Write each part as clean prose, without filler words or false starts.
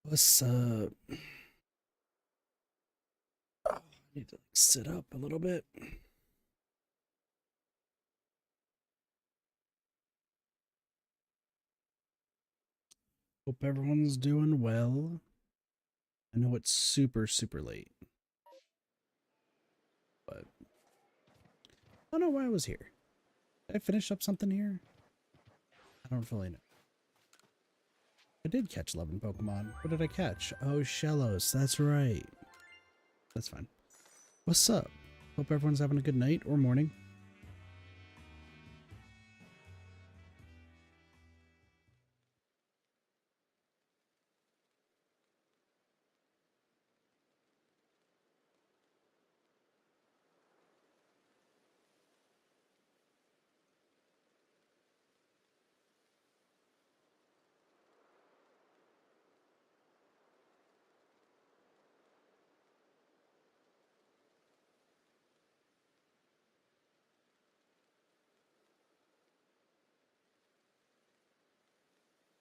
What's up? I need to sit up a little bit. Hope everyone's doing well. I know it's super late, but I don't know why I was here. Did I finish up something here? I don't really know. I did catch 11 Pokemon. What did I catch? Oh, Shellos. That's right. That's fine. What's up? Hope everyone's having a good night or morning.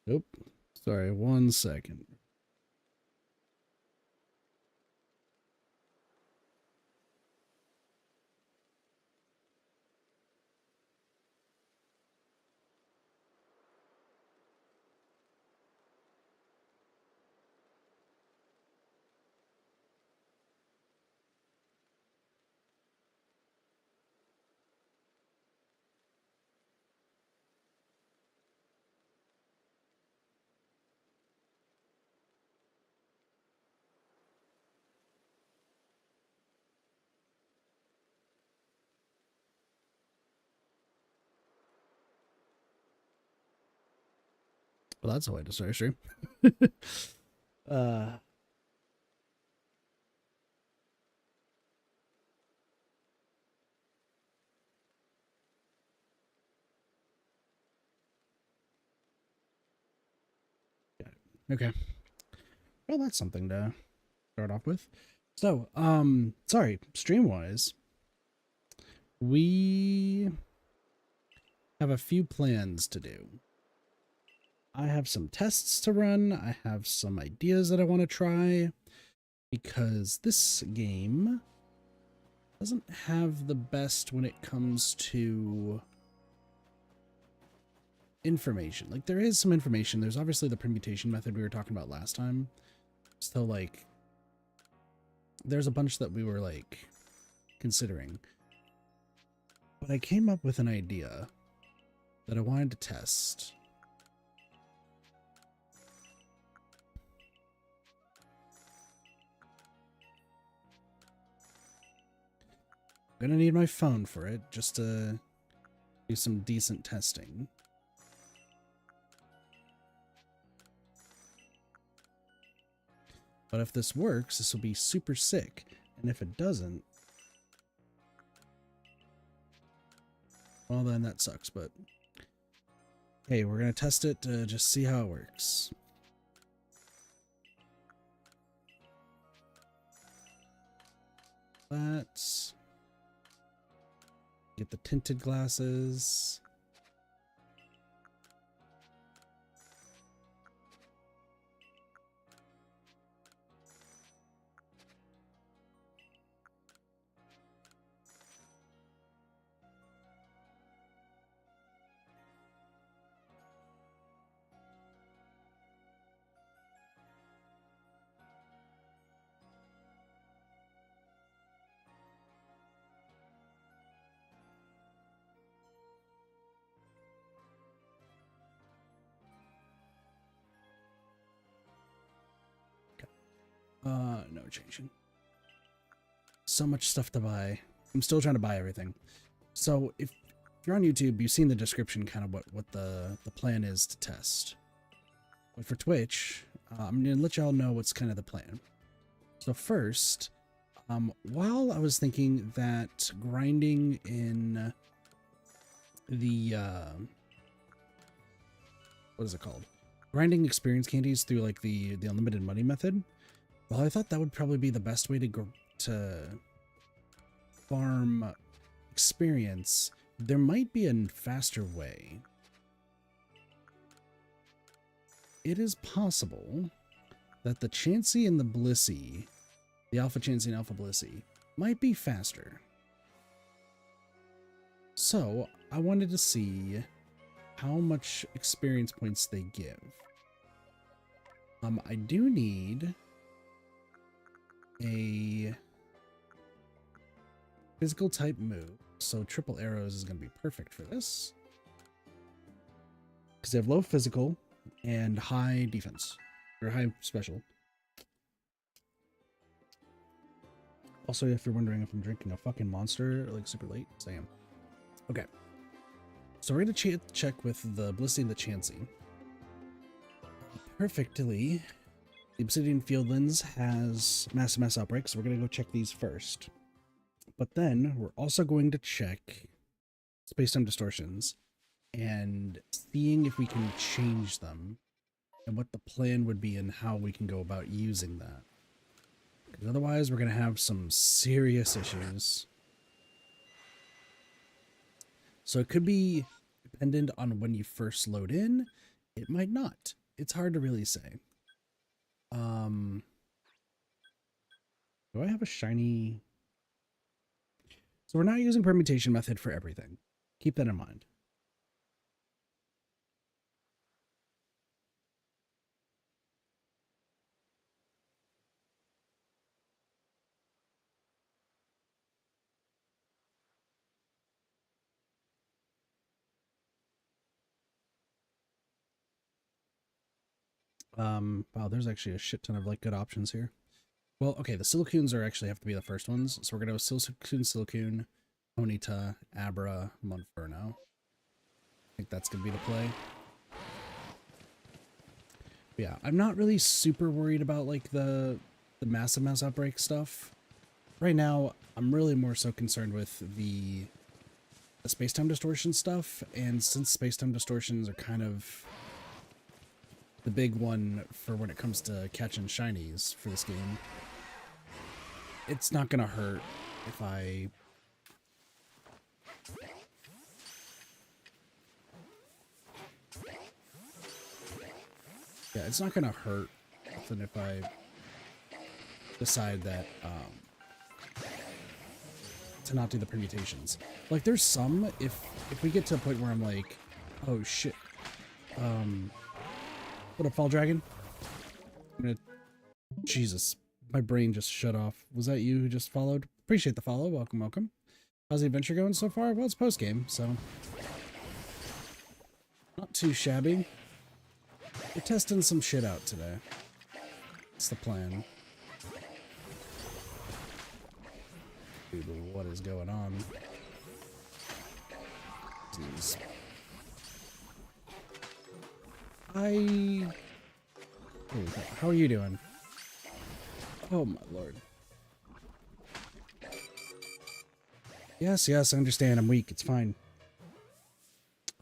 Nope. Sorry, 1 second. Well, that's a way to start a stream. uh, okay. Well, that's something to start off with. So, sorry, stream-wise, we have a few plans to do. I have some tests to run. I have some ideas that I want to try because this game doesn't have the best when it comes to information. Like, there is some information. There's obviously the permutation method we were talking about last time. So, like, there's a bunch that we were, like, considering. But I came up with an idea that I wanted to test. I'm gonna need my phone for it just to do some decent testing. But if this works, this will be super sick. And if it doesn't, well, then that sucks. But hey, we're gonna test it to just see how it works. Let's get the tinted glasses. No changing. So much stuff to buy. I'm still trying to buy everything. So if you're on YouTube, you've seen the description kind of what the plan is to test. But for Twitch, I'm going to let y'all know what's kind of the plan. So first, while I was thinking that grinding in the, what is it called? Grinding experience candies through like the unlimited money method, well, I thought that would probably be the best way to farm experience. There might be a faster way. It is possible that the Chansey and the Blissy, the Alpha Chansey and Alpha Blissy, might be faster. So I wanted to see how much experience points they give. I do need a physical type move, so triple arrows is going to be perfect for this because they have low physical and high defense or high special. Also, if you're wondering if I'm drinking a fucking Monster like super late, I am. Okay, so we're gonna check with the Blissey and the Chansey. Perfectly, the Obsidian Fieldlands has mass outbreak, so we're gonna go check these first. But then we're also going to check Space-Time Distortions and seeing if we can change them and what the plan would be and how we can go about using that. Because otherwise we're gonna have some serious issues. So it could be dependent on when you first load in. It might not. It's hard to really say. Do I have a shiny? So we're not using permutation method for everything. Keep that in mind. Wow, there's actually a shit ton of like good options here. Well, okay, the Silicoons are actually have to be the first ones. So we're gonna go Silicoon, Ponyta, Abra, Monferno. I think that's gonna be the play. But yeah, I'm not really super worried about like the mass outbreak stuff. Right now, I'm really more so concerned with the space-time distortion stuff, and since space-time distortions are kind of the big one for when it comes to catching shinies for this game, it's not gonna hurt if I it's not gonna hurt than if I decide that to not do the permutations. Like there's some, if we get to a point where I'm like, oh shit, what up, Fall Dragon? Jesus, my brain just shut off. Was that you who just followed? Appreciate the follow. Welcome, welcome. How's the adventure going so far? Well, it's post game, so not too shabby. We're testing some shit out today. That's the plan. Dude, what is going on? Jeez. How are you doing? Oh my lord. Yes, I understand. I'm weak. It's fine.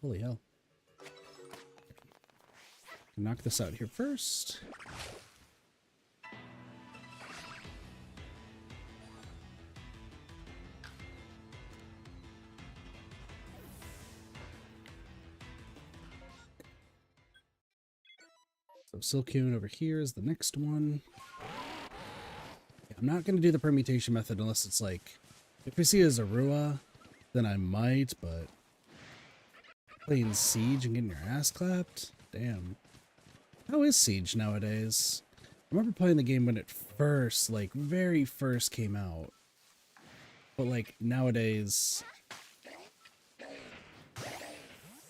Holy hell. Knock this out here first. So Silcoon over here is the next one. Yeah, I'm not going to do the permutation method unless it's like, if we see a Zorua, then I might, but playing Siege and getting your ass clapped? Damn. How is Siege nowadays? I remember playing the game when it first, like, very first came out. But, like, nowadays...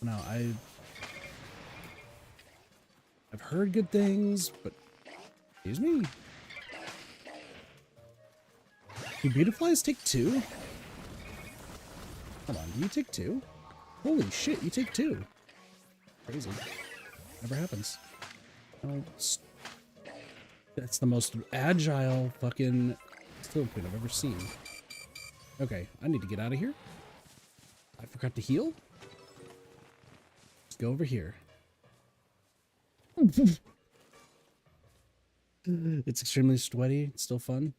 No, I've heard good things, but... Excuse me? Do Beautiflies take 2? Hold on, do you take 2? Holy shit, you take 2. Crazy. Never happens. Oh, that's the most agile fucking Silcoon I've ever seen. Okay, I need to get out of here. I forgot to heal. Let's go over here. It's extremely sweaty. It's still fun.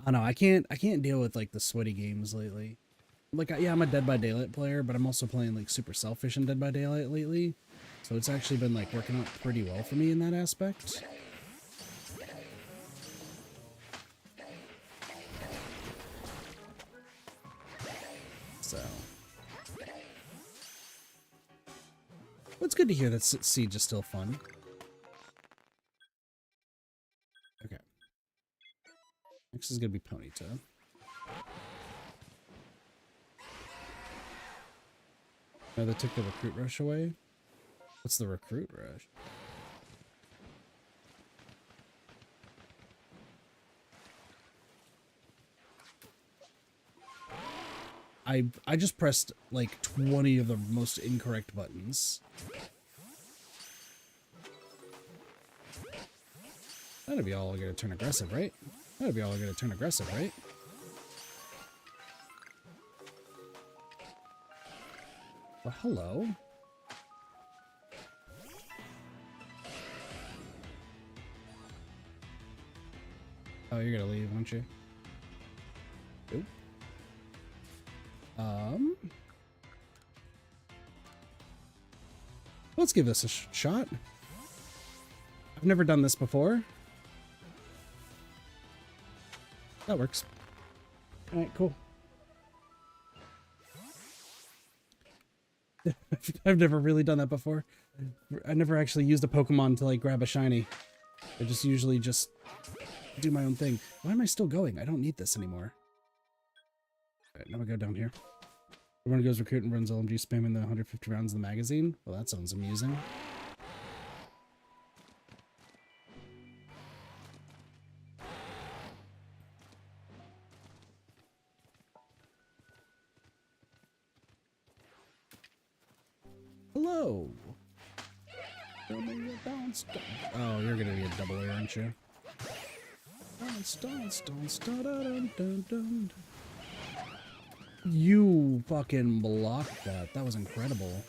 I know I can't deal with like the sweaty games lately. Like yeah, I'm a Dead by Daylight player, but I'm also playing like super selfish in Dead by Daylight lately. So it's actually been like working out pretty well for me in that aspect. Well, it's good to hear that Siege is still fun. Okay. Next is gonna be Ponyta. No, they took the Recruit Rush away. What's the Recruit Rush? I just pressed like 20 of the most incorrect buttons. That'd be all gonna turn aggressive, right? That'd be all gonna turn aggressive, right? Well, hello. Oh, you're gonna leave, aren't you? Nope. Let's give this a shot. I've never done this before. That works. All right, cool. I've never really done that before. I never actually used a Pokemon to like grab a shiny. I just usually just do my own thing. Why am I still going? I don't need this anymore. All right, now we go down here. Everyone goes recruit and runs LMG spamming the 150 rounds of the magazine. Well, that sounds amusing. Hello. Oh, you're gonna be a double A, aren't you? You fucking blocked that. That was incredible.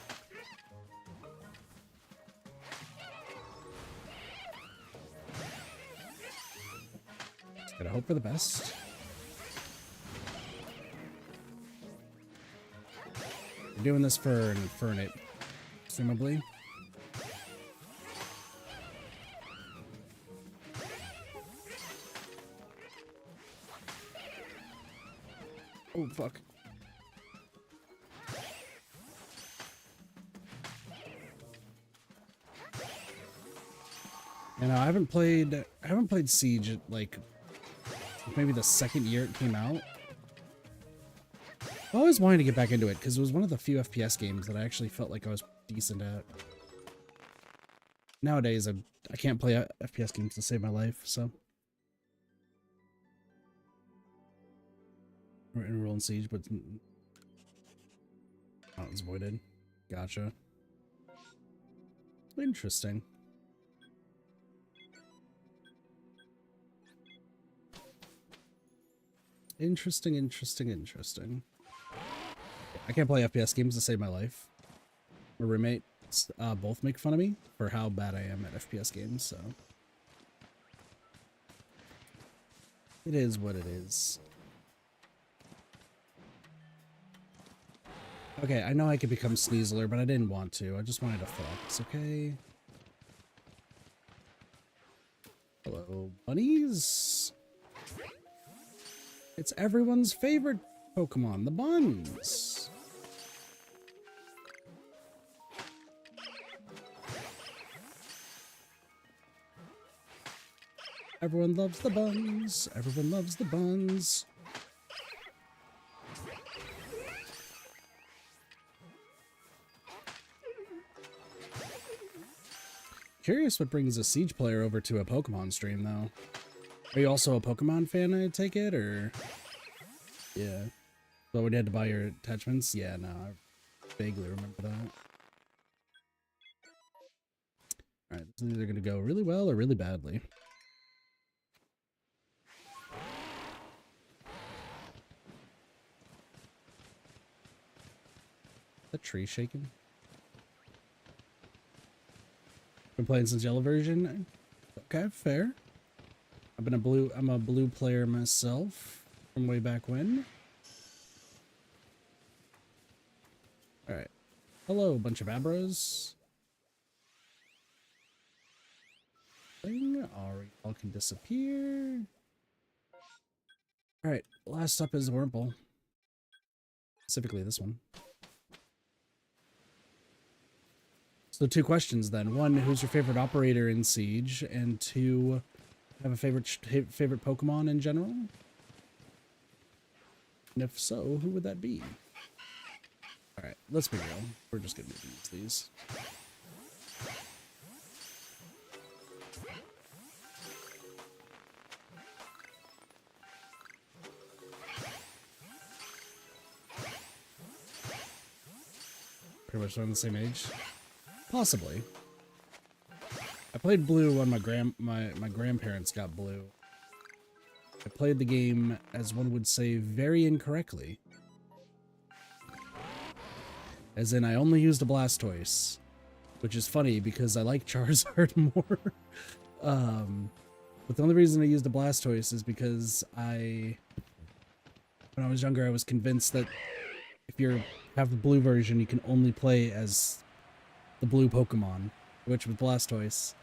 Just gotta hope for the best. We're doing this for an Infernape, presumably. Oh, fuck. You know, I haven't played Siege at, like, maybe the second year it came out. I always wanted to get back into it, because it was one of the few FPS games that I actually felt like I was decent at. Nowadays, I can't play FPS games to save my life, so. We're enrolled in Siege, but mountains voided. Gotcha. Interesting. Interesting. I can't play FPS games to save my life. My roommates both make fun of me for how bad I am at FPS games, so. It is what it is. Okay, I know I could become Sneasler, but I didn't want to. I just wanted to flex, okay? Hello, bunnies. It's everyone's favorite Pokemon, the buns. Everyone loves the buns. Everyone loves the buns. Curious what brings a Siege player over to a Pokemon stream, though. Are you also a Pokemon fan, I take it, or? Yeah. So when you had to buy your attachments? Yeah, no, I vaguely remember that. Alright, so these are going to go really well or really badly. The tree shaking? Been playing since yellow version. Okay, fair. I'm a blue player myself from way back when. Alright. Hello, bunch of Abras. All can disappear. Alright, last up is Wurmple. Specifically this one. So 2 questions then. 1, who's your favorite operator in Siege? And 2, have a favorite Pokemon in general? And if so, who would that be? Alright, let's be real. We're just gonna use these. Pretty much around the same age. Possibly. I played blue when my grandparents got blue. I played the game, as one would say, very incorrectly. As in, I only used a Blastoise, which is funny because I like Charizard more. But the only reason I used a Blastoise is because when I was younger, I was convinced that if you have the blue version, you can only play as the blue Pokemon, which with Blastoise,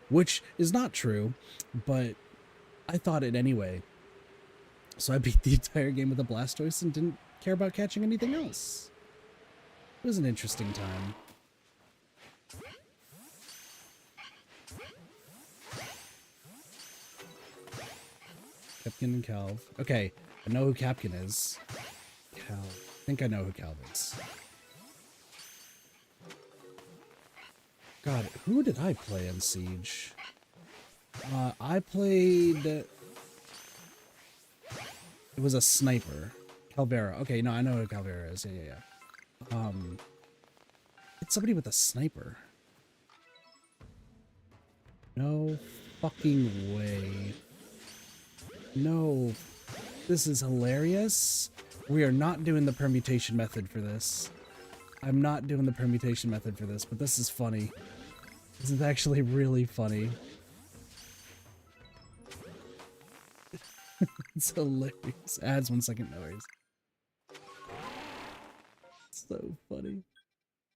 which is not true, but I thought it anyway. So I beat the entire game with a Blastoise and didn't care about catching anything else. It was an interesting time. Capkin and Calv. Okay, I know who Capkin is. I think I know who Calv is. God, who did I play in Siege? I played... It was a sniper. Calvera. Okay, no, I know who Calvera is. Yeah. It's somebody with a sniper. No fucking way. No. This is hilarious. We are not doing the permutation method for this. I'm not doing the permutation method for this, but this is funny. This is actually really funny. It's hilarious. Adds 1 second noise. So funny.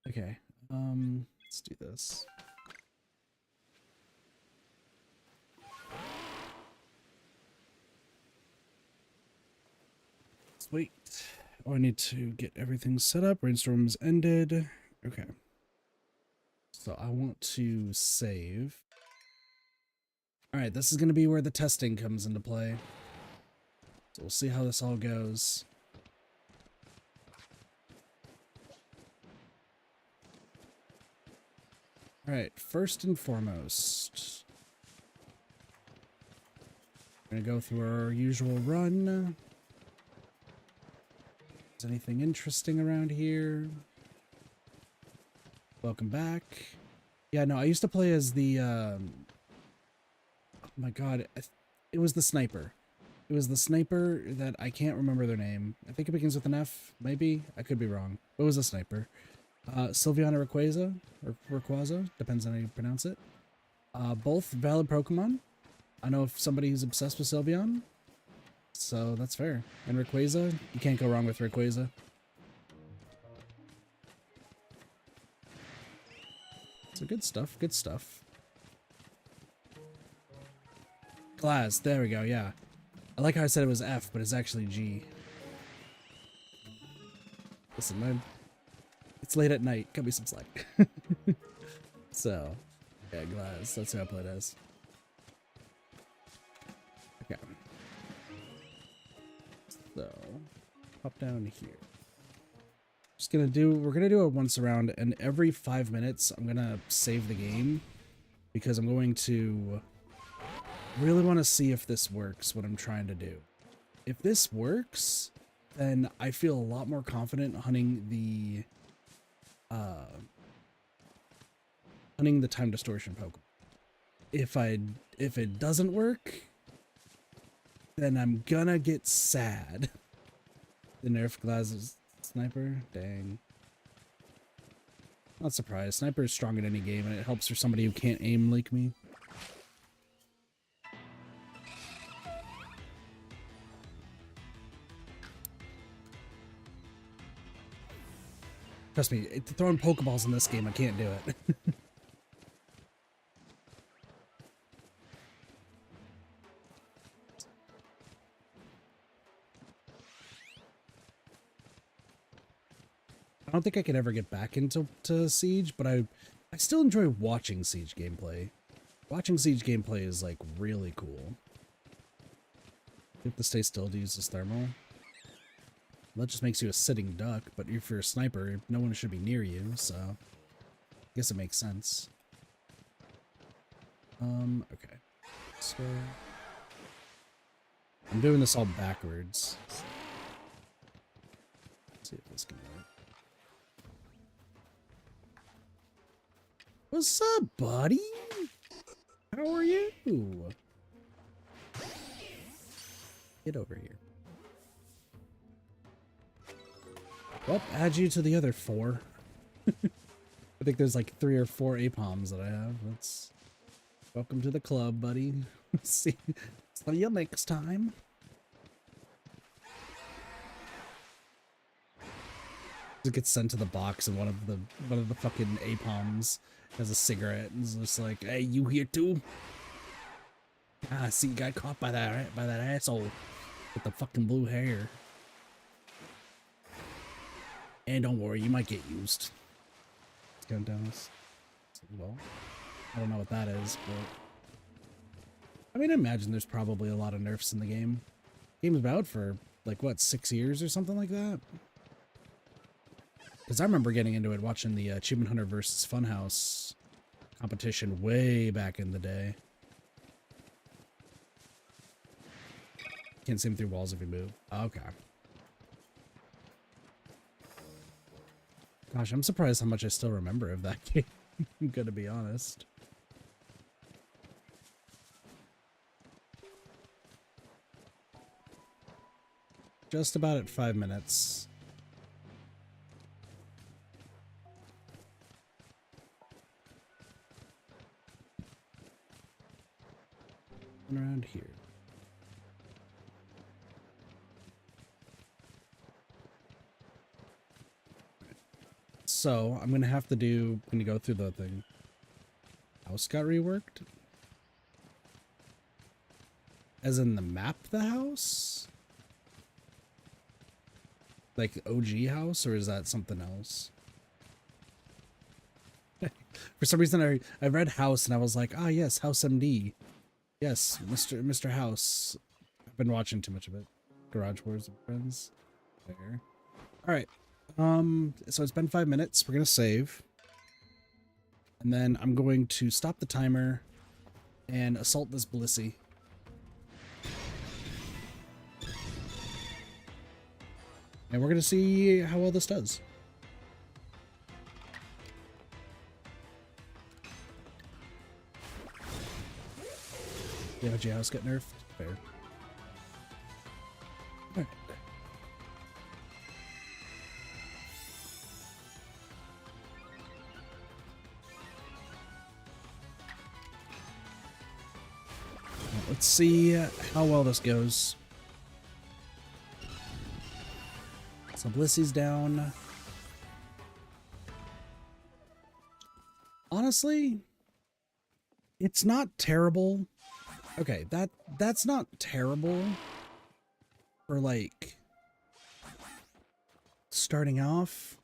Okay, let's do this. Sweet. Oh, I need to get everything set up. Brainstorm's ended. Okay. So I want to save. Alright, this is going to be where the testing comes into play. So we'll see how this all goes. Alright, first and foremost, we're going to go through our usual run. Is anything interesting around here? Welcome back. Yeah, no, I used to play as the, oh my god, it was the sniper. It was the sniper that I can't remember their name. I think it begins with an F, maybe? I could be wrong. It was a sniper. Sylveon Rayquaza, or Rayquaza, depends on how you pronounce it. Both valid Pokemon. I know if somebody who's obsessed with Sylveon, so that's fair. And Rayquaza, you can't go wrong with Rayquaza. So good stuff, good stuff. Glass, there we go, yeah. I like how I said it was F, but it's actually G. Listen, man. It's late at night. Cut me some slack. So, yeah, Glass. That's who I played as. Okay. So, hop down here. We're gonna do it once around, and every 5 minutes, I'm gonna save the game because I'm going to really want to see if this works, what I'm trying to do. If this works, then I feel a lot more confident hunting the time distortion Pokemon. If it doesn't work, then I'm gonna get sad. The nerf Glass's sniper? Dang. Not surprised. Sniper is strong in any game, and it helps for somebody who can't aim like me. Trust me, throwing Pokeballs in this game, I can't do it. don't think I could ever get back into Siege, but I still enjoy watching Siege gameplay. Watching Siege gameplay is like really cool. You have to stay still to use this thermal. That just makes you a sitting duck, but if you're a sniper, no one should be near you, so I guess it makes sense. Okay. So I'm doing this all backwards. Let's see if this can work. What's up, buddy? How are you? Get over here. Well, add you to the other 4. I think there's like 3 or 4 APOMs that I have. That's welcome to the club, buddy. See you next time. It gets sent to the box, and one of the fucking APOMs has a cigarette and is just like, "Hey, you here too?" Ah, see, you got caught by that asshole with the fucking blue hair. And don't worry, you might get used. Let's go down this. Well, I don't know what that is, but I mean, I imagine there's probably a lot of nerfs in the game. Game's about for like what, 6 years or something like that. Because I remember getting into it watching the Achievement Hunter versus Funhouse competition way back in the day. Can't see him through walls if you move. Okay. Gosh, I'm surprised how much I still remember of that game. I'm gonna be honest. Just about at 5 minutes. Around here. So I'm gonna have to go through the thing. House got reworked? As in the map, the house? Like OG house, or is that something else? For some reason I read house and I was like, ah yes, House MD. Yes, Mr. House. I've been watching too much of it. Garage Wars and Friends. There. Alright. So it's been 5 minutes. We're gonna save. And then I'm going to stop the timer and assault this Blissy. And we're gonna see how well this does. Yeah, OG House get nerfed. Fair. Alright. Let's see how well this goes. So Blissy's down. Honestly, it's not terrible. Okay, that's not terrible for like starting off.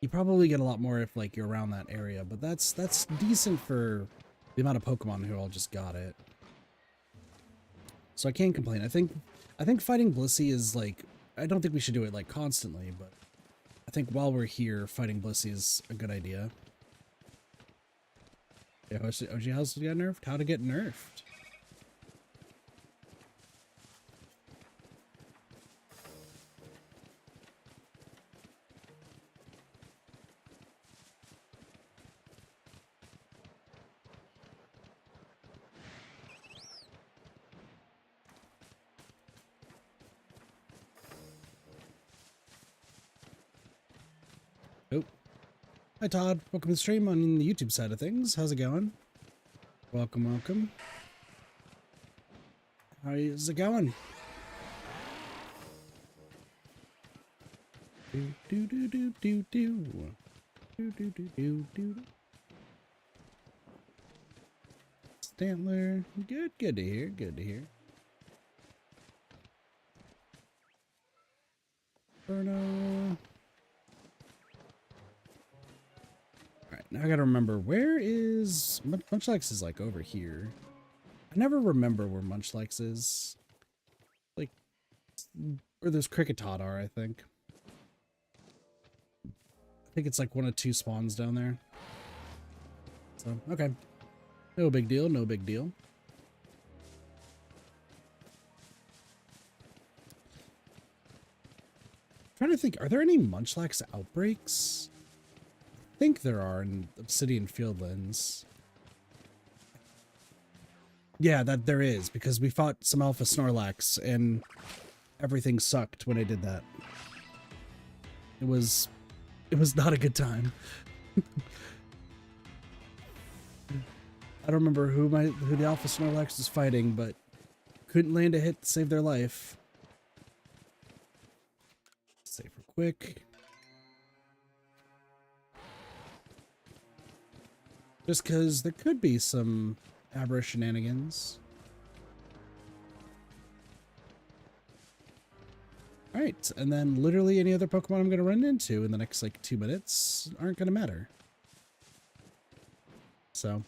You probably get a lot more if like you're around that area, but that's decent for the amount of Pokemon who all just got it. So I can't complain. I think fighting Blissy is like, I don't think we should do it like constantly, but I think while we're here, fighting Blissy is a good idea. Yeah, OG House got nerfed? How to get nerfed? Oh. Hi Todd, welcome to the stream on the YouTube side of things. How's it going? Welcome, welcome. How's it going? Do do do do do do do do do do do. Stantler, good to hear, good to hear. Burno. Now I gotta remember, where is... Munchlax is like over here. I never remember where Munchlax is. Like, where those Kricketot are, I think. I think it's like one of two spawns down there. So, okay. No big deal, no big deal. Trying to think, are there any Munchlax outbreaks? I think there are in Obsidian Fieldlands. Yeah, that there is, because we fought some Alpha Snorlax and everything sucked when I did that. It was not a good time. I don't remember who the Alpha Snorlax was fighting, but couldn't land a hit to save their life. Save for quick. Just because there could be some aberrant shenanigans. Alright, and then literally any other Pokemon I'm going to run into in the next like 2 minutes aren't going to matter. So,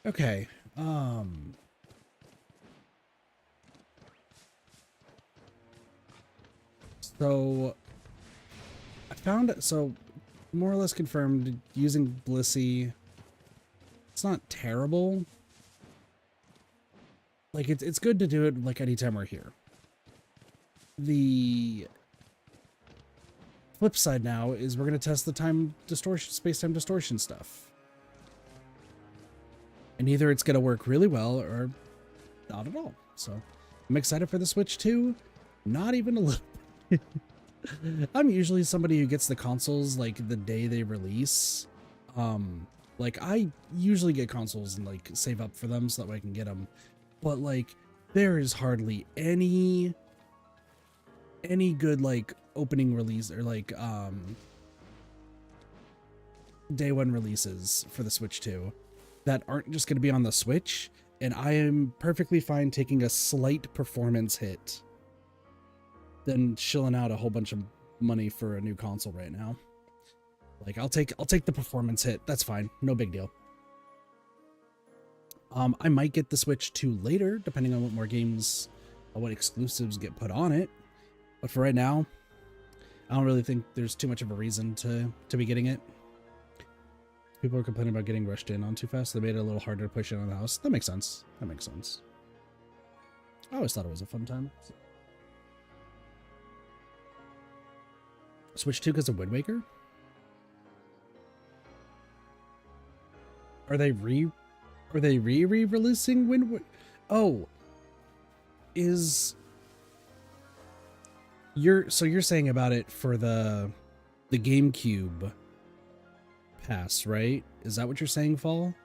okay. So I found, so more or less confirmed using Blissy. It's not terrible. Like it's good to do it like anytime we're here. The flip side now is we're going to test the time distortion, space-time distortion stuff. And either it's going to work really well or not at all. So I'm excited for the Switch 2. Not even a little. I'm usually somebody who gets the consoles like the day they release. Like I usually get consoles and like save up for them so that way I can get them. But like there is hardly any good like opening release or like day one releases for the Switch 2 that aren't just going to be on the Switch, and I am perfectly fine taking a slight performance hit than shilling out a whole bunch of money for a new console right now. Like I'll take the performance hit. That's fine. No big deal. I might get the Switch 2 later, depending on what more games, what exclusives get put on it. But for right now, I don't really think there's too much of a reason to be getting it. People are complaining about getting rushed in on too fast. They made it a little harder to push in on the house. That makes sense. That makes sense. I always thought it was a fun time. Switch 2 because of Wind Waker? Are they re-releasing Wind Waker? Oh. You're saying about it for the GameCube pass, right? Is that what you're saying, Fall?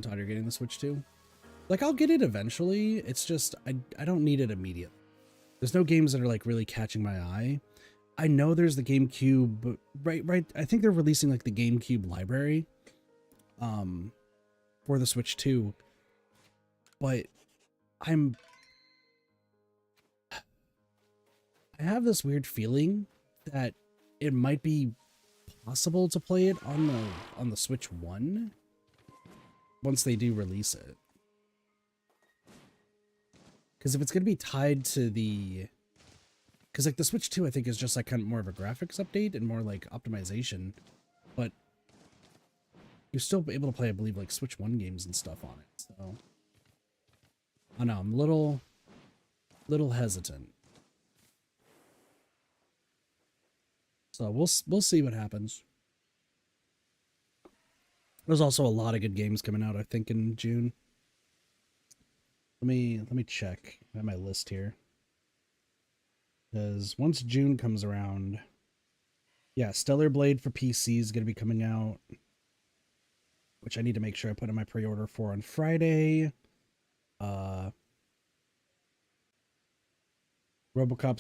Todd, you're getting the Switch 2? Like, I'll get it eventually. It's just, I don't need it immediately. There's no games that are, like, really catching my eye. I know there's the GameCube, right, I think they're releasing, like, the GameCube library, for the Switch 2. But, I have this weird feeling that it might be possible to play it on the Switch 1 once they do release it. Because if it's going to be tied to the... Because like the Switch 2 I think is just like kind of more of a graphics update and more like optimization. But you're still able to play, I believe, like Switch 1 games and stuff on it. So I don't know, I'm a little hesitant. So we'll see what happens. There's also a lot of good games coming out, I think, in June. Let me check at my list here. Because once June comes around, yeah, Stellar Blade for PC is going to be coming out, which I need to make sure I put in my pre-order for on Friday. RoboCop's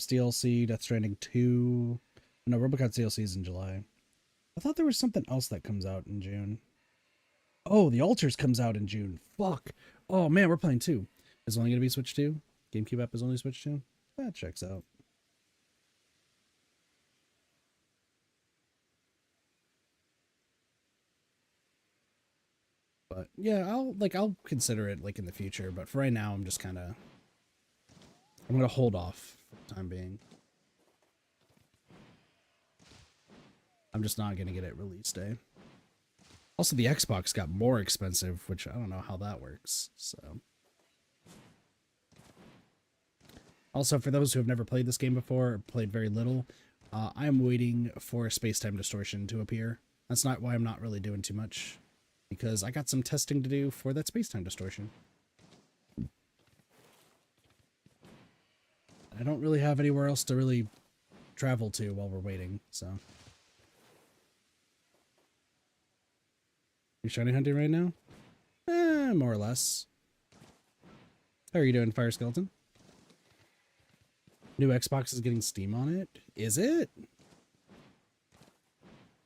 DLC, Death Stranding 2. No, RoboCop's DLC is in July. I thought there was something else that comes out in June. Oh, The Altars comes out in June. Fuck. Oh, man, we're playing 2. Is it only going to be Switch 2? GameCube app is only Switch 2? That checks out. But yeah, I'll consider it like in the future. But for right now, I'm just kind of I'm gonna hold off for the time being. I'm just not gonna get it release day. Also, the Xbox got more expensive, which I don't know how that works. So, also for those who have never played this game before or played very little, I'm waiting for Space-Time Distortion to appear. That's not why I'm not really doing too much, because I got some testing to do for that Space-Time Distortion. I don't really have anywhere else to really travel to while we're waiting, so. You shiny hunting right now? More or less. How are you doing, Fire Skeleton? New Xbox is getting Steam on it? Is it?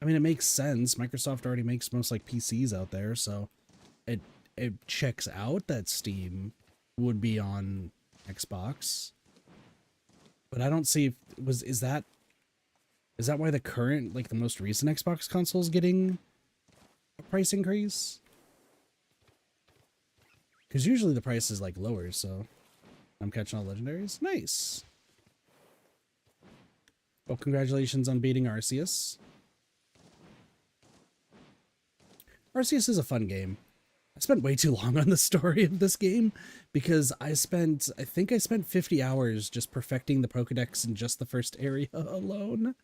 I mean, it makes sense. Microsoft already makes most like PCs out there, so it checks out that Steam would be on Xbox. But I don't see if is that why the current, like the most recent Xbox console is getting a price increase? Because usually the price is like lower, so I'm catching all legendaries. Nice. Well, congratulations on beating Arceus. Arceus is a fun game. I spent way too long on the story of this game because I think I spent 50 hours just perfecting the Pokedex in just the first area alone.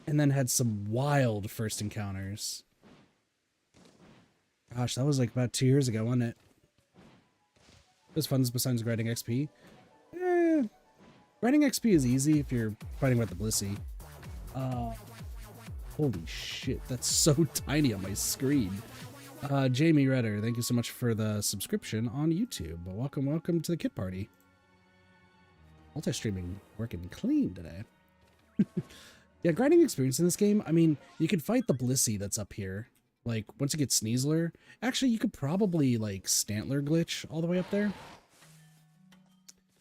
And then had some wild first encounters. Gosh, that was like about 2 years ago, wasn't it? It was fun besides grinding XP. Grinding XP is easy if you're fighting with the Blissy. Holy shit, that's so tiny on my screen. Jamie Redder, thank you so much for the subscription on YouTube. Welcome to the kid party. Multi-streaming working clean today. Yeah, grinding experience in this game, I mean, you could fight the Blissy that's up here. Like, once you get Sneasler, actually, you could probably, like, Stantler glitch all the way up there.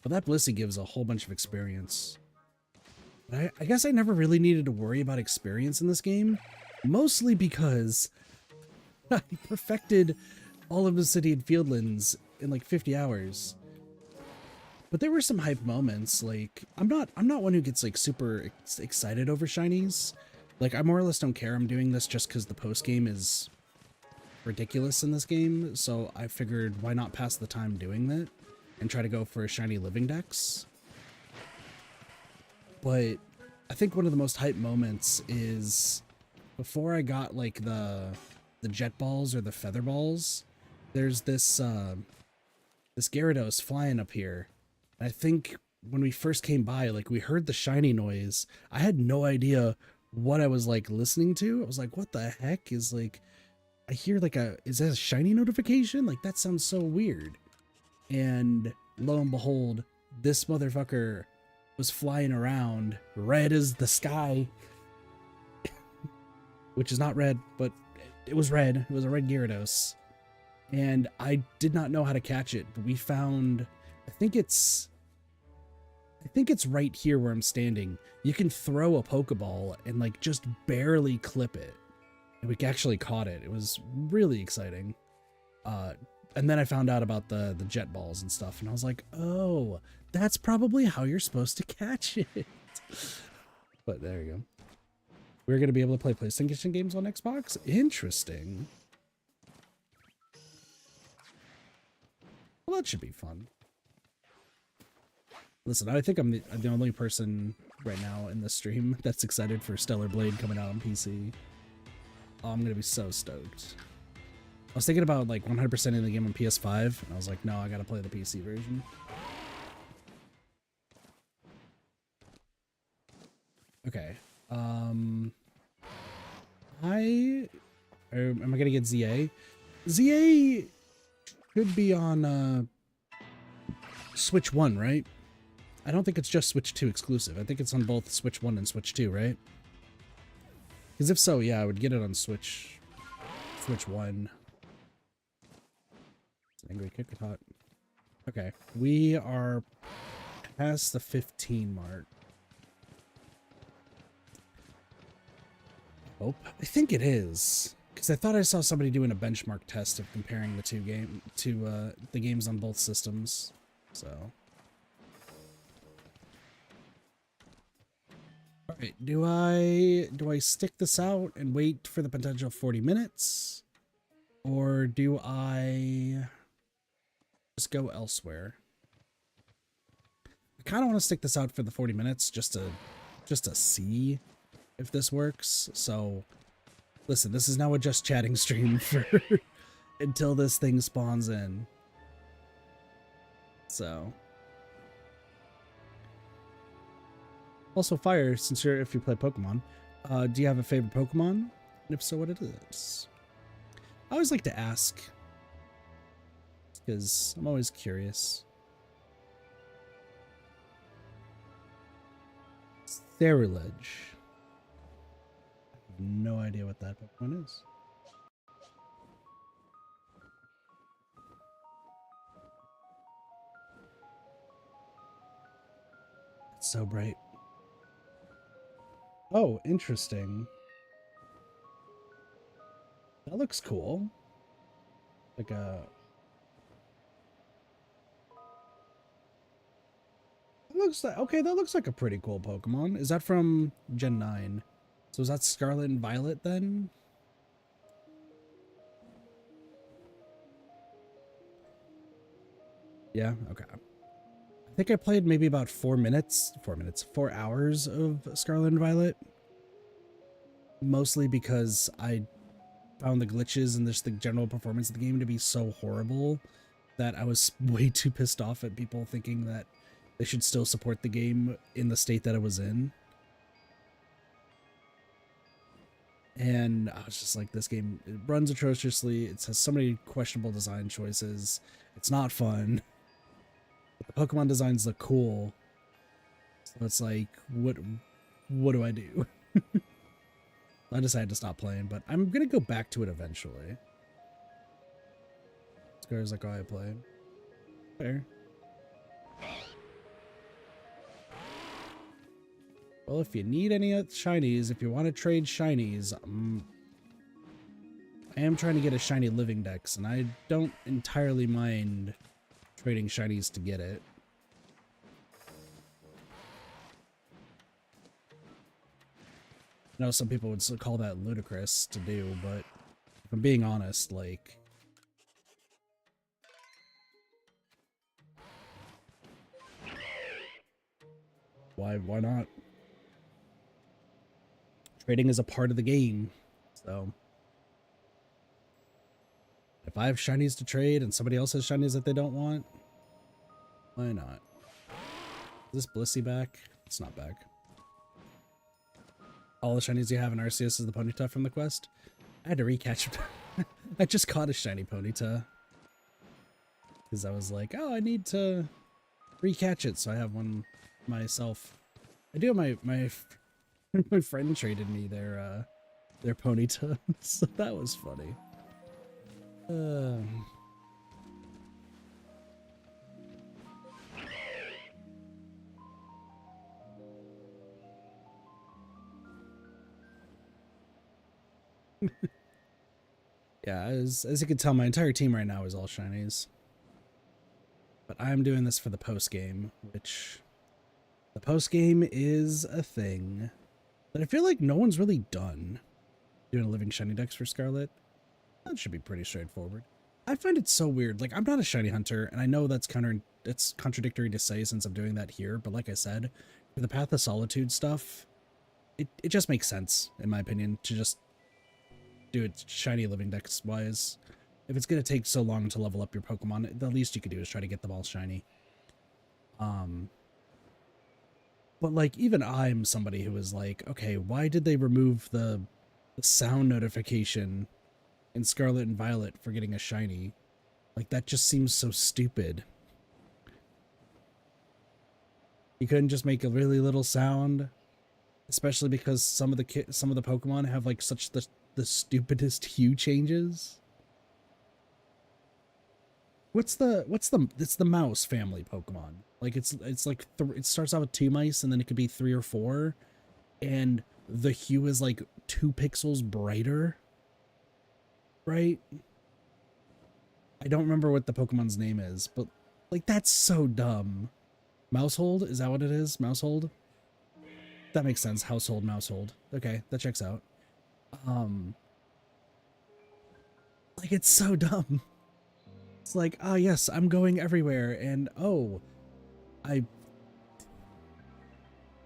But that Blissy gives a whole bunch of experience. But I guess I never really needed to worry about experience in this game, mostly because I perfected all of the City and Fieldlands in like 50 hours. But there were some hype moments. Like, I'm not one who gets like super excited over shinies. Like, I more or less don't care. I'm doing this just because the post game is ridiculous in this game. So I figured, why not pass the time doing that and try to go for a shiny living dex? But I think one of the most hype moments is before I got like the jet balls or the feather balls, there's this Gyarados flying up here. And I think when we first came by, like, we heard the shiny noise. I had no idea what I was like listening to. I was like, what the heck is, like, I hear like is that a shiny notification? Like, that sounds so weird. And lo and behold, this motherfucker was flying around, red as the sky, which is not red, but it was red. It was a red Gyarados, and I did not know how to catch it. But we found, I think it's right here where I'm standing. You can throw a Pokeball and like just barely clip it, and we actually caught it. It was really exciting. And then I found out about the jet balls and stuff, and I was like, oh, that's probably how you're supposed to catch it. But there you go. We're going to be able to play PlayStation games on Xbox? Interesting. Well, that should be fun. Listen, I think I'm the only person right now in the stream that's excited for Stellar Blade coming out on PC. Oh, I'm going to be so stoked. I was thinking about like 100% in the game on PS5, and I was like, no, I gotta play the PC version. Okay. Am I gonna get ZA? ZA should be on Switch 1, right? I don't think it's just Switch 2 exclusive. I think it's on both Switch 1 and Switch 2, right? Because if so, yeah, I would get it on Switch 1. Angry kick hot. Okay, we are past the 15 mark. Oh, I think it is. Because I thought I saw somebody doing a benchmark test of comparing the the games on both systems. So, all right, do I stick this out and wait for the potential 40 minutes, or do I just go elsewhere? I kind of want to stick this out for the 40 minutes just to see if this works. So, listen, this is now a just chatting stream for until this thing spawns in. So, also, Fire, since if you play Pokemon, do you have a favorite Pokemon? And if so, what it is? I always like to ask, because I'm always curious. Therulege. I have no idea what that Pokemon is. It's so bright. Oh, interesting. That looks cool. Like a... looks like, okay, that looks like a pretty cool Pokemon. Is that from Gen 9? So is that Scarlet and Violet then? Yeah, okay. I think I played maybe about 4 hours of Scarlet and Violet. Mostly because I found the glitches and just the general performance of the game to be so horrible that I was way too pissed off at people thinking that they should still support the game in the state that it was in. And I was just like, this game, it runs atrociously. It has so many questionable design choices. It's not fun. The Pokemon designs look cool. So it's like, what do I do? I decided to stop playing, but I'm going to go back to it eventually. Scar's like, oh, I played. Fair. Well, if you need any shinies, if you want to trade shinies, I am trying to get a shiny living dex, and I don't entirely mind trading shinies to get it. I know some people would call that ludicrous to do, but if I'm being honest, like... Why not? Trading is a part of the game, so... If I have shinies to trade and somebody else has shinies that they don't want, why not? Is this Blissy back? It's not back. All the shinies you have in Arceus is the Ponyta from the quest? I had to recatch. I just caught a shiny Ponyta. Because I was like, oh, I need to recatch it, so I have one myself. I do have my friend traded me their Ponyta, so that was funny. Yeah, as you can tell, my entire team right now is all shinies. But I'm doing this for the post game, which the post game is a thing that I feel like no one's really done. Doing a living shiny dex for Scarlet. That should be pretty straightforward. I find it so weird. Like, I'm not a shiny hunter, and I know that's it's contradictory to say since I'm doing that here, but like I said, for the Path of Solitude stuff, it just makes sense, in my opinion, to just do it shiny living dex wise. If it's gonna take so long to level up your Pokemon, the least you could do is try to get them all shiny. But like, even I'm somebody who is like, okay, why did they remove the sound notification in Scarlet and Violet for getting a shiny? Like, that just seems so stupid. You couldn't just make a really little sound, especially because some of the Pokemon have like such the stupidest hue changes. It's the mouse family Pokemon. Like, it's like it starts out with 2 mice and then it could be 3 or 4, and the hue is like 2 pixels brighter. right? I don't remember what the Pokemon's name is, but like that's so dumb. Mousehold? Is that what it is? Mousehold? That makes sense. Household, Mousehold. Okay, that checks out. Like it's so dumb. It's like, ah, yes, I'm going everywhere, and oh, I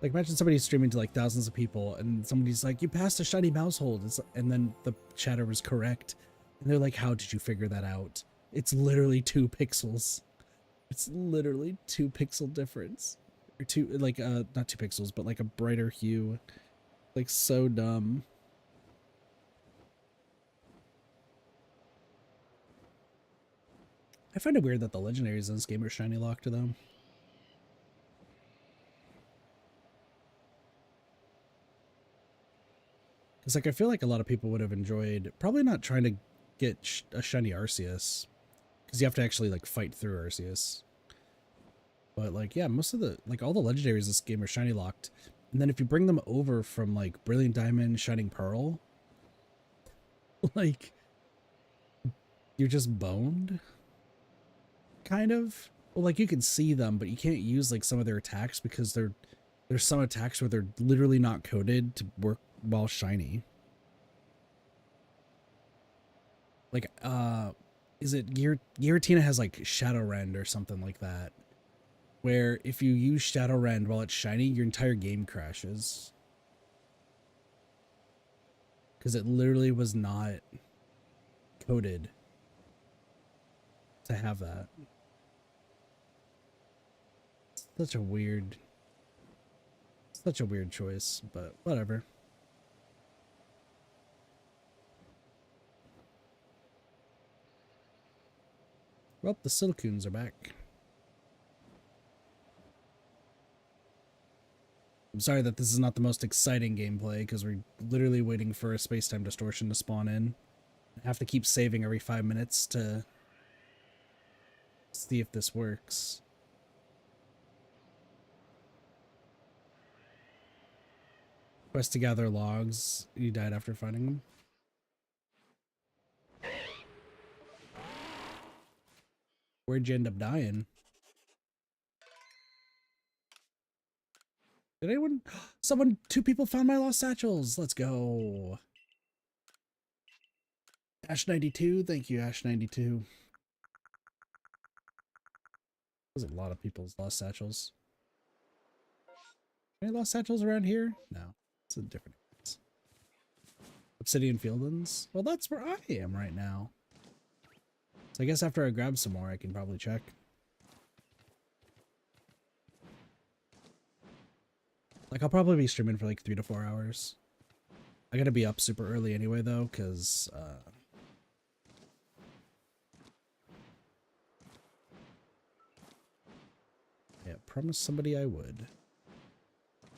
like imagine somebody streaming to like thousands of people, and somebody's like, you passed a shiny Mousehold, and then the chatter was correct, and they're like, how did you figure that out? It's literally 2 pixels. It's literally 2 pixel difference, or two like not 2 pixels, but like a brighter hue. Like so dumb. I find it weird that the legendaries in this game are shiny locked to them. Because like I feel like a lot of people would have enjoyed probably not trying to get a shiny Arceus, because you have to actually like fight through Arceus. But like yeah, most of the like all the legendaries in this game are shiny locked, and then if you bring them over from like Brilliant Diamond, Shining Pearl, like you're just boned. Kind of. Well, like you can see them, but you can't use like some of their attacks because there's some attacks where they're literally not coded to work while shiny. Like is it Giratina has like Shadow Rend or something like that, where if you use Shadow Rend while it's shiny, your entire game crashes. Because it literally was not coded to have that. Such a weird choice, but whatever. Well, the Silcoons are back. I'm sorry that this is not the most exciting gameplay, because we're literally waiting for a space-time distortion to spawn in. I have to keep saving every 5 minutes to see if this works. Quest to gather logs. You died after finding them. Where'd you end up dying? Did anyone? Someone, 2 people found my lost satchels. Let's go. Ash92, thank you, Ash92. There's a lot of people's lost satchels. Any lost satchels around here? No, it's a different place. Obsidian Fieldlands? Well, that's where I am right now. So I guess after I grab some more, I can probably check. Like, I'll probably be streaming for like 3 to 4 hours. I gotta be up super early anyway, though, because, yeah, promised somebody I would.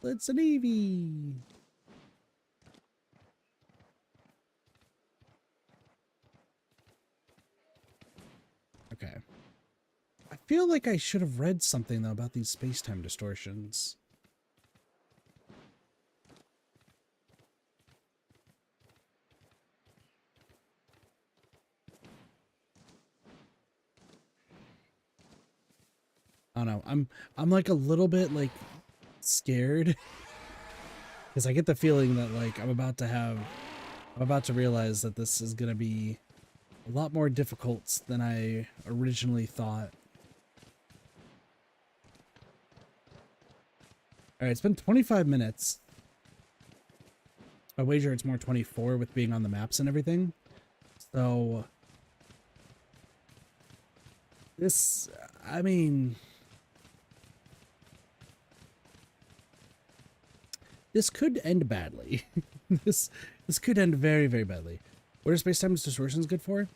It's an Eevee! Okay. I feel like I should have read something, though, about these space-time distortions. I don't know. I'm like a little bit like scared because I get the feeling that like I'm about to realize that this is gonna be a lot more difficult than I originally thought. All right, it's been 25 minutes. I wager it's more 24 with being on the maps and everything. So this, I mean, this could end badly. this could end very, very badly. What are space-time distortions good for?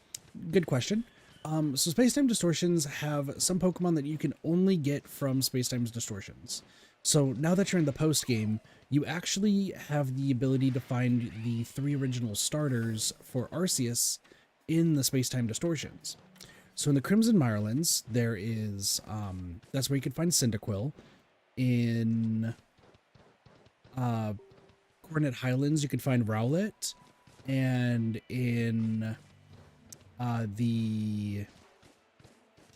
Good question. So space-time distortions have some Pokemon that you can only get from space-time distortions. So now that you're in the post-game, you actually have the ability to find the 3 original starters for Arceus in the space-time distortions. So in the Crimson Mirelands, there is, that's where you can find Cyndaquil. In Coronet Highlands, you can find Rowlet. And in the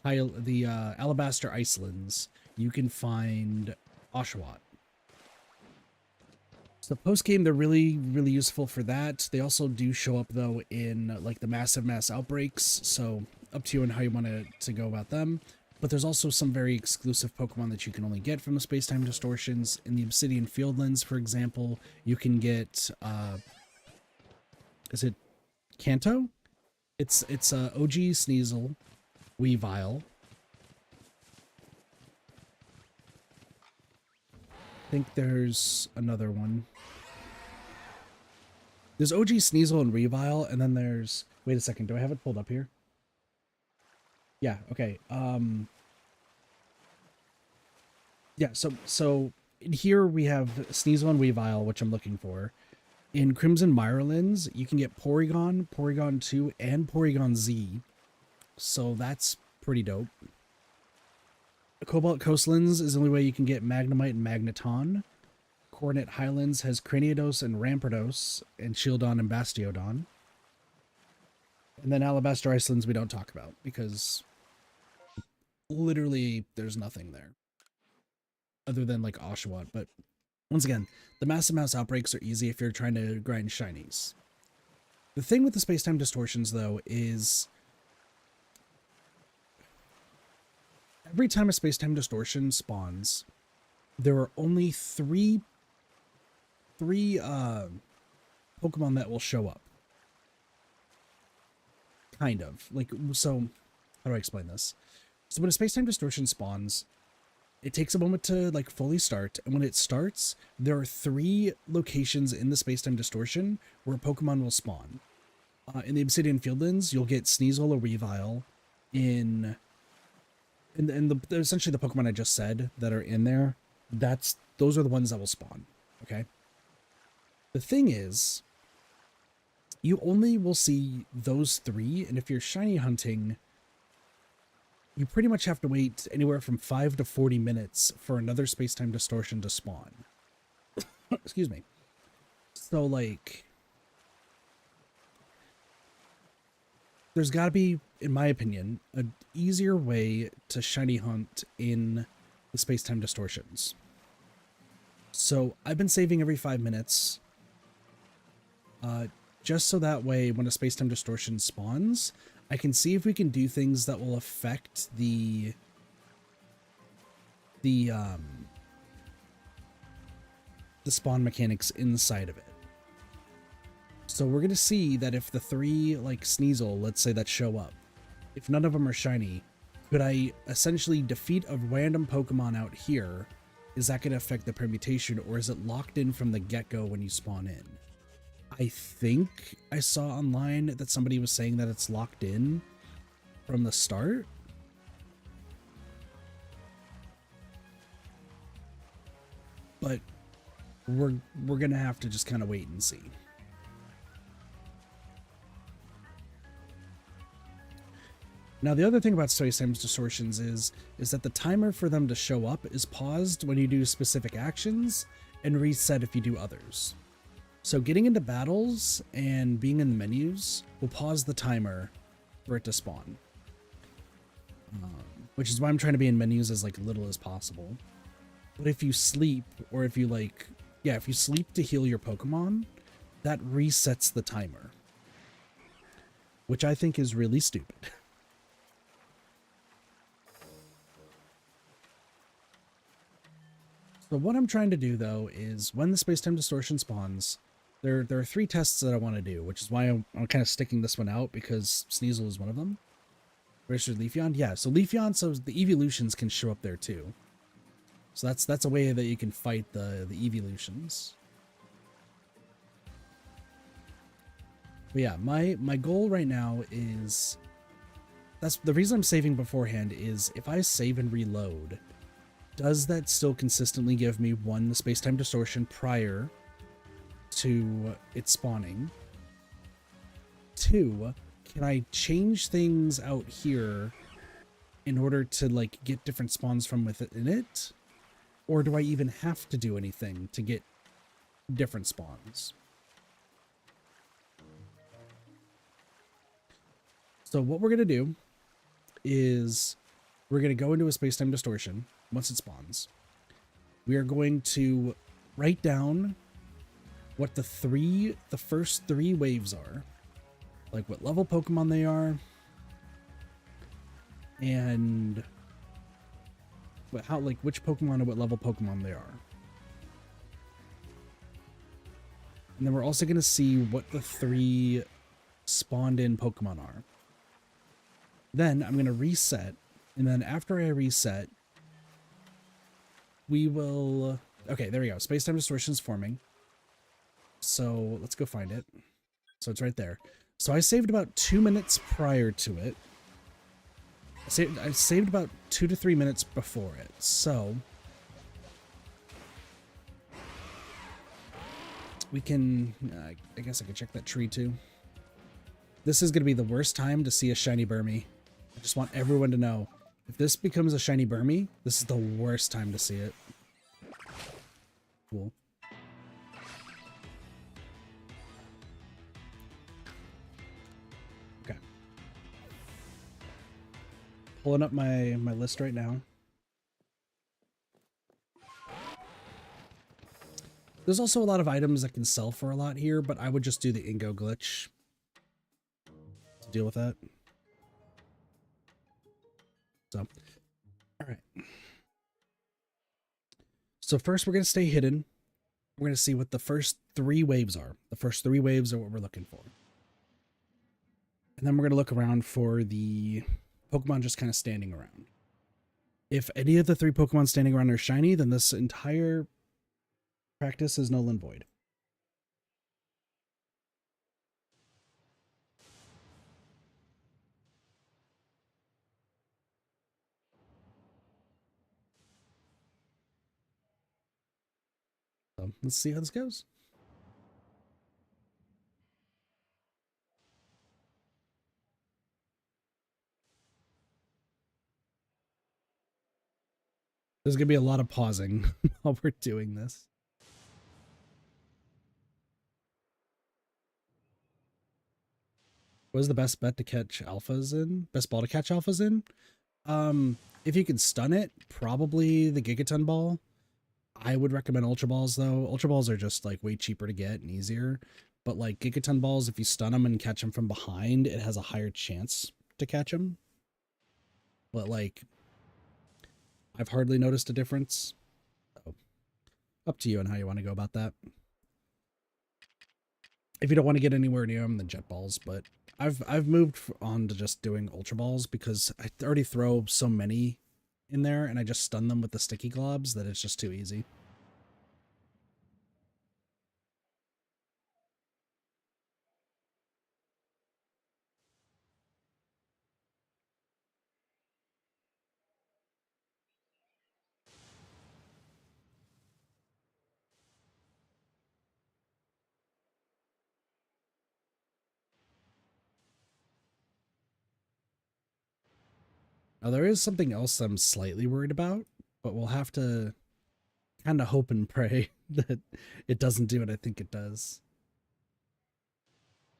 Alabaster Icelands, you can find Oshawott. So post-game, they're really, really useful for that. They also do show up, though, in, like, the massive mass outbreaks, so up to you and how you want to go about them. But there's also some very exclusive Pokemon that you can only get from the Space-Time Distortions. In the Obsidian Fieldlands, for example, you can get, is it Kanto? It's OG Sneasel, Weavile. I think there's another one. There's OG Sneasel and Weavile, and then there's... Wait a second, do I have it pulled up here? Yeah, okay. Yeah, so in here we have Sneasel and Weavile, which I'm looking for. In Crimson Mirelands, you can get Porygon, Porygon 2, and Porygon Z. So that's pretty dope. Cobalt Coastlands is the only way you can get Magnemite and Magneton. Coronet Highlands has Cranidos and Rampardos, and Shieldon and Bastiodon. And then Alabaster Icelands we don't talk about, because literally there's nothing there. Other than like Oshawott, but once again, the massive mouse outbreaks are easy if you're trying to grind shinies. The thing with the Space-Time Distortions, though, is every time a Space-Time Distortion spawns, there are only three Pokemon that will show up. Kind of. Like, so, how do I explain this? So when a Space-Time Distortion spawns, it takes a moment to, like, fully start, and when it starts, there are 3 locations in the Space-Time Distortion where a Pokemon will spawn. In the Obsidian Fieldlands, you'll get Sneasel or Weavile. Essentially the Pokemon I just said that are in there, those are the ones that will spawn, okay? The thing is, you only will see those 3, and if you're shiny hunting, you pretty much have to wait anywhere from 5 to 40 minutes for another Space-Time Distortion to spawn. Excuse me. So, like, there's got to be, in my opinion, an easier way to shiny hunt in the Space-Time Distortions. So I've been saving every 5 minutes, just so that way when a Space-Time Distortion spawns, I can see if we can do things that will affect the spawn mechanics inside of it. So we're going to see that if the 3, like, Sneasel, let's say, that show up, if none of them are shiny, could I essentially defeat a random Pokemon out here? Is that going to affect the permutation, or is it locked in from the get-go when you spawn in? I think I saw online that somebody was saying that it's locked in from the start. But we're going to have to just kind of wait and see. Now, the other thing about Space-Time Distortions is that the timer for them to show up is paused when you do specific actions and reset if you do others. So getting into battles and being in the menus will pause the timer for it to spawn. Which is why I'm trying to be in menus as, like, little as possible. But if you sleep, or if you, like, yeah, if you sleep to heal your Pokemon, that resets the timer. Which I think is really stupid. So what I'm trying to do, though, is when the Space-Time Distortion spawns, there are 3 tests that I want to do, which is why I'm kind of sticking this one out, because Sneasel is one of them. Registered Leafeon? Yeah, so Leafeon, so the evolutions can show up there too. So that's a way that you can fight the evolutions. But yeah, my goal right now is... That's the reason I'm saving beforehand is if I save and reload, does that still consistently give me 1, the Space-Time Distortion prior to it spawning? 2, can I change things out here in order to, like, get different spawns from within it? Or do I even have to do anything to get different spawns? So what we're going to do is we're going to go into a space-time distortion once it spawns. We are going to write down what the first three waves are, like what level Pokemon they are, and how, like, which Pokemon and what level Pokemon they are. And then we're also going to see what the 3 spawned in Pokemon are. Then I'm going to reset, and then after I reset, we will... Okay, there we go. Space-time distortion is forming. So let's go find it. So it's right there. So I saved about 2 minutes prior to it. I saved about 2 to 3 minutes before it. So we can... I guess I could check that tree too. This is going to be the worst time to see a shiny Burmy. I just want everyone to know. If this becomes a shiny Burmy, this is the worst time to see it. Cool. Okay. Pulling up my list right now. There's also a lot of items that can sell for a lot here, but I would just do the Ingo glitch to deal with that. So, all right. So first we're going to stay hidden. We're going to see what the first 3 waves are. The first 3 waves are what we're looking for. And then we're going to look around for the Pokemon just kind of standing around. If any of the 3 Pokemon standing around are shiny, then this entire practice is null and void. So let's see how this goes. There's going to be a lot of pausing while we're doing this. What is the best bet to catch alphas in? Best ball to catch alphas in? If you can stun it, probably the Gigaton ball. I would recommend Ultra Balls, though. Ultra Balls are just, like, way cheaper to get and easier. But, like, Gigaton Balls, if you stun them and catch them from behind, it has a higher chance to catch them. But, like, I've hardly noticed a difference. So, up to you on how you want to go about that. If you don't want to get anywhere near them, then Jet Balls. But I've moved on to just doing Ultra Balls because I already throw so many in there, and I just stun them with the sticky globs that it's just too easy. Now, there is something else I'm slightly worried about, but we'll have to kind of hope and pray that it doesn't do what I think it does.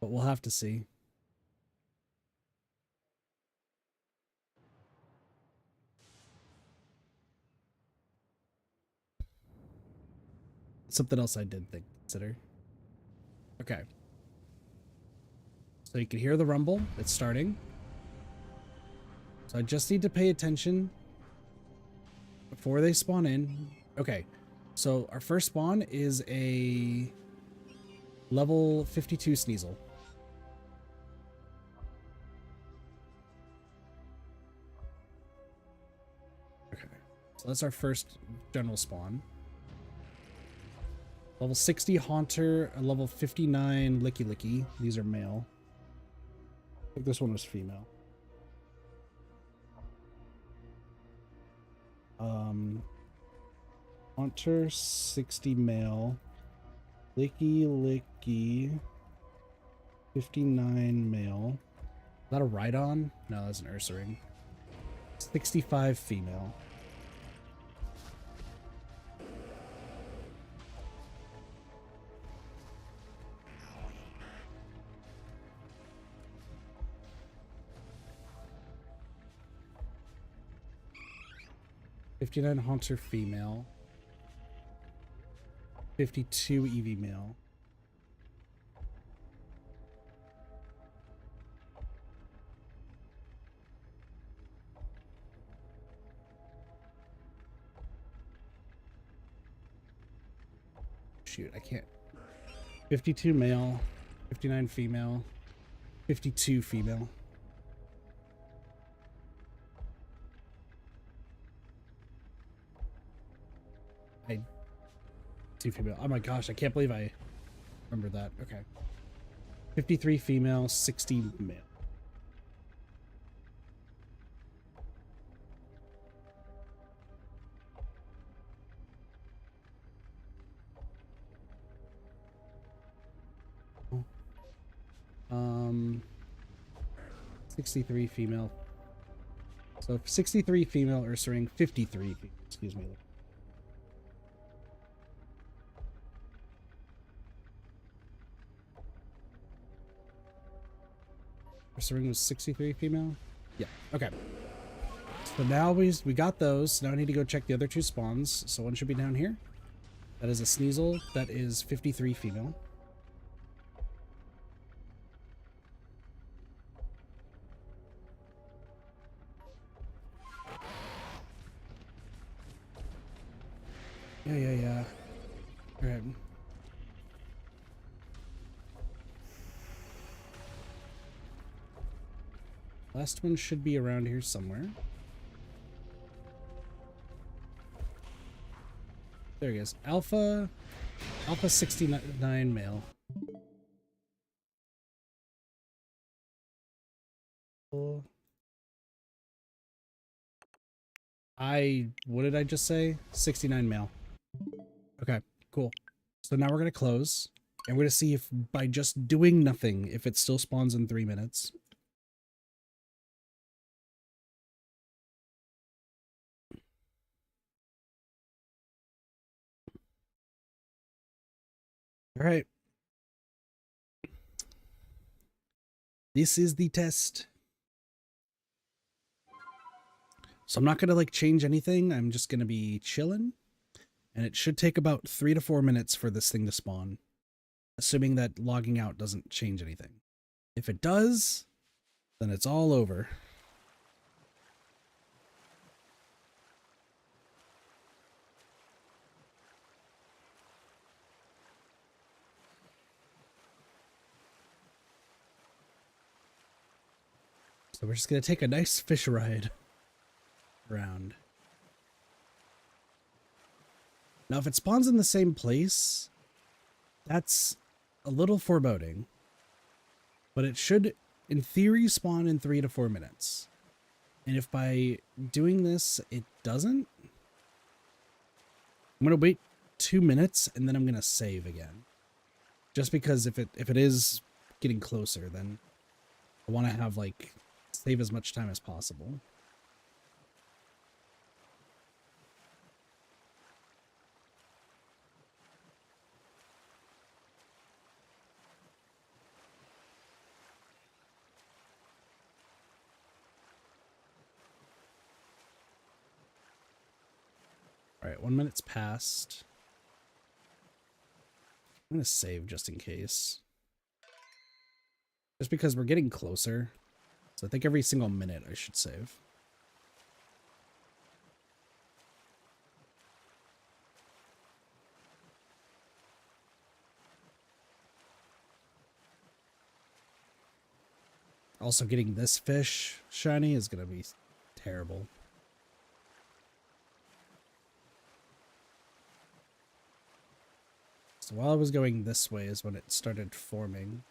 But we'll have to see. Something else I did consider. Okay. So you can hear the rumble. It's starting. So I just need to pay attention before they spawn in. Okay. So our first spawn is a level 52 Sneasel. Okay. So that's our first general spawn. Level 60 Haunter, a level 59 Licky Licky. These are male. I think this one was female. Haunter 60 male. Licky Licky 59 male. Is that a Rhydon? No, that's an Ursaring. 65 female. 59 Haunter female. 52 EV male. Shoot, I can't. 52 male, 59 female, 52 female. Two female. Oh my gosh, I can't believe I remember that. Okay. 53 female, 60 male. Um, 63 female. So 63 female Ursaring, 53 female, excuse me. Ursaring was 63 female? Yeah, okay. So now we got those. Now I need to go check the other two spawns. So one should be down here. That is a Sneasel. That is 53 female. Yeah. Alright. Last one should be around here somewhere. There he is. Alpha 69 male. What did I just say? 69 male. Okay, cool. So now we're gonna close, and we're gonna see if by just doing nothing, if it still spawns in 3 minutes. All right. This is the test. So I'm not going to like change anything. I'm just going to be chilling. And it should take about 3 to 4 minutes for this thing to spawn. Assuming that logging out doesn't change anything. If it does, then it's all over. So we're just going to take a nice fish ride around. Now, if it spawns in the same place, that's a little foreboding. But it should, in theory, spawn in 3 to 4 minutes. And if by doing this, it doesn't, I'm going to wait 2 minutes and then I'm going to save again. Just because if it is getting closer, then I want to have, like, save as much time as possible. All right, 1 minute's passed. I'm going to save just in case. Just because we're getting closer. So I think every single minute I should save. Also, getting this fish shiny is going to be terrible. So while I was going this way is when it started forming.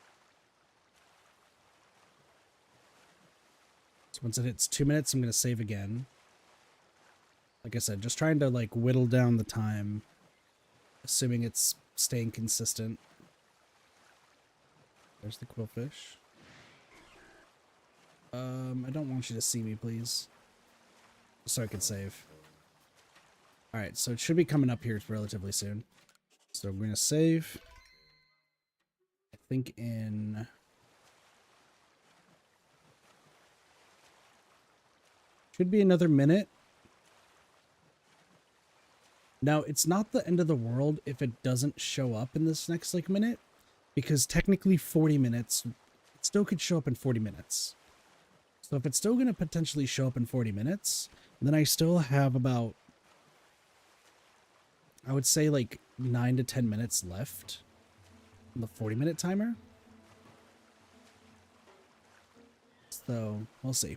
So once it hits 2 minutes, I'm going to save again. Like I said, just trying to like whittle down the time, assuming it's staying consistent. There's the quillfish. I don't want you to see me, please. So I can save. Alright, so it should be coming up here relatively soon. So we're going to save. I think in... should be another minute. Now, it's not the end of the world if it doesn't show up in this next like minute, because technically 40 minutes, it still could show up in 40 minutes. So if it's still going to potentially show up in 40 minutes, then I still have about, I would say like 9 to 10 minutes left on the 40-minute timer. So we'll see.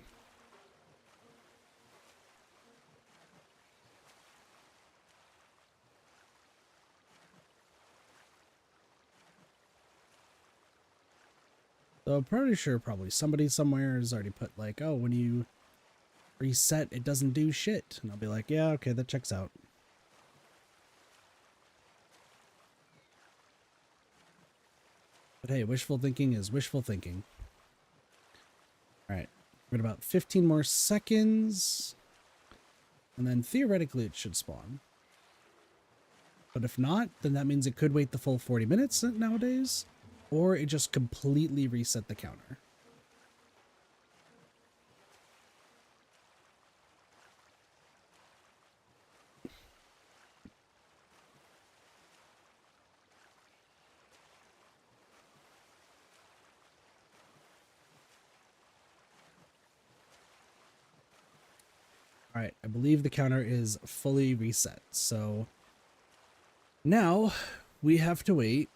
So I'm pretty sure probably somebody somewhere has already put like, oh, when you reset, it doesn't do shit. And I'll be like, yeah, okay, that checks out. But hey, wishful thinking is wishful thinking. All right, we're at about 15 more seconds. And then theoretically it should spawn. But if not, then that means it could wait the full 40 minutes nowadays. Or it just completely reset the counter. All right, I believe the counter is fully reset. So now we have to wait,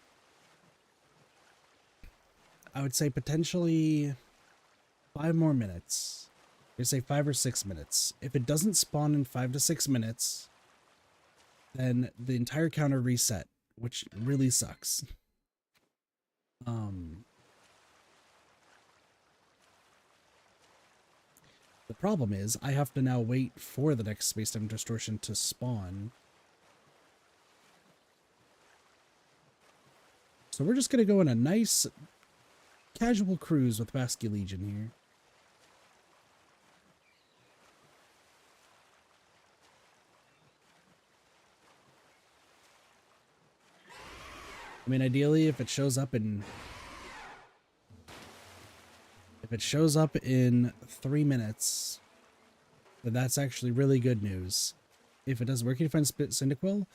I would say potentially 5 more minutes. I say 5 or 6 minutes. If it doesn't spawn in 5 to 6 minutes, then the entire counter reset, which really sucks. The problem is I have to now wait for the next space-time distortion to spawn. So we're just going to go on a nice casual cruise with Basque Legion here. I mean, ideally, if it shows up in 3 minutes, then that's actually really good news. If it doesn't work, you find Cyndaquil.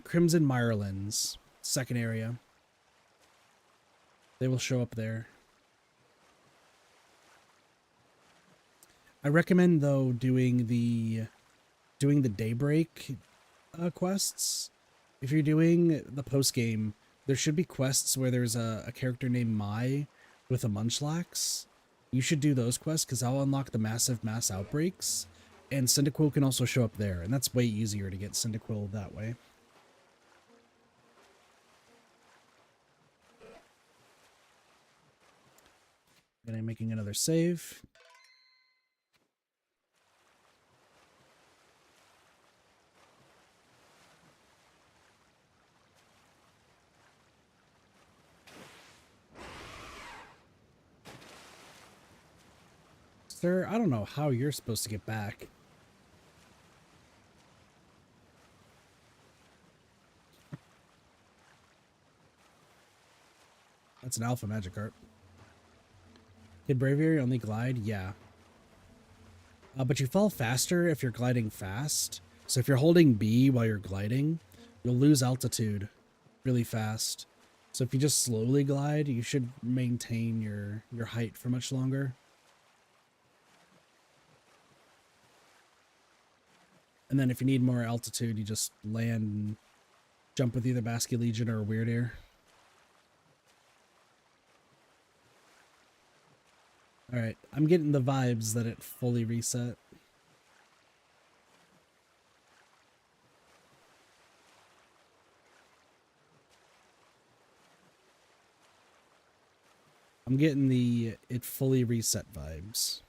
Crimson Mirelands, second area. They will show up there. I recommend though doing the Daybreak quests. If you're doing the post game, there should be quests where there's a character named Mai with a Munchlax. You should do those quests because I'll unlock the massive mass outbreaks, and Cyndaquil can also show up there, and that's way easier to get Cyndaquil that way. And I'm making another save. Sir, I don't know how you're supposed to get back. That's an Alpha Magikarp. Kid Braviary only glide? Yeah. But you fall faster if you're gliding fast. So if you're holding B while you're gliding, you'll lose altitude really fast. So if you just slowly glide, you should maintain your height for much longer. And then if you need more altitude, you just land and jump with either Basque Legion or Weird Air. Alright, I'm getting the vibes that it fully reset. I'm getting the it fully reset vibes.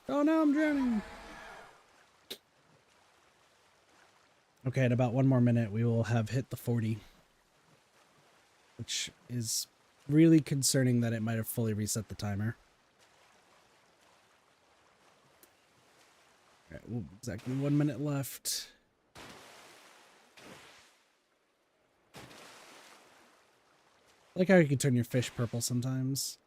Oh no, I'm drowning. Okay, in about 1 more minute, we will have hit the 40. Which is really concerning that it might have fully reset the timer. All right, well, exactly 1 minute left. I like how you can turn your fish purple sometimes.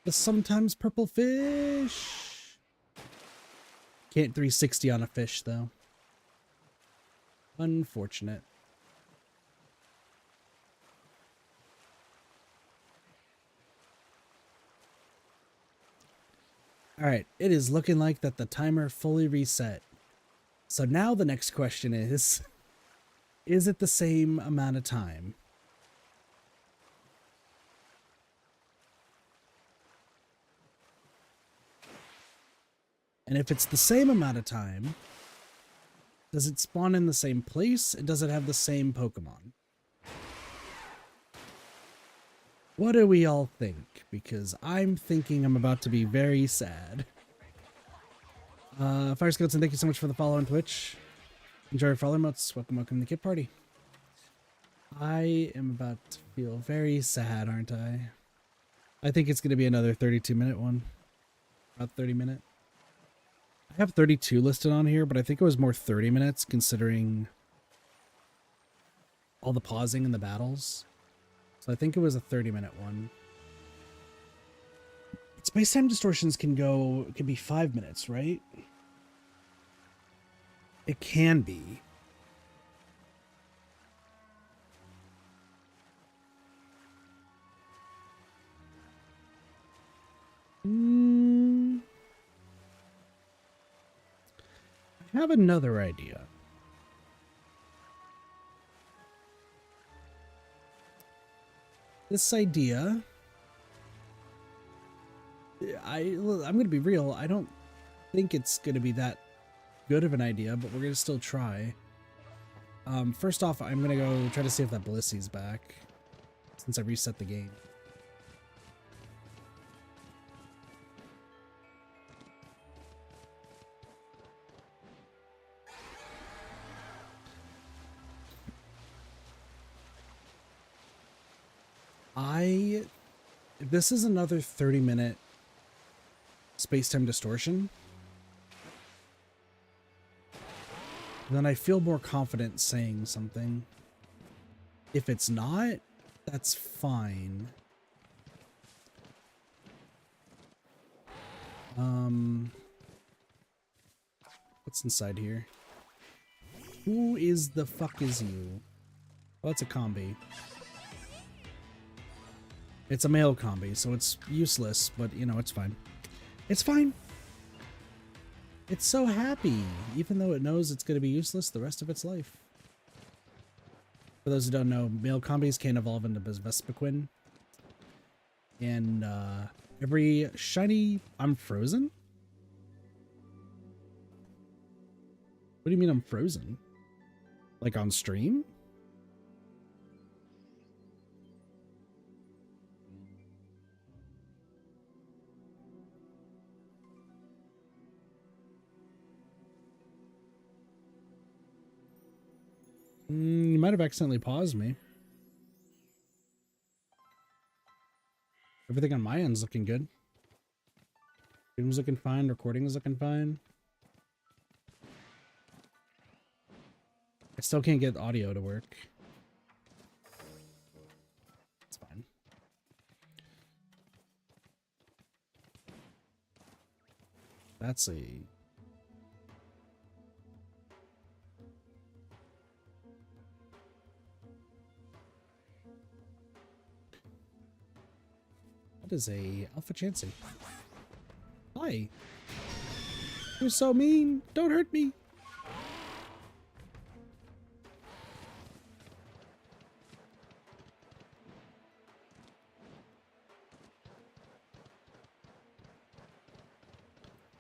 The sometimes purple fish. Can't 360 on a fish, though. Unfortunate. Alright, it is looking like that the timer fully reset. So now the next question is it the same amount of time? And if it's the same amount of time, does it spawn in the same place? And does it have the same Pokemon? What do we all think? Because I'm thinking I'm about to be very sad. Fire Skeleton, thank you so much for the follow on Twitch. Enjoy your follow emotes. Welcome to the kid party. I am about to feel very sad, aren't I? I think it's going to be another 32-minute one. About 30-minute. I have 32 listed on here, but I think it was more 30 minutes considering all the pausing in the battles. So I think it was a 30-minute one. Space-time distortions can be 5 minutes, right? It can be. I have another idea. This idea, I'm going to be real. I don't think it's going to be that good of an idea, but we're going to still try. First off, I'm going to go try to see if that Blissy's back since I reset the game. If this is another 30-minute space-time distortion, then I feel more confident saying something. If it's not, that's fine. What's inside here? Who is the fuck is you? Well, that's a combi. It's a male combi, so it's useless, but, you know, it's fine. It's fine. It's so happy, even though it knows it's going to be useless the rest of its life. For those who don't know, male combis can evolve into Vespiquen. And, every shiny... I'm frozen? What do you mean I'm frozen? Like on stream? You might have accidentally paused me. Everything on my end's looking good. Stream's looking fine. Recording is looking fine. I still can't get audio to work. It's fine. That's a... That is a Alpha Chansey. Hi. You're so mean. Don't hurt me.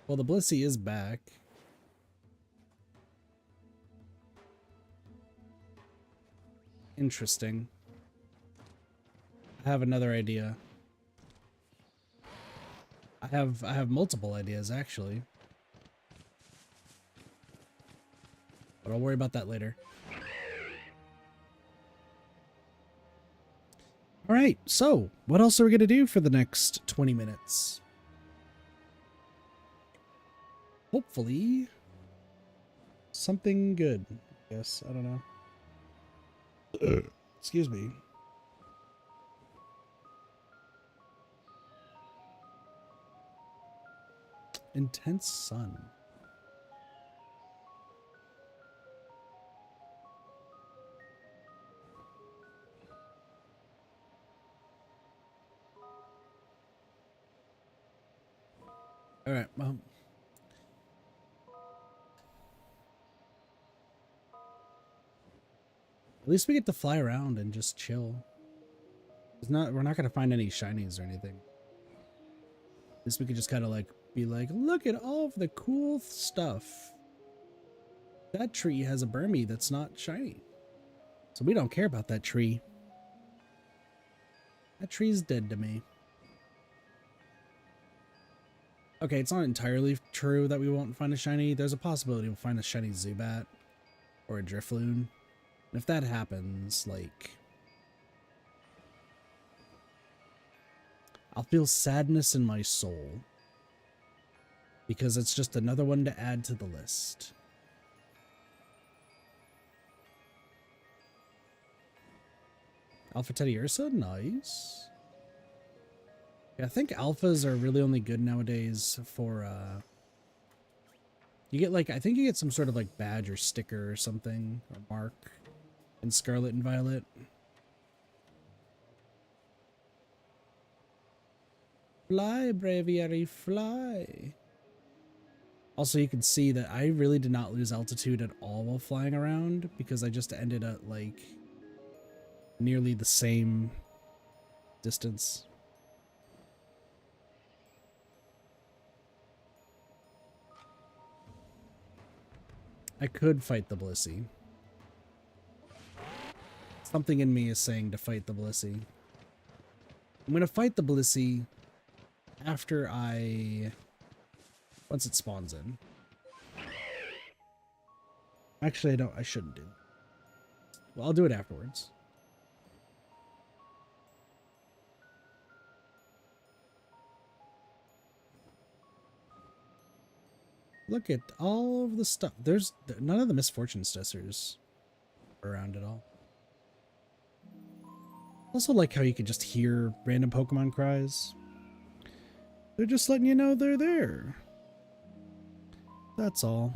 Well, the Blissy is back. Interesting. I have another idea. I have multiple ideas, actually. But I'll worry about that later. All right, so what else are we going to do for the next 20 minutes? Hopefully something good. Yes, I don't know. Excuse me. Intense sun. All right, well. At least we get to fly around and just chill. We're not gonna find any shinies or anything. At least we could just kind of like be like, look at all of the cool stuff. That tree has a Burmy that's not shiny. So we don't care about that tree. That tree's dead to me. Okay, it's not entirely true that we won't find a shiny. There's a possibility we'll find a shiny Zubat or a Drifloon. And if that happens, like, I'll feel sadness in my soul because it's just another one to add to the list. Alpha Ursa, nice. Yeah, I think alphas are really only good nowadays for, you get like, I think you get some sort of like badge or sticker or something, or mark in Scarlet and Violet. Fly, Braviary, fly. Also, you can see that I really did not lose altitude at all while flying around because I just ended at like nearly the same distance. I could fight the Blissy. Something in me is saying to fight the Blissy. I'm gonna fight the Blissy after once it spawns in. Actually, I shouldn't do it. Well, I'll do it afterwards. Look at all of the stuff. There's none of the misfortune stressors around at all. Also like how you can just hear random Pokemon cries. They're just letting you know they're there. That's all.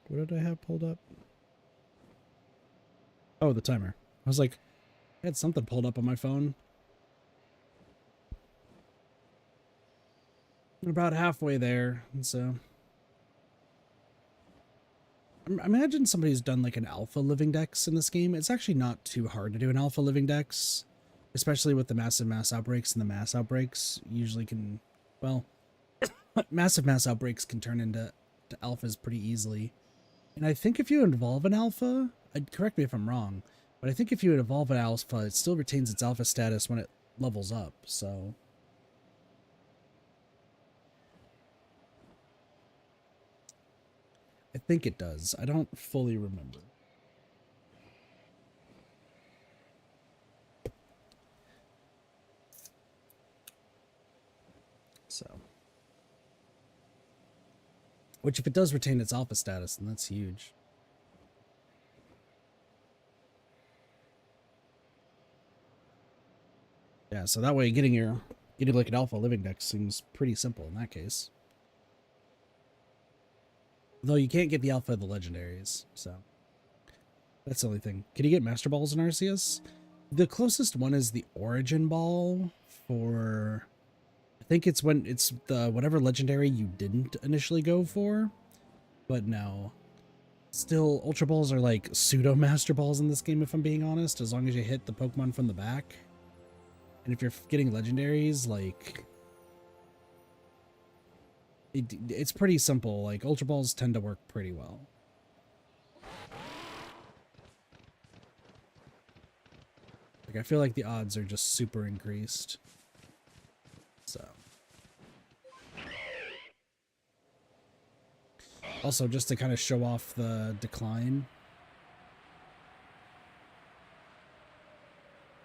What did I have pulled up? Oh, the timer. I was like, I had something pulled up on my phone. We're about halfway there, and so imagine somebody's done like an alpha living dex in this game. It's actually not too hard to do an alpha living dex, especially with the massive mass outbreaks, and the mass outbreaks usually can, well, massive mass outbreaks can turn into alphas pretty easily. And I think if you involve an alpha, correct me if I'm wrong, but I think if you evolve an alpha, it still retains its alpha status when it levels up, so I think it does. I don't fully remember. So, which if it does retain its alpha status, then that's huge. Yeah, so that way getting like an alpha living dex seems pretty simple in that case. Though you can't get the alpha of the legendaries, so that's the only thing. Can you get Master Balls in Arceus? The closest one is the Origin Ball for, I think it's when it's the whatever legendary you didn't initially go for, but no. Still, Ultra Balls are like pseudo Master Balls in this game, if I'm being honest, as long as you hit the Pokemon from the back. And if you're getting legendaries, like, it's pretty simple. Like, Ultra Balls tend to work pretty well. Like, I feel like the odds are just super increased. So, Also, just to kind of show off the decline.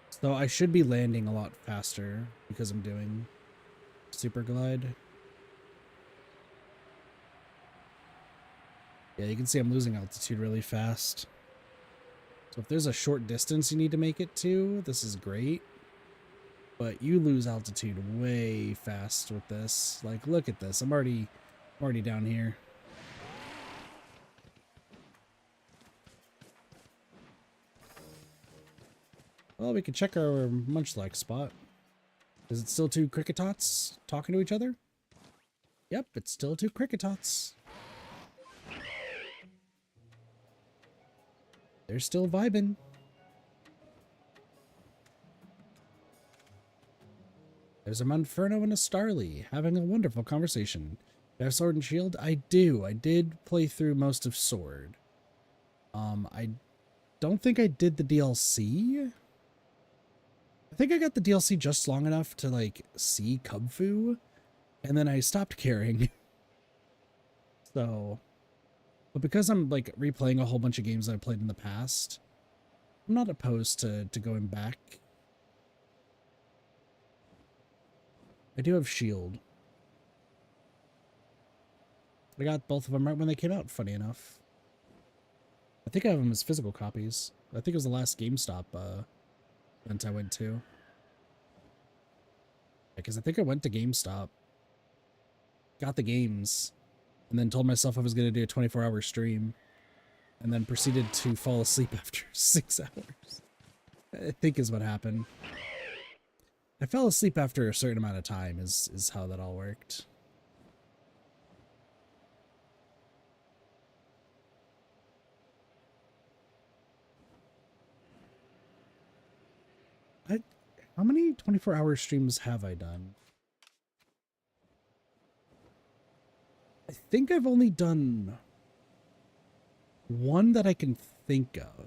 So I should be landing a lot faster because I'm doing super glide. Yeah, you can see I'm losing altitude really fast. So if there's a short distance you need to make it to, this is great. But you lose altitude way fast with this. Like, look at this. I'm already down here. Well, we can check our Munchlax spot. Is it still two Cricketots talking to each other? Yep, it's still two Cricketots. They're still vibing. There's a Monferno and a Starly having a wonderful conversation. Do I have Sword and Shield? I do. I did play through most of Sword. I don't think I did the DLC. I think I got the DLC just long enough to, like, see Kubfu, and then I stopped caring. So, but because I'm, like, replaying a whole bunch of games that I played in the past, I'm not opposed to going back. I do have Shield. I got both of them right when they came out, funny enough. I think I have them as physical copies. I think it was the last GameStop event I went to. Because I think I went to GameStop, got the games, and then told myself I was going to do a 24-hour stream, and then proceeded to fall asleep after 6 hours. I think is what happened. I fell asleep after a certain amount of time is how that all worked. How many 24-hour streams have I done? I think I've only done one that I can think of.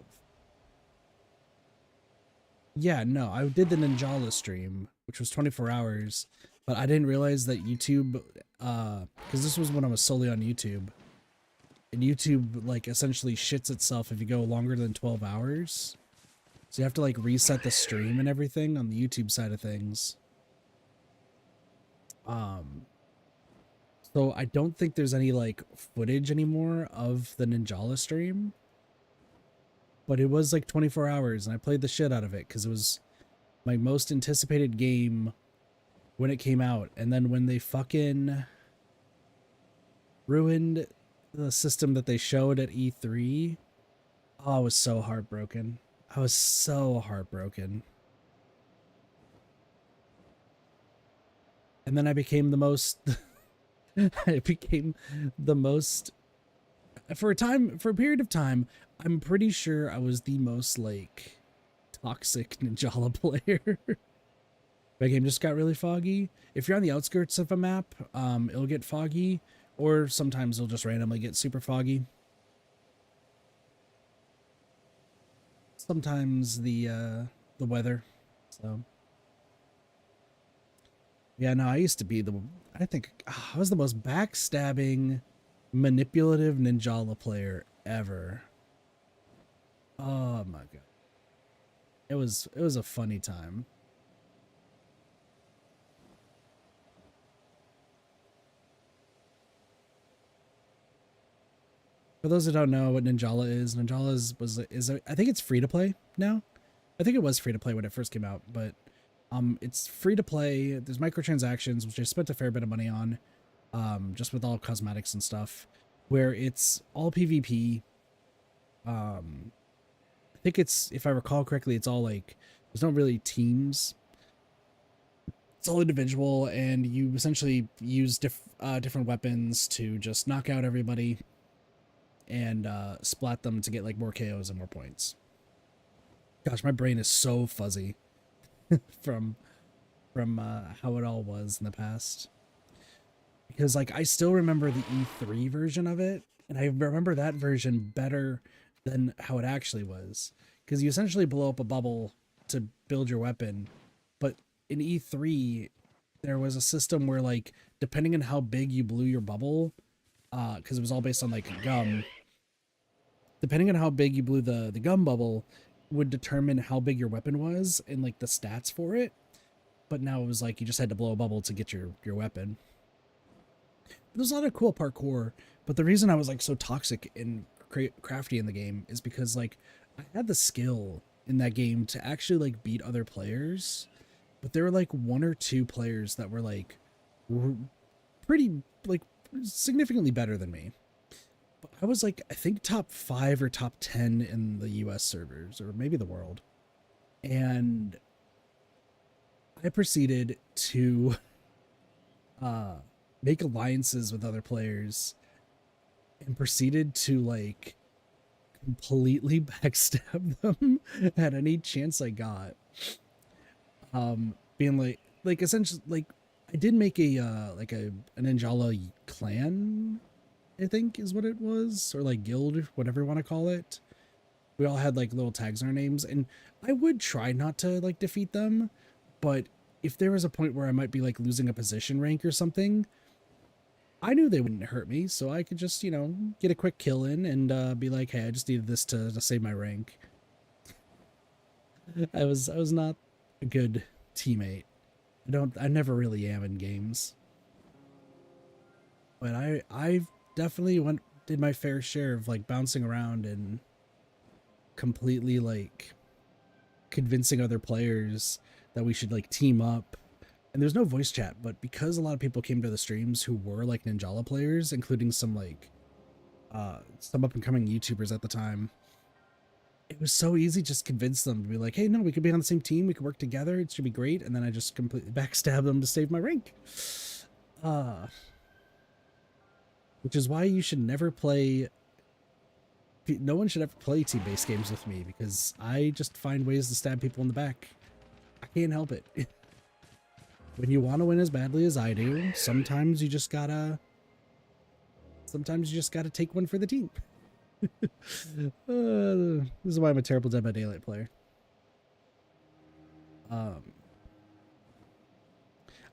Yeah, no, I did the Ninjala stream, which was 24 hours, but I didn't realize that YouTube, because this was when I was solely on YouTube, and YouTube, like, essentially shits itself if you go longer than 12 hours. So you have to, like, reset the stream and everything on the YouTube side of things. So I don't think there's any, like, footage anymore of the Ninjala stream. But it was, like, 24 hours, and I played the shit out of it, because it was my most anticipated game when it came out. And then when they fucking ruined the system that they showed at E3, oh, I was so heartbroken. I was so heartbroken. And then I became the most I became the most for a period of time, I'm pretty sure I was the most, like, toxic Ninjala player. My game just got really foggy. If you're on the outskirts of a map, it'll get foggy, or sometimes it'll just randomly get super foggy. Sometimes the weather. So yeah, no, I used to be I think I was the most backstabbing, manipulative Ninjala player ever. Oh my god. It was a funny time. For those who don't know what Ninjala is, Ninjala is I think it's free to play now. I think it was free to play when it first came out, but it's free to play. There's microtransactions, which I spent a fair bit of money on, just with all cosmetics and stuff, where it's all PvP. I think it's, if I recall correctly, it's all, like, there's not really teams. It's all individual, and you essentially use different weapons to just knock out everybody and splat them to get, like, more KOs and more points. Gosh, my brain is so fuzzy from how it all was in the past. Because, like, I still remember the E3 version of it, and I remember that version better than how it actually was. Because you essentially blow up a bubble to build your weapon, but in E3, there was a system where, like, depending on how big you blew your bubble, because it was all based on like gum. Depending on how big you blew the gum bubble, would determine how big your weapon was and like the stats for it. But now it was like you just had to blow a bubble to get your weapon. There's a lot of cool parkour, but the reason I was like so toxic and crafty in the game is because like I had the skill in that game to actually like beat other players, but there were like one or two players that were like pretty like significantly better than me. But I was like I think top 5 or top 10 in the US servers or maybe the world. And I proceeded to make alliances with other players and proceeded to like completely backstab them at any chance I got. Being like essentially like I did make a like a Ninjala clan, I think is what it was, or like guild, whatever you want to call it. We all had like little tags in our names, and I would try not to like defeat them, but if there was a point where I might be like losing a position rank or something, I knew they wouldn't hurt me, so I could just, you know, get a quick kill in and be like, hey, I just needed this to save my rank. I was not a good teammate. I never really am in games. But I definitely did my fair share of like bouncing around and completely like convincing other players that we should like team up. And there's no voice chat, but because a lot of people came to the streams who were like Ninjala players, including some like some up and coming YouTubers at the time, it was so easy just convince them to be like, hey, no, we could be on the same team, we could work together, it should be great. And then I just completely backstab them to save my rank. Which is why you should never play, no one should ever play team-based games with me, because I just find ways to stab people in the back. I can't help it. When you want to win as badly as I do, sometimes you just gotta take one for the team. This is why I'm a terrible Dead by Daylight player. I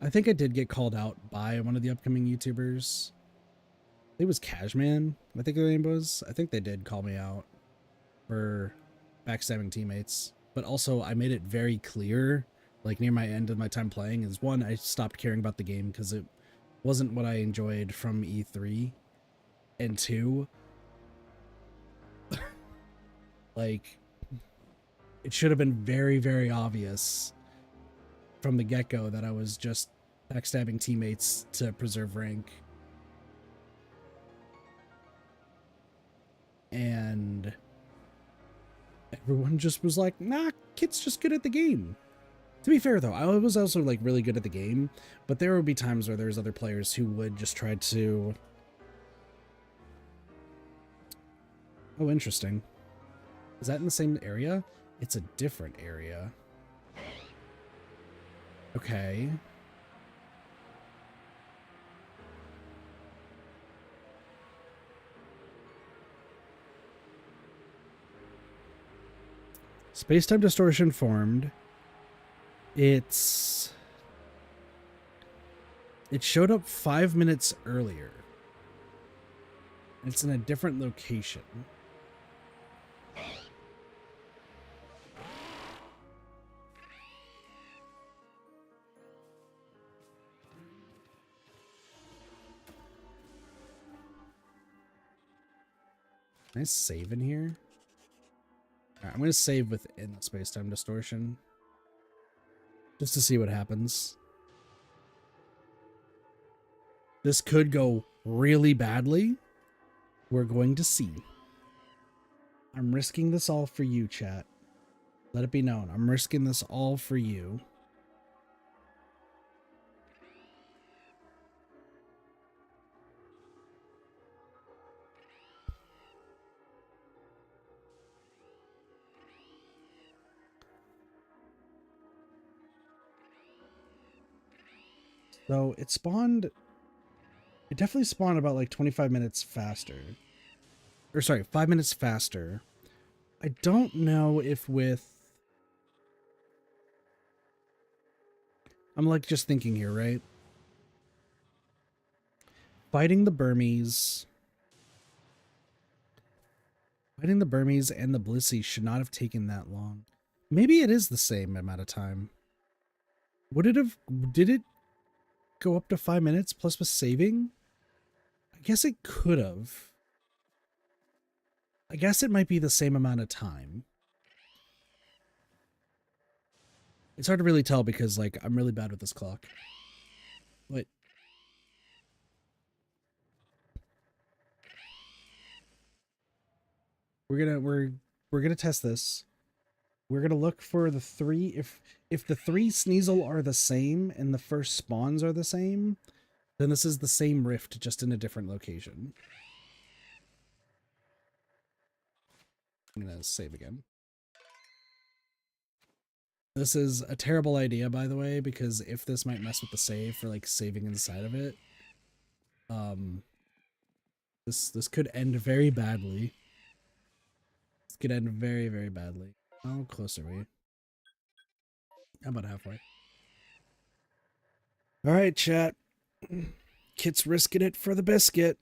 think I did get called out by one of the upcoming YouTubers. I think it was Cashman, I think their name was. I think they did call me out for backstabbing teammates. But also, I made it very clear, like near my end of my time playing, is one, I stopped caring about the game because it wasn't what I enjoyed from E3. And two, like, it should have been very, very obvious from the get-go that I was just backstabbing teammates to preserve rank. And everyone just was like, nah, Kit's just good at the game. To be fair, though, I was also like really good at the game, but there would be times where there's other players who would just try to... Oh, interesting. Is that in the same area? It's a different area. Okay. Space-time distortion formed. It showed up 5 minutes earlier. It's in a different location. Can I save in here? Alright, I'm going to save within the space-time distortion. Just to see what happens. This could go really badly. We're going to see. I'm risking this all for you, chat. Let it be known. I'm risking this all for you. So it spawned... It definitely spawned about like 25 minutes faster. Or sorry, 5 minutes faster. I don't know if with... I'm like just thinking here, right? Fighting the Burmese Fighting the Burmese and the Blissy should not have taken that long. Maybe it is the same amount of time. Would it have... Did it go up to 5 minutes plus with saving? I guess it could have. I guess it might be the same amount of time. It's hard to really tell because, like, I'm really bad with this clock. But... We're gonna test this. We're gonna look for the three. If the three Sneasel are the same and the first spawns are the same, then this is the same rift, just in a different location. I'm gonna save again. This is a terrible idea, by the way, because if this might mess with the save for like saving inside of it, this could end very badly. This could end very, very badly. How close are we? How about halfway? All right, chat. Kit's risking it for the biscuit.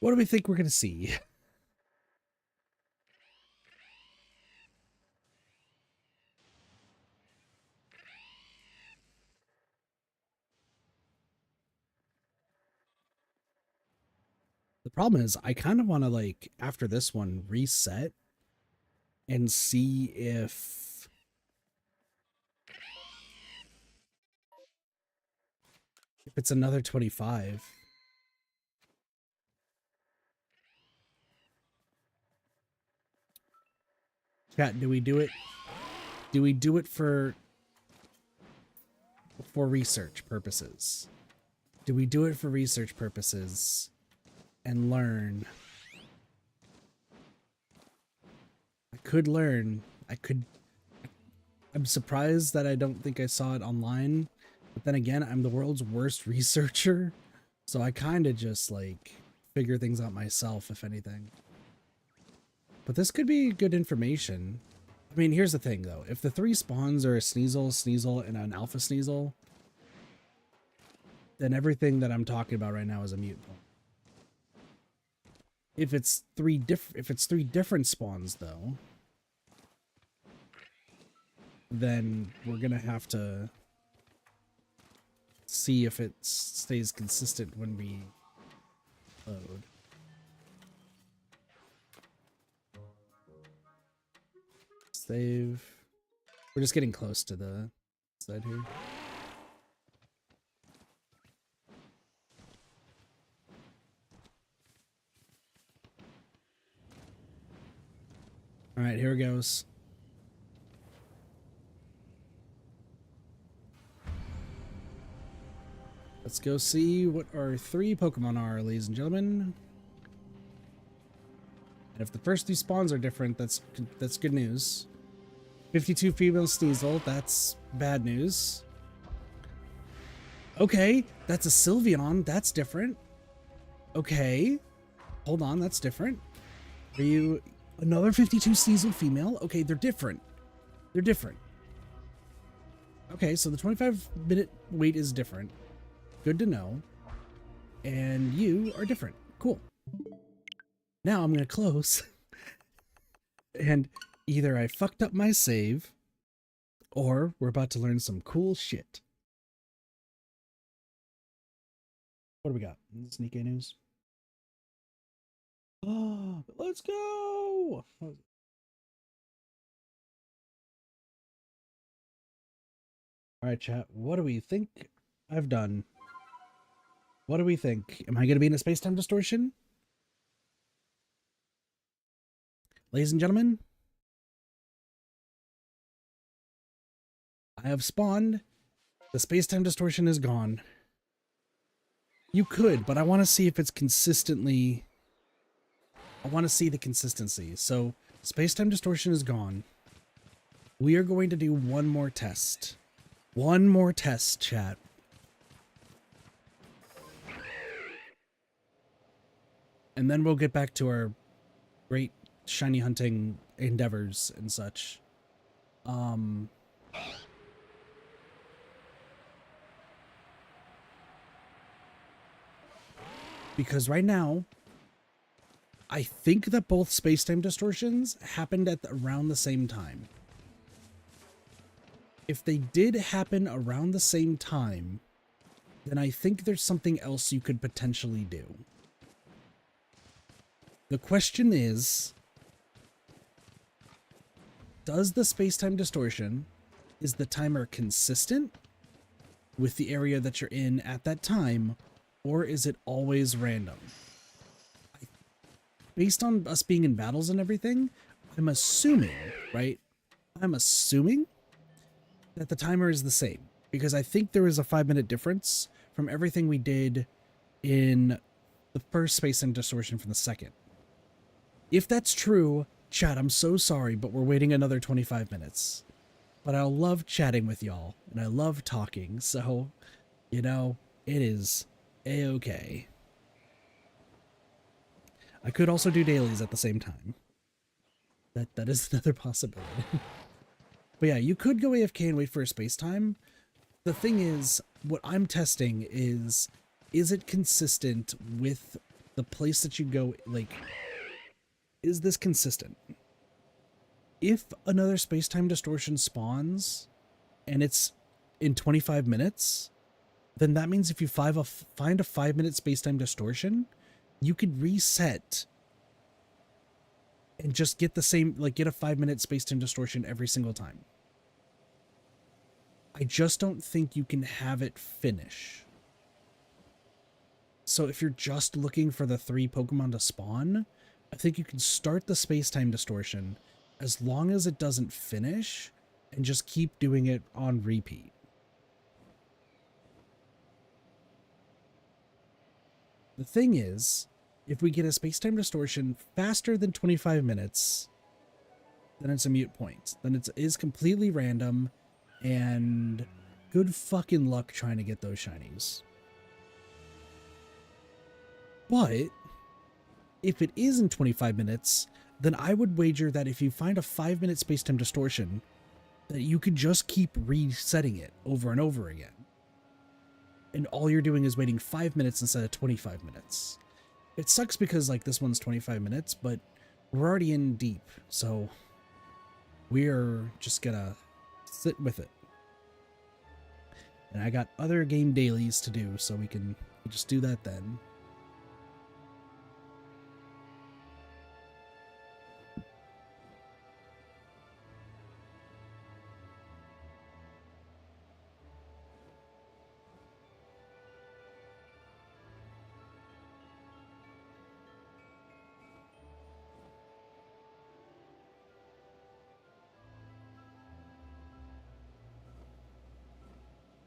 What do we think we're going to see? The problem is I kind of want to, like, after this one, reset and see if it's another 25. Chat, do we do it? Do we do it for research purposes? Do we do it for research purposes and learn? I could learn. I'm surprised that I don't think I saw it online. But then again, I'm the world's worst researcher. So I kind of just, like, figure things out myself, if anything. But this could be good information. I mean, here's the thing, though. If the three spawns are a Sneasel, and an Alpha Sneasel, then everything that I'm talking about right now is a mute point. If it's three different spawns, though, then we're gonna have to see if it stays consistent when we load. Save. We're just getting close to the side here. All right, here it goes. Let's go see what our three Pokemon are, ladies and gentlemen. And if the first two spawns are different, that's good news. 52 female Sneasel, that's bad news. Okay, that's a Sylveon, that's different. Okay, hold on, that's different. Are you another 52 Sneasel female? Okay, they're different. They're different. Okay, so the 25-minute wait is different. Good to know. And you are different. Cool. Now I'm going to close. And either I fucked up my save, or we're about to learn some cool shit. What do we got? Sneak A news. Oh, let's go! All right, chat. What do we think I've done? What do we think? Am I going to be in a space-time distortion? Ladies and gentlemen, I have spawned. The space-time distortion is gone. You could, but I want to see if it's consistently... I want to see the consistency. So, space-time distortion is gone. We are going to do one more test. One more test, chat. And then we'll get back to our great shiny hunting endeavors and such. Because right now, I think that both space-time distortions happened at around the same time. If they did happen around the same time, then I think there's something else you could potentially do. The question is, does the space-time distortion, is the timer consistent with the area that you're in at that time, or is it always random? Based on us being in battles and everything, I'm assuming, right? I'm assuming that the timer is the same, because I think there is a 5-minute difference from everything we did in the first space-time distortion from the second. If that's true, chat, I'm so sorry, but we're waiting another 25 minutes. But I love chatting with y'all, and I love talking, so, you know, it is a-okay. I could also do dailies at the same time. That is another possibility. But yeah, you could go AFK and wait for a space-time. The thing is, what I'm testing is it consistent with the place that you go, like, is this consistent? If another space-time distortion spawns, and it's in 25 minutes, then that means if you find a 5-minute space-time distortion, you could reset and just get the same, like, get a 5-minute space-time distortion every single time. I just don't think you can have it finish. So if you're just looking for the 3 Pokemon to spawn, I think you can start the space-time distortion as long as it doesn't finish and just keep doing it on repeat. The thing is, if we get a space-time distortion faster than 25 minutes, then it's a moot point. Then it is completely random, and good fucking luck trying to get those shinies. But if it is in 25 minutes, then I would wager that if you find a 5-minute space-time distortion, that you could just keep resetting it over and over again. And all you're doing is waiting 5 minutes instead of 25 minutes. It sucks because, like, this one's 25 minutes, but we're already in deep, so we're just gonna sit with it. And I got other game dailies to do, so we can just do that then.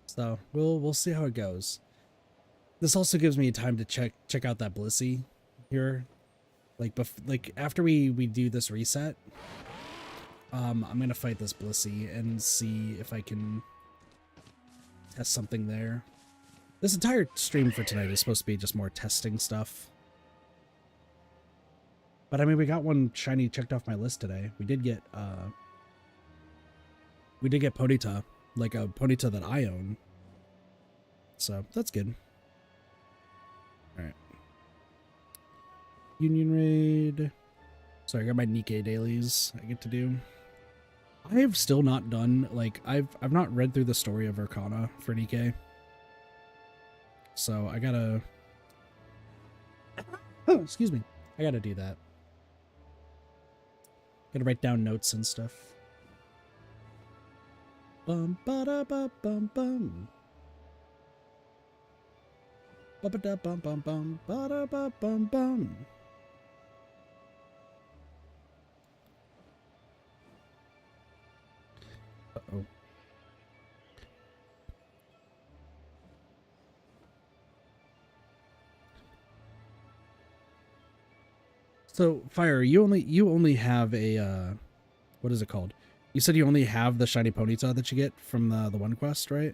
So we'll see how it goes. This also gives me time to check out that Blissy here. Like after we do this reset, I'm gonna fight this Blissy and see if I can test something there. This entire stream for tonight is supposed to be just more testing stuff. But I mean, we got one shiny checked off my list today. We did get Ponyta, like a Ponyta that I own. So that's good. All right. Union raid. So I got my Nikkei dailies I get to do. I have still not done, like, I've not read through the story of Arcana for Nikkei. So I gotta, oh, excuse me. I gotta do that. Gotta write down notes and stuff. Bum ba da ba bum bum. Ba ba da bum bum bum ba da ba bum bum. Uh-oh. So, Fire, you only have a what is it called? You said you only have the shiny Ponyta that you get from the one quest, right?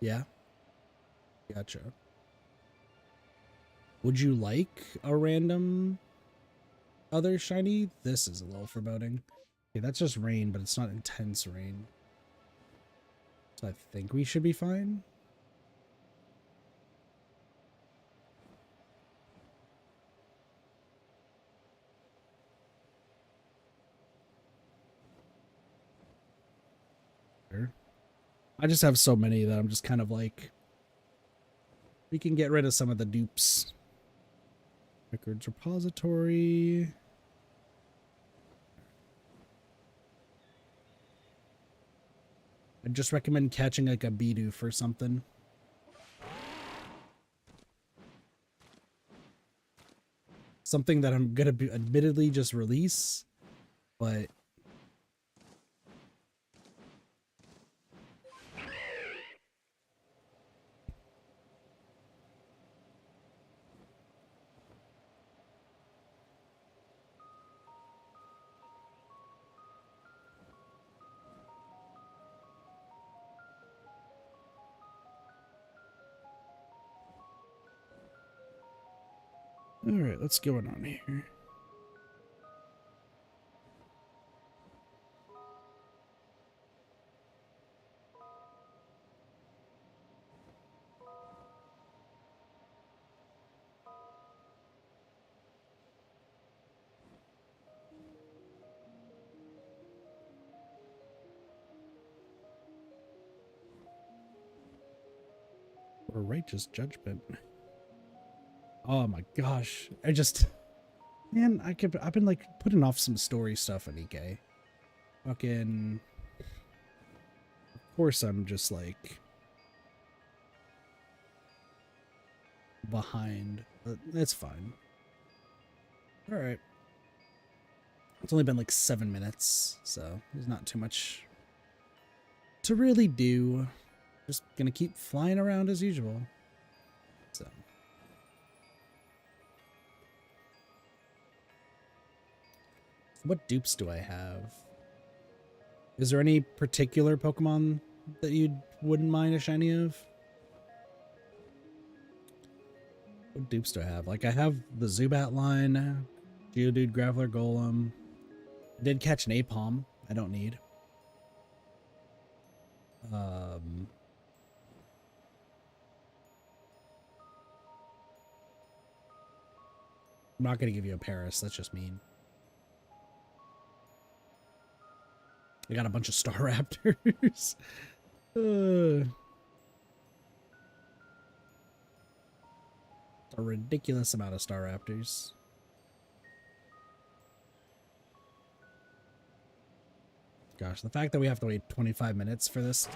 Yeah, gotcha. Would you like a random other shiny? This is a little foreboding. Okay, that's just rain, but it's not intense rain. So I think we should be fine. I just have so many that I'm just kind of like, we can get rid of some of the dupes. Records repository. I'd just recommend catching like a Bidoof or something. Something that I'm gonna be admittedly just release, but all right, let's go on here. Or righteous judgment. Oh my gosh. Man, I've been like putting off some story stuff in EK. Fucking, of course I'm just like behind, but it's fine. All right. It's only been like 7 minutes, so there's not too much to really do. Just gonna keep flying around as usual. So. What dupes do I have? Is there any particular Pokemon that you wouldn't mind a shiny of? What dupes do I have? Like, I have the Zubat line, Geodude, Graveler, Golem. I did catch an Apom. I don't need. I'm not gonna give you a Paris. That's just mean. I got a bunch of Star Raptors. A ridiculous amount of Star Raptors. Gosh, the fact that we have to wait 25 minutes for this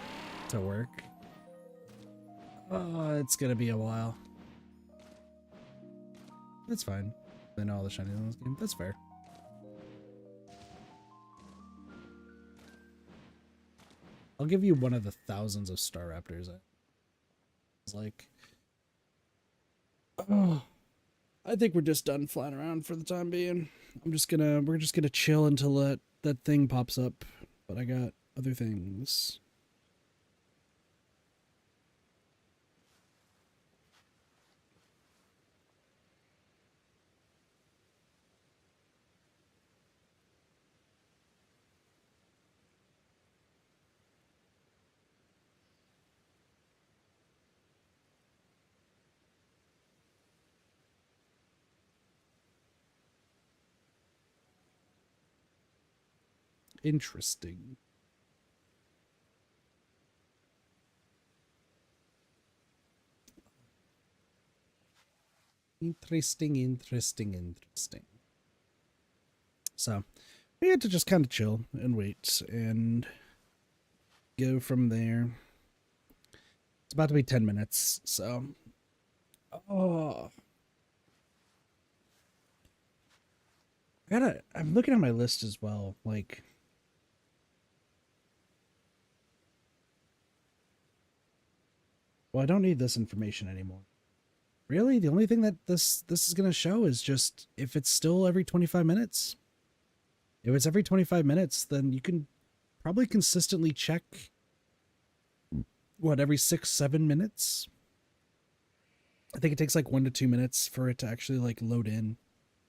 to work. Oh, it's gonna be a while. That's fine. I know all the shinies in this game. That's fair. I'll give you one of the thousands of Star Raptors. It's like, oh, I think we're just done flying around for the time being. We're just gonna chill until that thing pops up. But I got other things. Interesting. Interesting. So we had to just kind of chill and wait and go from there. It's about to be 10 minutes, so I'm looking at my list as well, like well, I don't need this information anymore. Really? The only thing that this is going to show is just if it's still every 25 minutes. If it's every 25 minutes, then you can probably consistently check what, every 6-7 minutes. I think it takes like 1 to 2 minutes for it to actually like load in,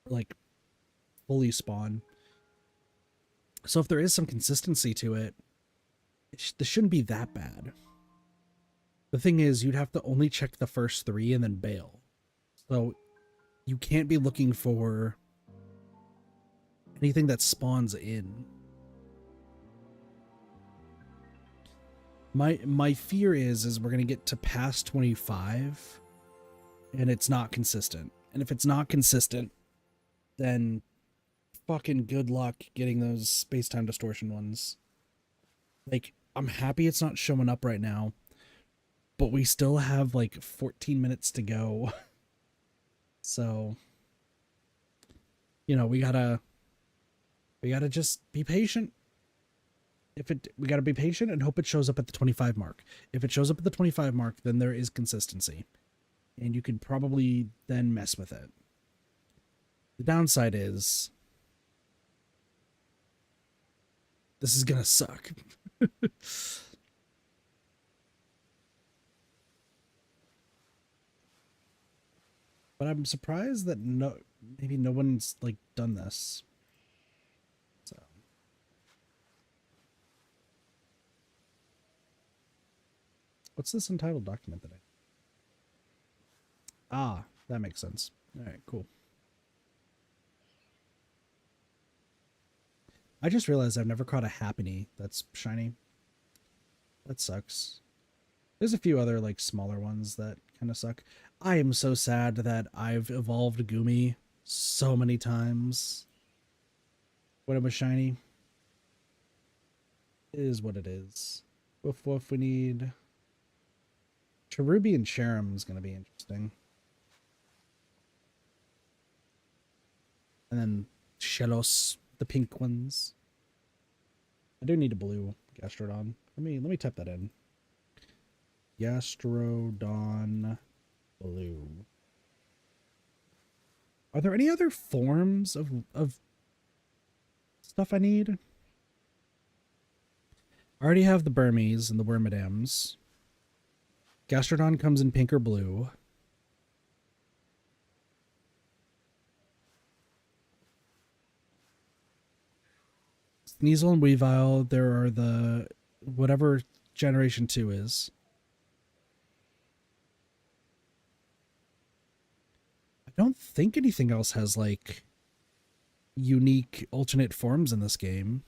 like fully spawn. So if there is some consistency to it, this shouldn't be that bad. The thing is, you'd have to only check the first 3 and then bail. So you can't be looking for anything that spawns in. My fear is we're gonna get to past 25 and it's not consistent. And if it's not consistent, then fucking good luck getting those space-time distortion ones. Like, I'm happy it's not showing up right now, but we still have like 14 minutes to go. So, you know, we gotta just be patient. We gotta be patient and hope it shows up at the 25 mark. If it shows up at the 25 mark, then there is consistency, and you could probably then mess with it. The downside is this is gonna suck. But I'm surprised that maybe no one's like done this. So what's this entitled document that that makes sense. All right, cool. I just realized I've never caught a Happiny that's shiny. That sucks. There's a few other like smaller ones that kind of suck. I am so sad that I've evolved Gumi so many times when it was shiny. It is what it is. Woof woof, we need Cherubi and Cherim is going to be interesting. And then Shellos, the pink ones. I do need a blue Gastrodon. Let me type that in. Gastrodon blue. Are there any other forms of stuff I need? I already have the Burmese and the Wormadams. Gastrodon comes in pink or blue. Sneasel and Weavile, there are the whatever generation 2 is. I don't think anything else has like unique alternate forms in this game.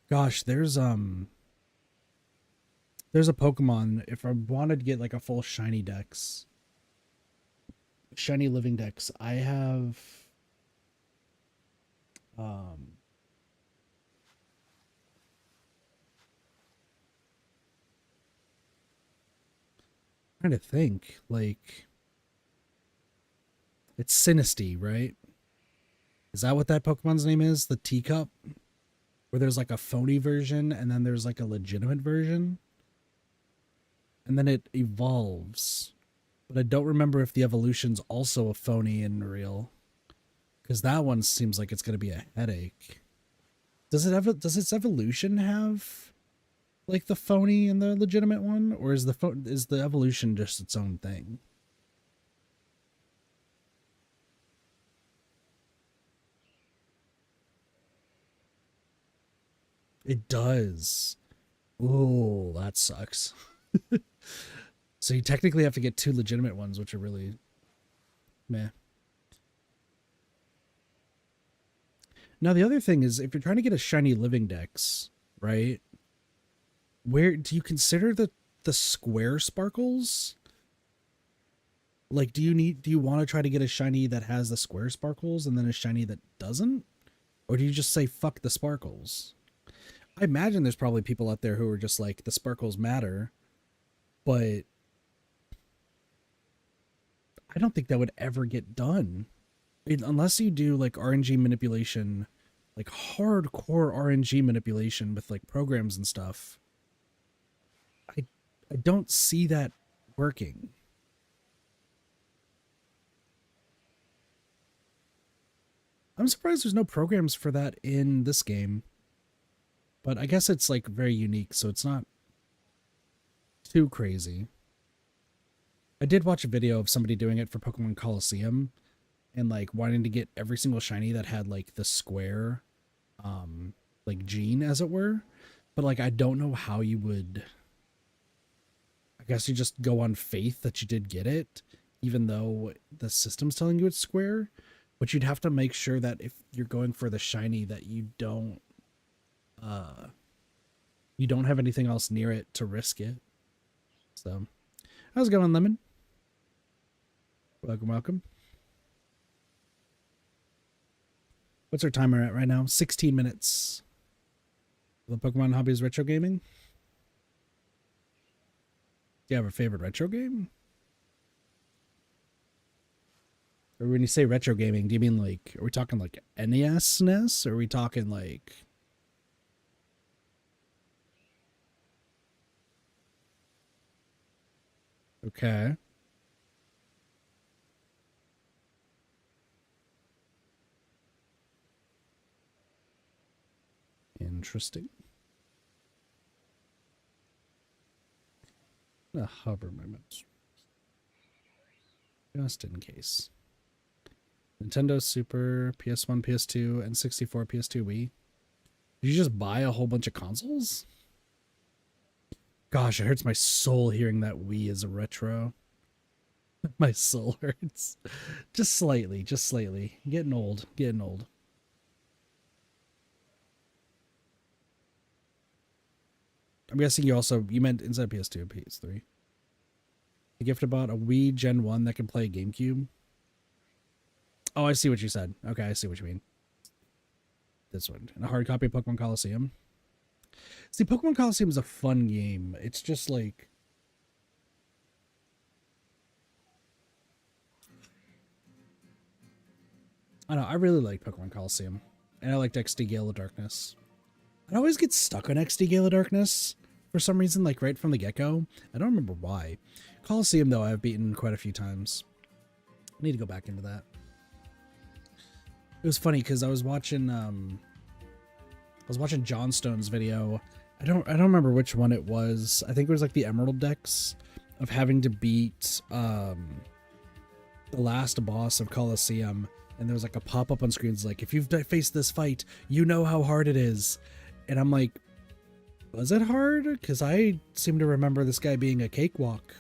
Gosh, there's a Pokemon, if I wanted to get like a full shiny dex, shiny living dex, I have trying to think, like, it's Sinistea, right? Is that what that Pokemon's name is? The teacup? Where there's like a phony version and then there's like a legitimate version? And then it evolves. But I don't remember if the evolution's also a phony and real. Because that one seems like it's going to be a headache. Does its evolution have like the phony and the legitimate one? Or is the evolution just its own thing? It does. Ooh, that sucks. So you technically have to get 2 legitimate ones, which are really meh. Now the other thing is, if you're trying to get a shiny living dex, right? Where do you consider the square sparkles? Like, do you want to try to get a shiny that has the square sparkles and then a shiny that doesn't? Or do you just say fuck the sparkles? I imagine there's probably people out there who are just like, the sparkles matter, but I don't think that would ever get done. Unless you do like RNG manipulation, like hardcore RNG manipulation with like programs and stuff. I don't see that working. I'm surprised there's no programs for that in this game. But I guess it's like very unique, so it's not too crazy. I did watch a video of somebody doing it for Pokemon Coliseum and like wanting to get every single shiny that had like the square like gene, as it were. But like I don't know how you would, I guess you just go on faith that you did get it, even though the system's telling you it's square. But you'd have to make sure that if you're going for the shiny that you don't have anything else near it to risk it. So how's it going, Lemon? Welcome, welcome. What's our timer at right now? 16 minutes. The Pokemon hobby is retro gaming. Do you have a favorite retro game? Or when you say retro gaming, do you mean like, are we talking like NES, NES? Or are we talking like... Okay. Interesting. I'm gonna hover my mouse. Just in case. Nintendo Super, PS1, PS2, and 64, PS2, Wii. Did you just buy a whole bunch of consoles? Gosh, it hurts my soul hearing that Wii is a retro. My soul hurts. Just slightly, just slightly. Getting old, getting old. I'm guessing you meant inside PS2 and PS3. The gift about a Wii Gen 1 that can play GameCube. Oh, I see what you said. Okay, I see what you mean. This one. And a hard copy of Pokemon Coliseum. See, Pokemon Coliseum is a fun game. It's just like... I don't know, I really like Pokemon Coliseum. And I liked XD Gale of Darkness. I always get stuck on XD Gale of Darkness for some reason, like right from the get-go. I don't remember why. Coliseum, though, I've beaten quite a few times. I need to go back into that. It was funny because I was watching John Stone's video. I don't remember which one it was. I think it was like the Emerald Dex of having to beat the last boss of Coliseum, and there was like a pop-up on screens like, if you've faced this fight, you know how hard it is. And I'm like, was it hard? Because I seem to remember this guy being a cakewalk.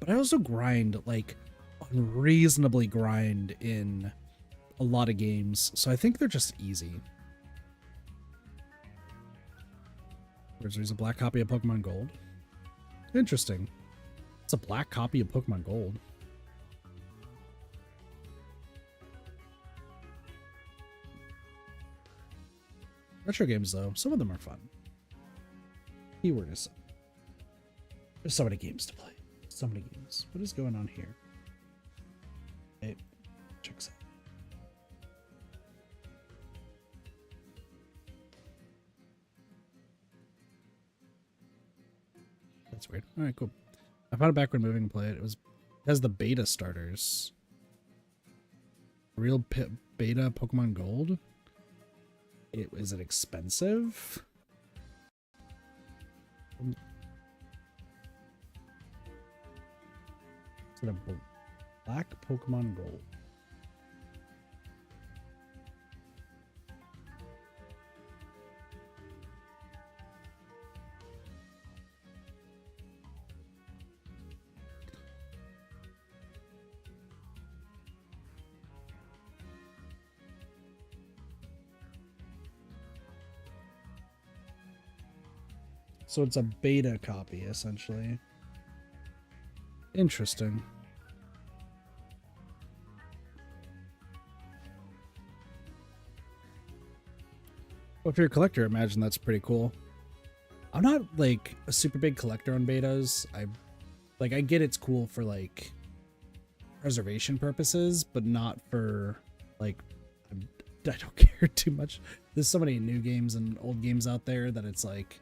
But I also grind, like unreasonably grind in a lot of games, so I think they're just easy. There's a black copy of Pokemon Gold. Interesting. It's a black copy of Pokemon Gold. Retro games, though, some of them are fun. Keyword is there's so many games to play. So many games. What is going on here? Hey, check this out. That's weird. All right, cool. I found it back when moving and play it. It has the beta starters. Real beta Pokemon Gold. Is it expensive? Is it a black Pokemon Gold? So it's a beta copy, essentially. Interesting. Well, if you're a collector, I imagine that's pretty cool. I'm not, like, a super big collector on betas. I get it's cool for, like, preservation purposes, but not for, like, I don't care too much. There's so many new games and old games out there that it's like...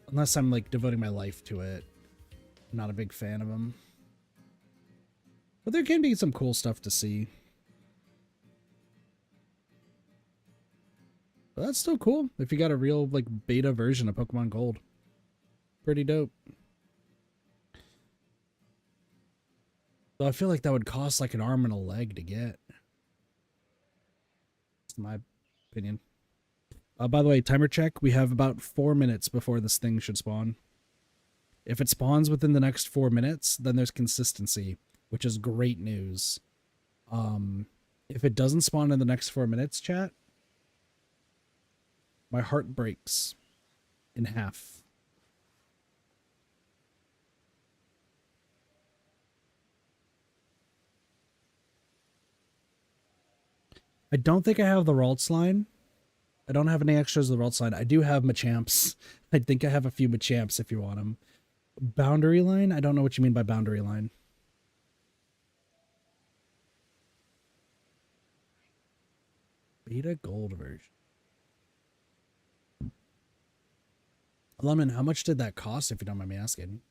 unless I'm like devoting my life to it, I'm not a big fan of them. But there can be some cool stuff to see. But that's still cool if you got a real like beta version of Pokemon Gold. Pretty dope. So I feel like that would cost like an arm and a leg to get. That's my opinion. By the way, timer check. We have about 4 minutes before this thing should spawn. If it spawns within the next 4 minutes, then there's consistency, which is great news. If it doesn't spawn in the next 4 minutes, chat, my heart breaks in half. I don't think I have the Ralts line. I don't have any extras of the Ralts line. I do have Machamps. I think I have a few Machamps if you want them. Boundary line? I don't know what you mean by boundary line. Beta gold version. Lemon, how much did that cost, if you don't mind me asking?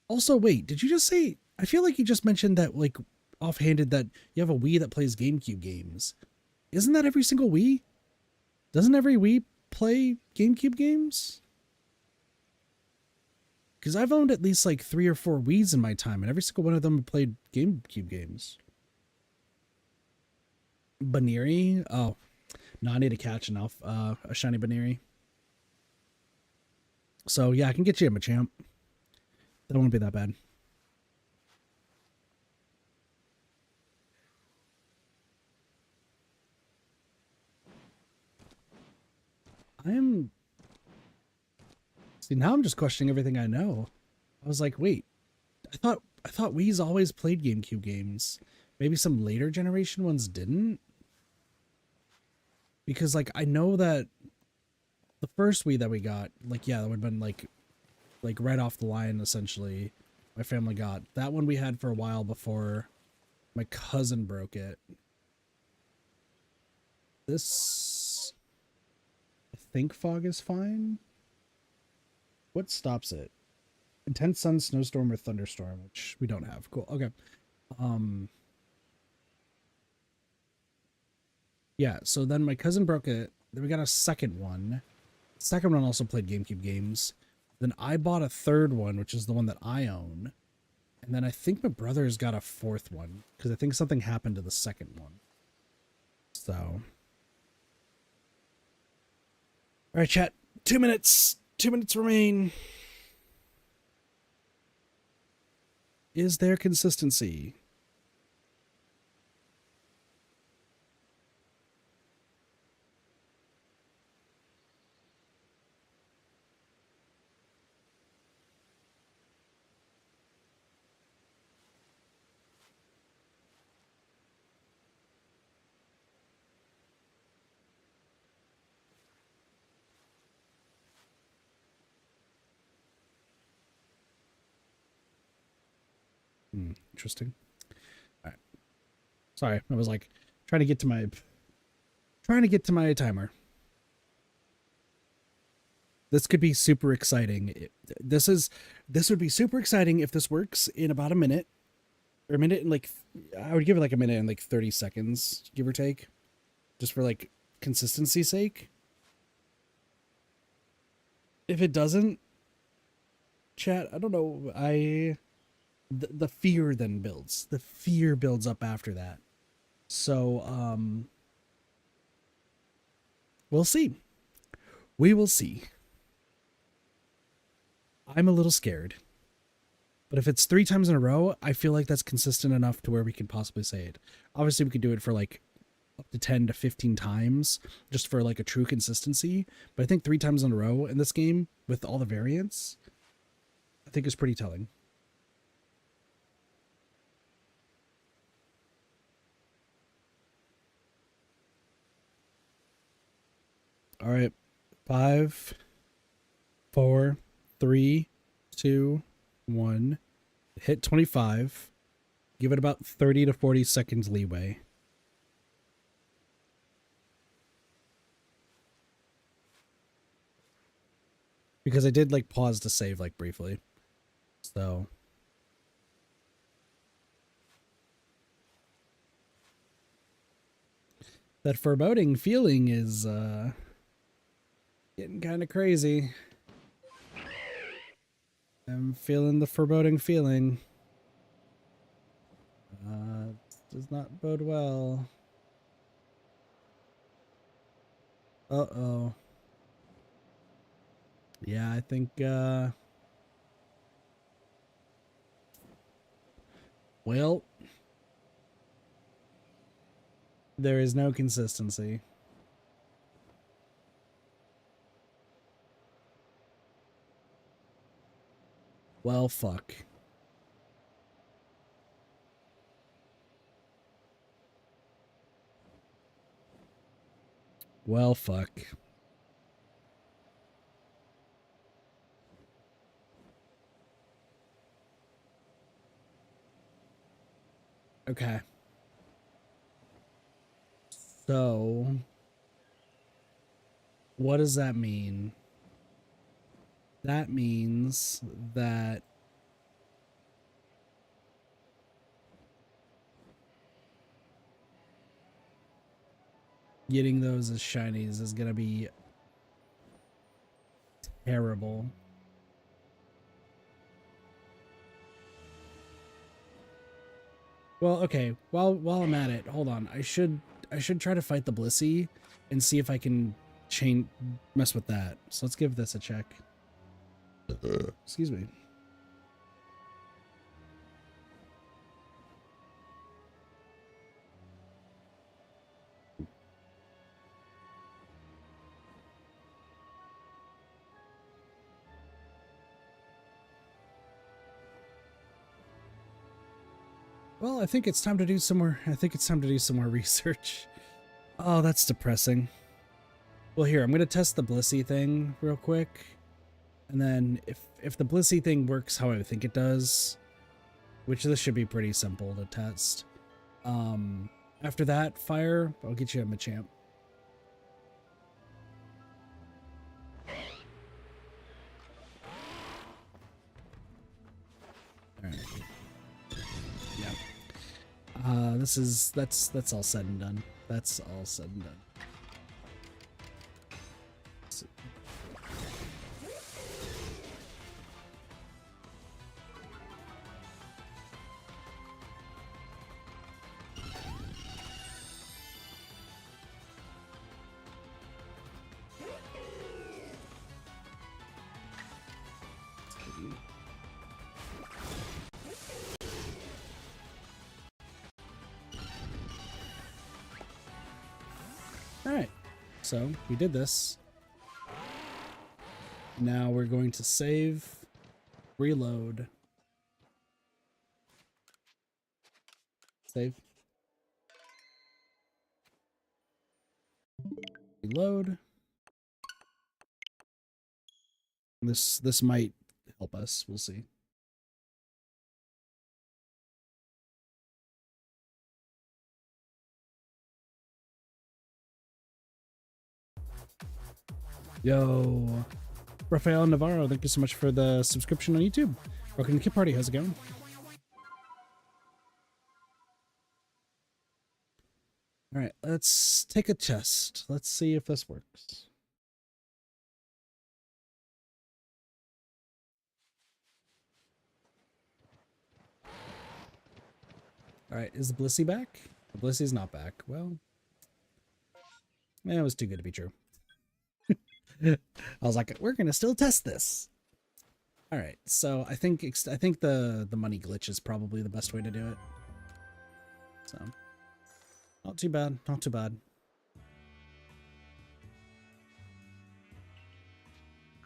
Also, wait, did you just say... I feel like you just mentioned that, like, offhanded that you have a Wii that plays GameCube games. Isn't that every single Wii? Doesn't every Wii play GameCube games? Because I've owned at least, like, 3 or 4 Wiis in my time, and every single one of them played GameCube games. Baneri? Oh. No, I need to catch a shiny Baneri. So, yeah, I can get you a Machamp. That won't be that bad. See, now I'm just questioning everything I know. I was like, wait, I thought Wii's always played GameCube games. Maybe some later generation ones didn't? Because, like, I know that the first Wii that we got, like, yeah, that would have been, like right off the line, essentially, my family got. That one we had for a while before my cousin broke it. This... I think fog is fine. What stops it? Intense sun, snowstorm, or thunderstorm, which we don't have. Cool. Okay. Yeah, so then my cousin broke it. Then we got a second one. The second one also played GameCube games. Then I bought a third one, which is the one that I own. And then I think my brother's got a fourth one, because I think something happened to the second one. So. All right, chat. 2 minutes. 2 minutes remain. Is there consistency? Interesting. All right. Sorry, I was like trying to get to my timer. This could be super exciting. This would be super exciting if this works in about a minute. Or a minute and like I would give it like a minute and like 30 seconds, give or take. Just for like consistency's sake. If it doesn't, chat, I don't know, the fear then builds. The fear builds up after that. So, we'll see. We will see. I'm a little scared. But if it's 3 times in a row, I feel like that's consistent enough to where we can possibly say it. Obviously, we could do it for like up to 10 to 15 times just for like a true consistency. But I think 3 times in a row in this game with all the variants, I think is pretty telling. All right. 5, 4, 3, 2, 1. Hit 25. Give it about 30 to 40 seconds leeway. Because I did like pause to save like briefly. So that foreboding feeling is Getting kind of crazy. I'm feeling the foreboding feeling. Does not bode well. Uh-oh. Yeah, I think, well, there is no consistency. Well, fuck. Well, fuck. Okay. So, what does that mean? That means that getting those as shinies is gonna be terrible. Well, okay. While I'm at it, hold on. I should try to fight the Blissy and see if I can mess with that. So let's give this a check. Excuse me. Well, I think it's time to do some more. I think it's time to do some more research. Oh, that's depressing. Well, here, I'm going to test the Blissy thing real quick. And then if the Blissy thing works how I think it does, which this should be pretty simple to test. After that, Fire, I'll get you a Machamp. All right. Yeah. That's all said and done. That's all said and done. Alright, so we did this. Now we're going to save, reload, save, reload. This might help us, we'll see. Yo, Rafael Navarro, thank you so much for the subscription on YouTube. Welcome to Kid Party, how's it going? All right, let's take a test. Let's see if this works. All right, is the Blissy back? The Blissy's not back. Well, it was too good to be true. I was like, we're gonna still test this. All right, so I think the money glitch is probably the best way to do it. So, not too bad, not too bad.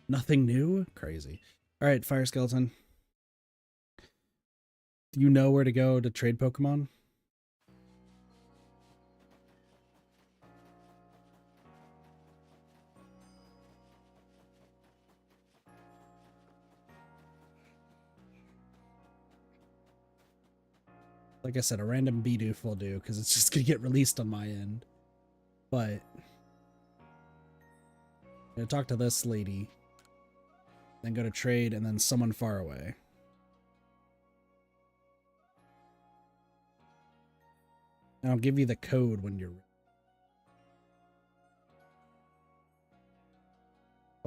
Nothing new? Crazy. All right, Fire Skeleton. Do you know where to go to trade Pokemon? Like I said, a random Bidoof will do, because it's just going to get released on my end. But I'm going to talk to this lady, then go to trade, and then someone far away. And I'll give you the code when you're ready.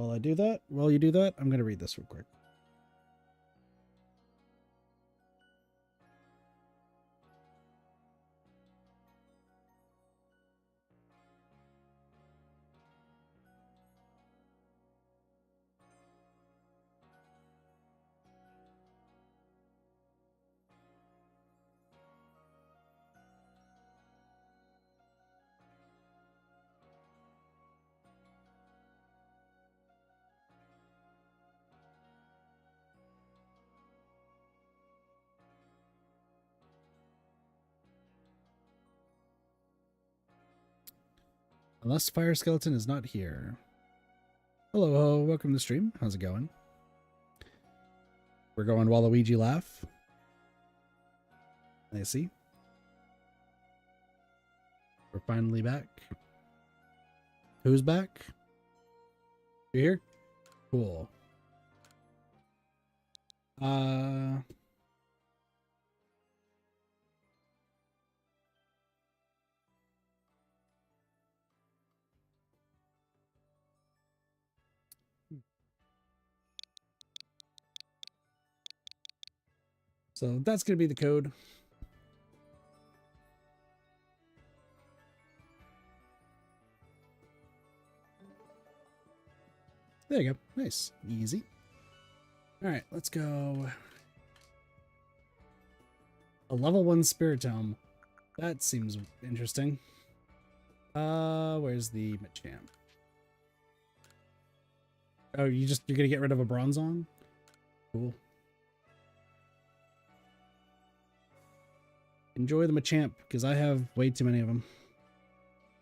While you do that, I'm gonna read this real quick. Unless Fire Skeleton is not here. Hello, welcome to the stream. How's it going? We're going Waluigi Laugh. I see. We're finally back. Who's back? You here? Cool. So that's going to be the code. There you go. Nice. Easy. All right, let's go. A level 1 Spiritomb. That seems interesting. Where's the Machamp? Oh, you're gonna get rid of a Bronzong? Cool. Enjoy the Machamp, because I have way too many of them.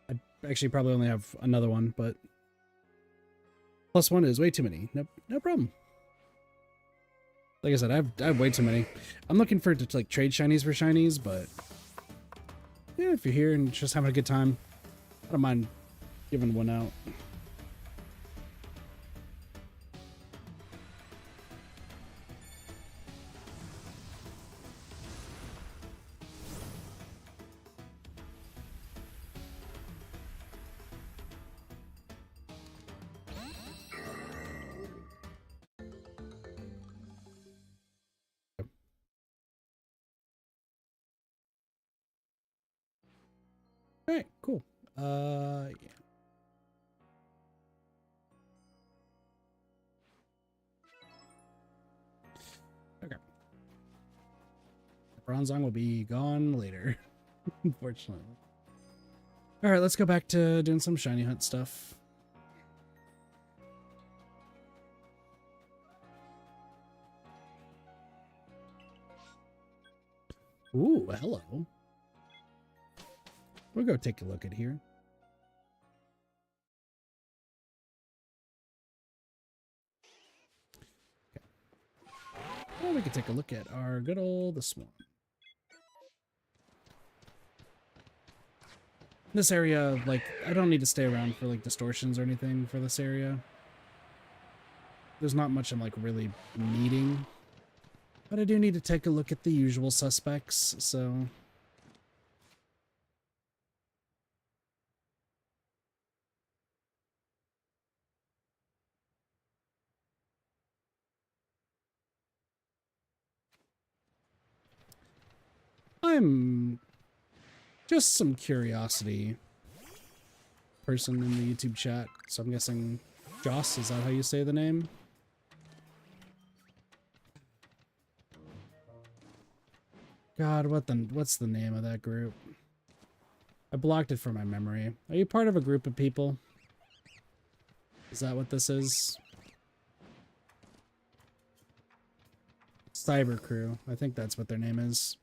I actually probably only have another one, but +1 is way too many. No problem. Like I said, I have way too many. I'm looking for to like trade shinies for shinies, but yeah, if you're here and just having a good time, I don't mind giving one out. All right, cool. Yeah. Okay. Bronzong will be gone later, unfortunately. All right, let's go back to doing some shiny hunt stuff. Ooh, hello. We'll go take a look at here. Okay. Well, we can take a look at our good old Swan. This area, like, I don't need to stay around for, like, distortions or anything for this area. There's not much I'm, like, really needing. But I do need to take a look at the usual suspects, so... I'm just some curiosity person in the YouTube chat, so I'm guessing Joss, is that how you say the name? God, what's the name of that group? I blocked it from my memory. Are you part of a group of people? Is that what this is? Cyber Crew. I think that's what their name is.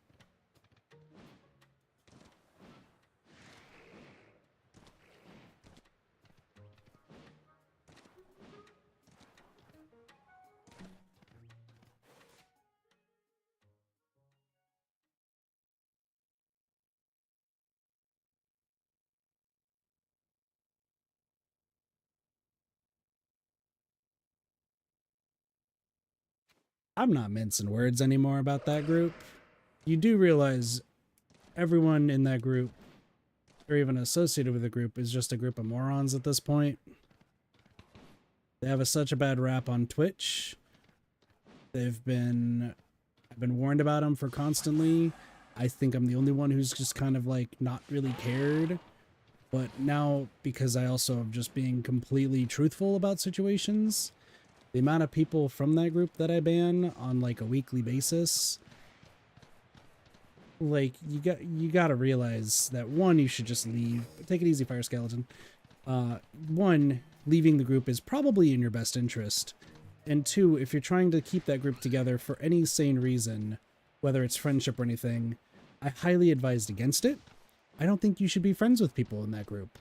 I'm not mincing words anymore about that group. You do realize everyone in that group, or even associated with the group, is just a group of morons at this point. They have such a bad rap on Twitch. I've been warned about them for constantly. I think I'm the only one who's just kind of like not really cared. But now, because I also am just being completely truthful about situations, the amount of people from that group that I ban on like a weekly basis, like you gotta realize that one, you should just leave. Take it easy, Fire Skeleton. One, leaving the group is probably in your best interest. And two, if you're trying to keep that group together for any sane reason, whether it's friendship or anything, I highly advised against it. I don't think you should be friends with people in that group.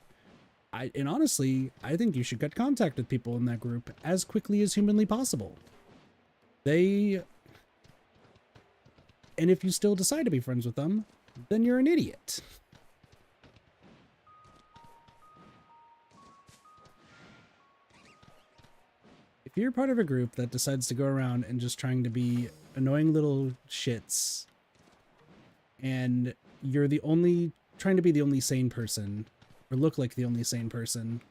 And honestly, I think you should cut contact with people in that group as quickly as humanly possible. And if you still decide to be friends with them, then you're an idiot. If you're part of a group that decides to go around and just trying to be annoying little shits, and you're trying to be the only sane person, or look like the only sane person,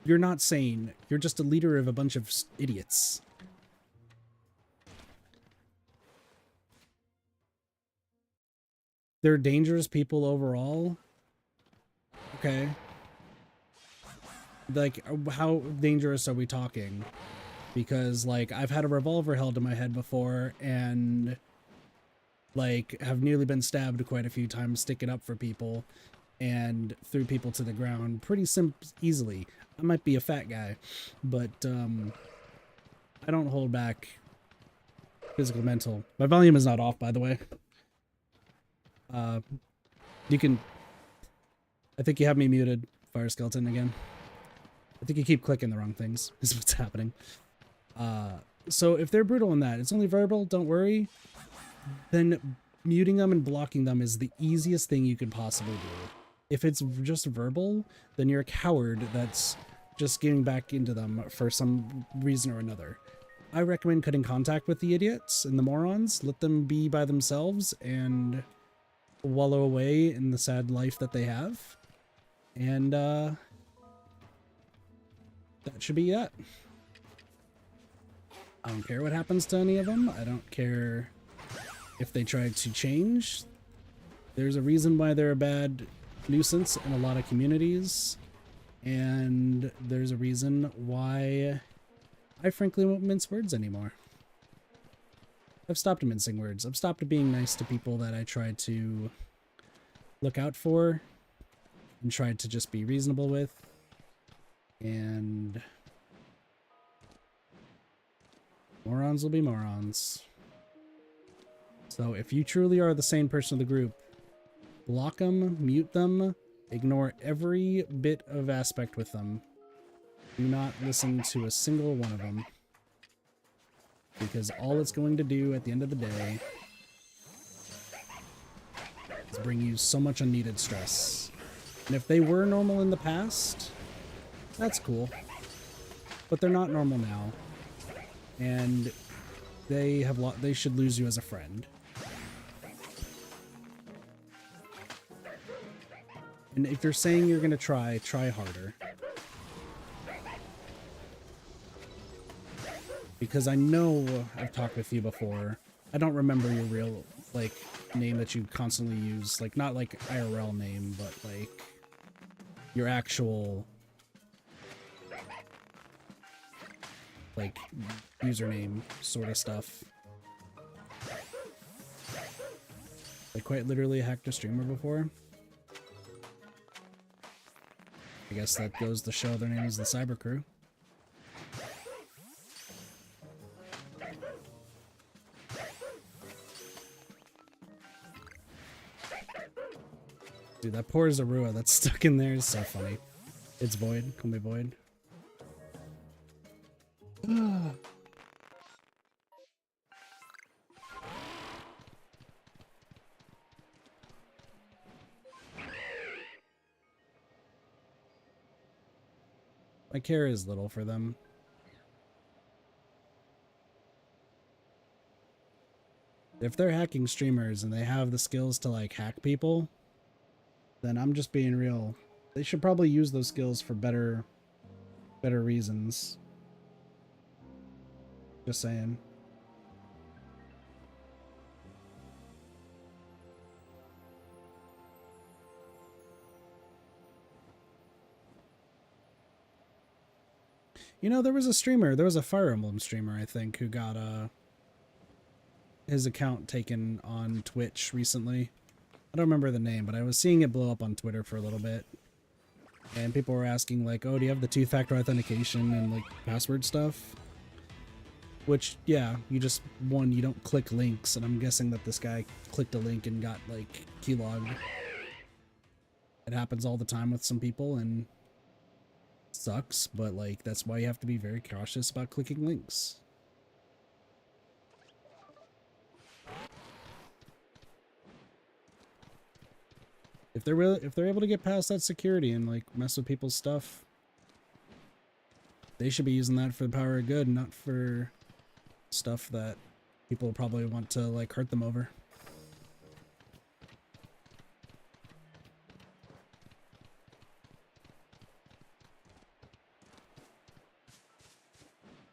you're not sane. You're just a leader of a bunch of idiots. They're dangerous people overall. Okay. Like, how dangerous are we talking? Because, like, I've had a revolver held to my head before, and, like, have nearly been stabbed quite a few times sticking up for people, and threw people to the ground pretty easily. I might be a fat guy, but, I don't hold back physical, mental. My volume is not off, by the way. You can... I think you have me muted, Fire Skeleton, again. I think you keep clicking the wrong things, is what's happening. So if they're brutal in that, it's only verbal, don't worry. Then muting them and blocking them is the easiest thing you could possibly do. If it's just verbal, then you're a coward that's just getting back into them for some reason or another. I recommend cutting contact with the idiots and the morons. Let them be by themselves and wallow away in the sad life that they have. And, that should be that. I don't care what happens to any of them. I don't care if they try to change. There's a reason why they're a bad nuisance in a lot of communities. And there's a reason why I frankly won't mince words anymore. I've stopped mincing words. I've stopped being nice to people that I tried to look out for and tried to just be reasonable with. And morons will be morons. So if you truly are the sane person of the group, block them, mute them, ignore every bit of aspect with them. Do not listen to a single one of them. Because all it's going to do at the end of the day is bring you so much unneeded stress. And if they were normal in the past, that's cool. But they're not normal now. And they should lose you as a friend. And if you're saying you're gonna try harder. Because I know I've talked with you before. I don't remember your real, like, name that you constantly use. Like, not like IRL name, but like your actual, like, username sort of stuff. I quite literally hacked a streamer before. I guess that goes to show their name is the Cyber Crew. Dude, that poor Zorua that's stuck in there is so funny. It's Void. Call me Void. My care is little for them. If they're hacking streamers and they have the skills to, like, hack people, then I'm just being real. They should probably use those skills for better better reasons. Just saying. You know, there was a Fire Emblem streamer, I think, who got his account taken on Twitch recently. I don't remember the name, but I was seeing it blow up on Twitter for a little bit. And people were asking, like, oh, do you have the two-factor authentication and, like, password stuff? Which, yeah, you don't click links, and I'm guessing that this guy clicked a link and got, like, keylogged. It happens all the time with some people, and sucks, but, like, that's why you have to be very cautious about clicking links. If they're able to get past that security and, like, mess with people's stuff, they should be using that for the power of good, not for stuff that people probably want to, like, hurt them over.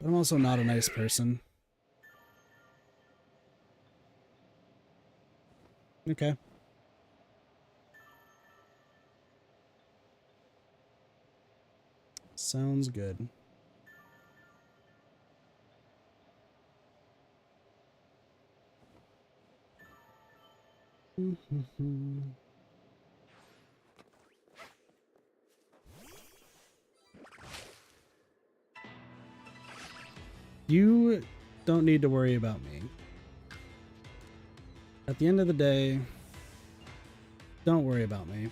But I'm also not a nice person. Okay. Sounds good. You don't need to worry about me. At the end of the day, don't worry about me.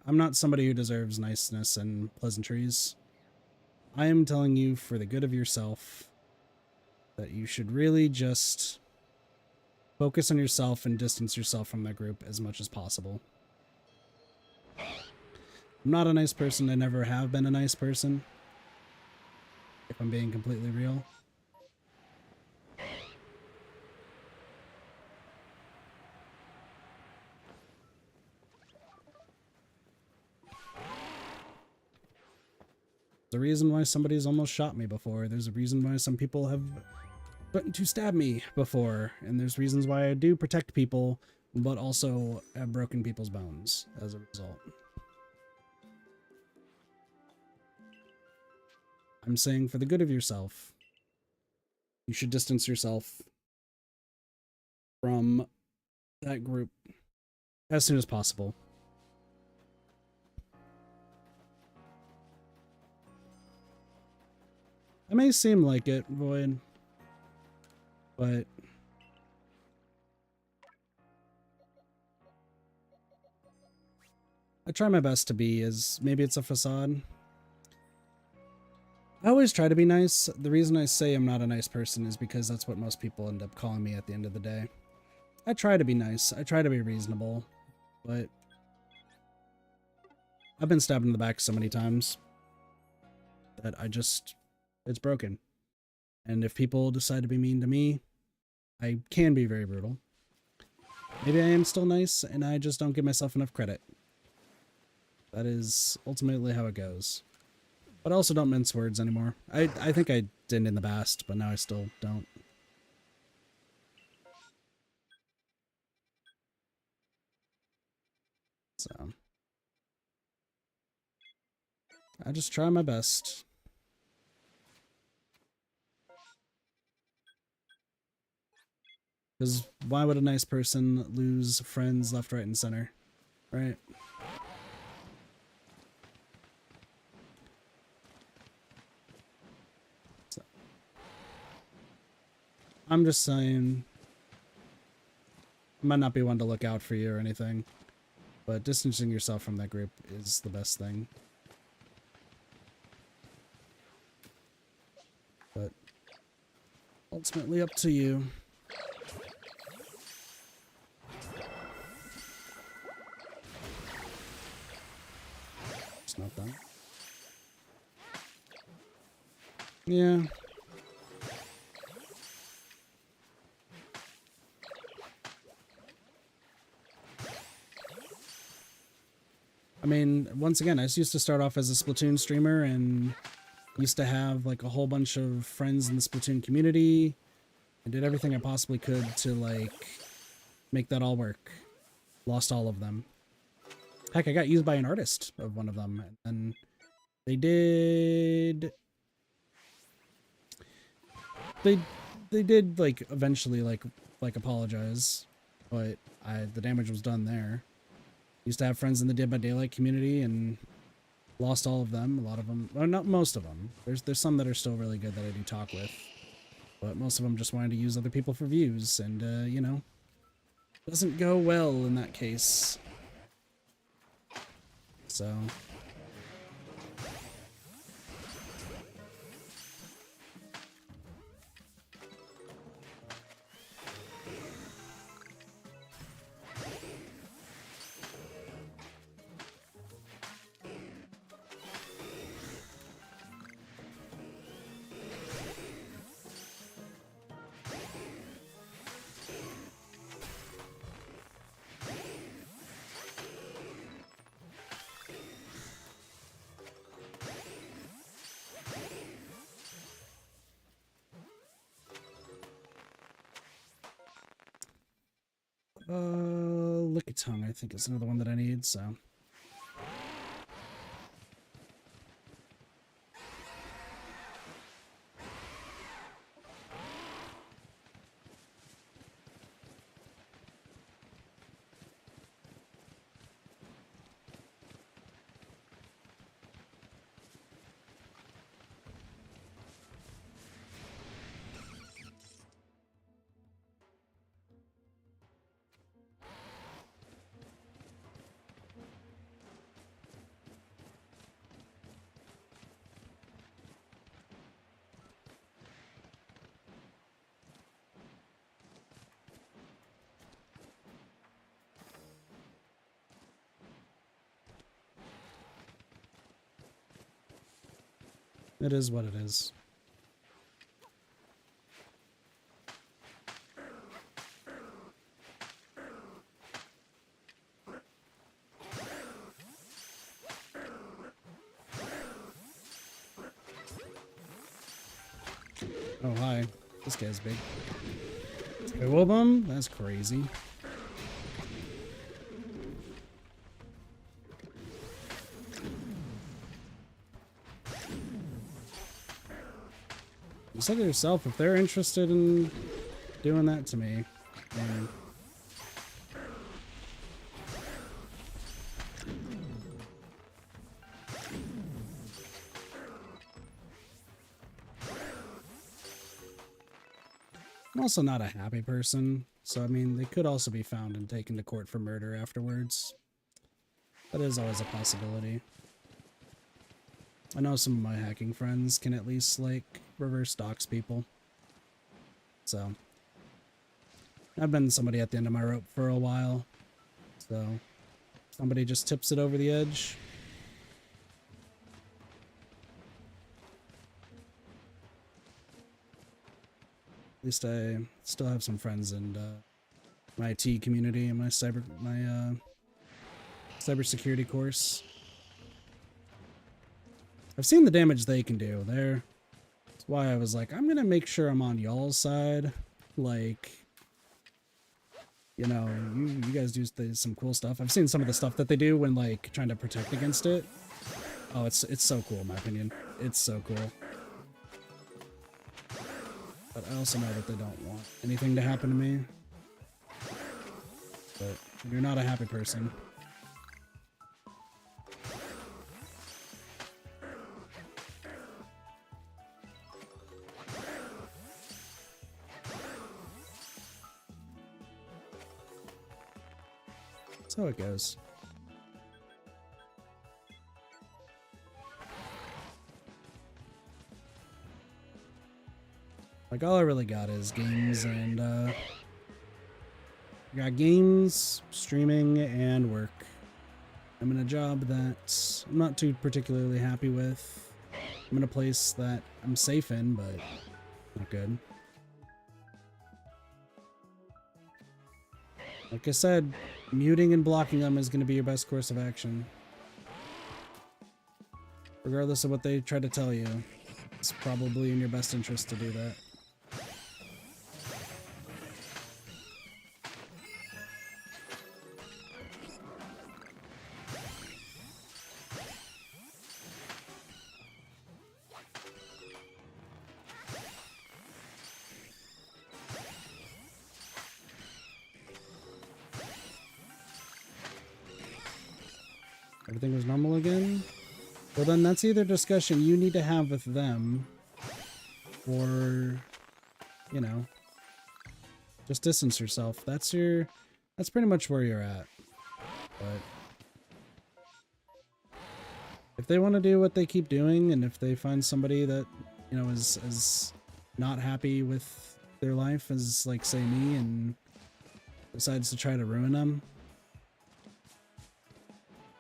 I'm not somebody who deserves niceness and pleasantries. I am telling you for the good of yourself that you should really just focus on yourself and distance yourself from that group as much as possible. I'm not a nice person. I never have been a nice person, if I'm being completely real. There's a reason why somebody's almost shot me before. There's a reason why some people have threatened to stab me before. And there's reasons why I do protect people, but also have broken people's bones as a result. I'm saying for the good of yourself, you should distance yourself from that group as soon as possible. It may seem like it, Void, but I try my best to be as, maybe it's a facade. I always try to be nice. The reason I say I'm not a nice person is because that's what most people end up calling me at the end of the day. I try to be nice. I try to be reasonable, but I've been stabbed in the back so many times that it's broken. And if people decide to be mean to me, I can be very brutal. Maybe I am still nice and I just don't give myself enough credit. That is ultimately how it goes. But I also don't mince words anymore. I think I did in the past, but now I still don't. So I just try my best. Because why would a nice person lose friends left, right, and center? Right? So, I'm just saying, I might not be one to look out for you or anything, but distancing yourself from that group is the best thing. But ultimately up to you. It's not done. Yeah. mean, once again, I used to start off as a Splatoon streamer and used to have like a whole bunch of friends in the Splatoon community. I did everything I possibly could to like make that all work. Lost all of them. Heck, I got used by an artist of one of them, and they did like eventually like apologize, but the damage was done there. Used to have friends in the Dead by Daylight community and lost all of them. A lot of them, well, not most of them. There's some that are still really good that I do talk with, but most of them just wanted to use other people for views, and you know, doesn't go well in that case. So. Licky Tongue, I think is another one that I need, so. It is what it is. Oh, hi. This guy's big. Two of them? That's crazy. You said to yourself, if they're interested in doing that to me, then... I'm also not a happy person, so I mean, they could also be found and taken to court for murder afterwards. That is always a possibility. I know some of my hacking friends can at least, like, reverse dox people. So, I've been somebody at the end of my rope for a while. So, somebody just tips it over the edge. At least I still have some friends in my IT community and my cybersecurity course. I've seen the damage they can do. That's why I was like, I'm gonna make sure I'm on y'all's side. Like, you know, you guys do some cool stuff. I've seen some of the stuff that they do when like trying to protect against it. Oh, it's so cool in my opinion. It's so cool. But I also know that they don't want anything to happen to me. But you're not a happy person. That's how it goes. Like, all I really got is games and, I got games, streaming, and work. I'm in a job that I'm not too particularly happy with. I'm in a place that I'm safe in, but not good. Like I said, muting and blocking them is going to be your best course of action. Regardless of what they try to tell you, it's probably in your best interest to do that. Everything was normal again? Well, then that's either discussion you need to have with them, or, you know, just distance yourself. That's pretty much where you're at. But if they want to do what they keep doing, and if they find somebody that, you know, is not happy with their life, as, like, say, me, and decides to try to ruin them,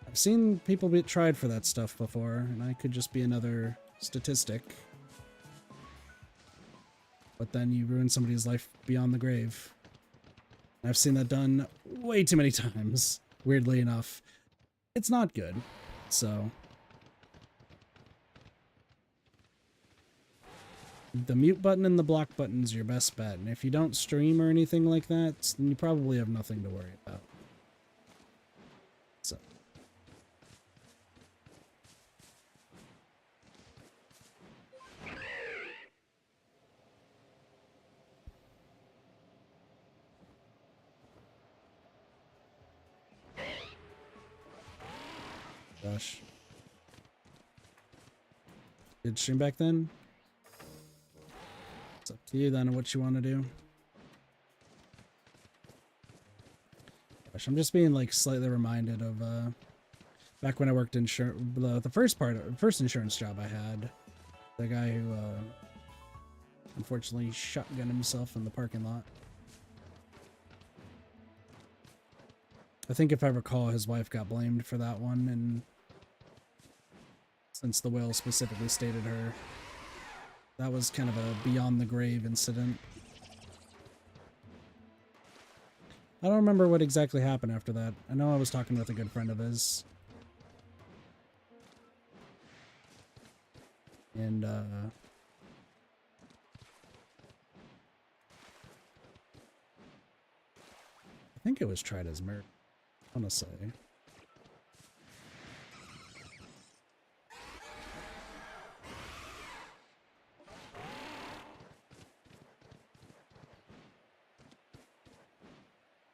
I've seen people be tried for that stuff before, and I could just be another statistic. But then you ruin somebody's life beyond the grave. I've seen that done way too many times, weirdly enough. It's not good, so... The mute button and the block button's your best bet, and if you don't stream or anything like that, then you probably have nothing to worry about. So... Gosh. Good stream back then? It's up to you then what you want to do. Gosh, I'm just being like slightly reminded of back when I worked in the first insurance job I had. The guy who unfortunately shotgunned himself in the parking lot. I think if I recall, his wife got blamed for that one, and since the will specifically stated her, that was kind of a beyond the grave incident. I don't remember what exactly happened after that. I know I was talking with a good friend of his. And, I think it was tried as murder, I want to say.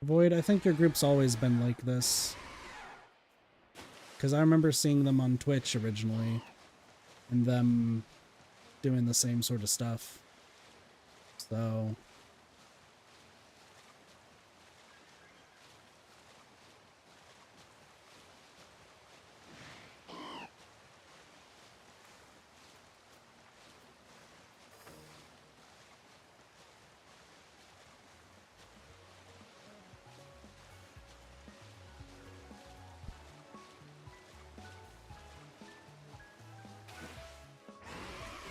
Void, I think your group's always been like this. Because I remember seeing them on Twitch originally, and them doing the same sort of stuff. So...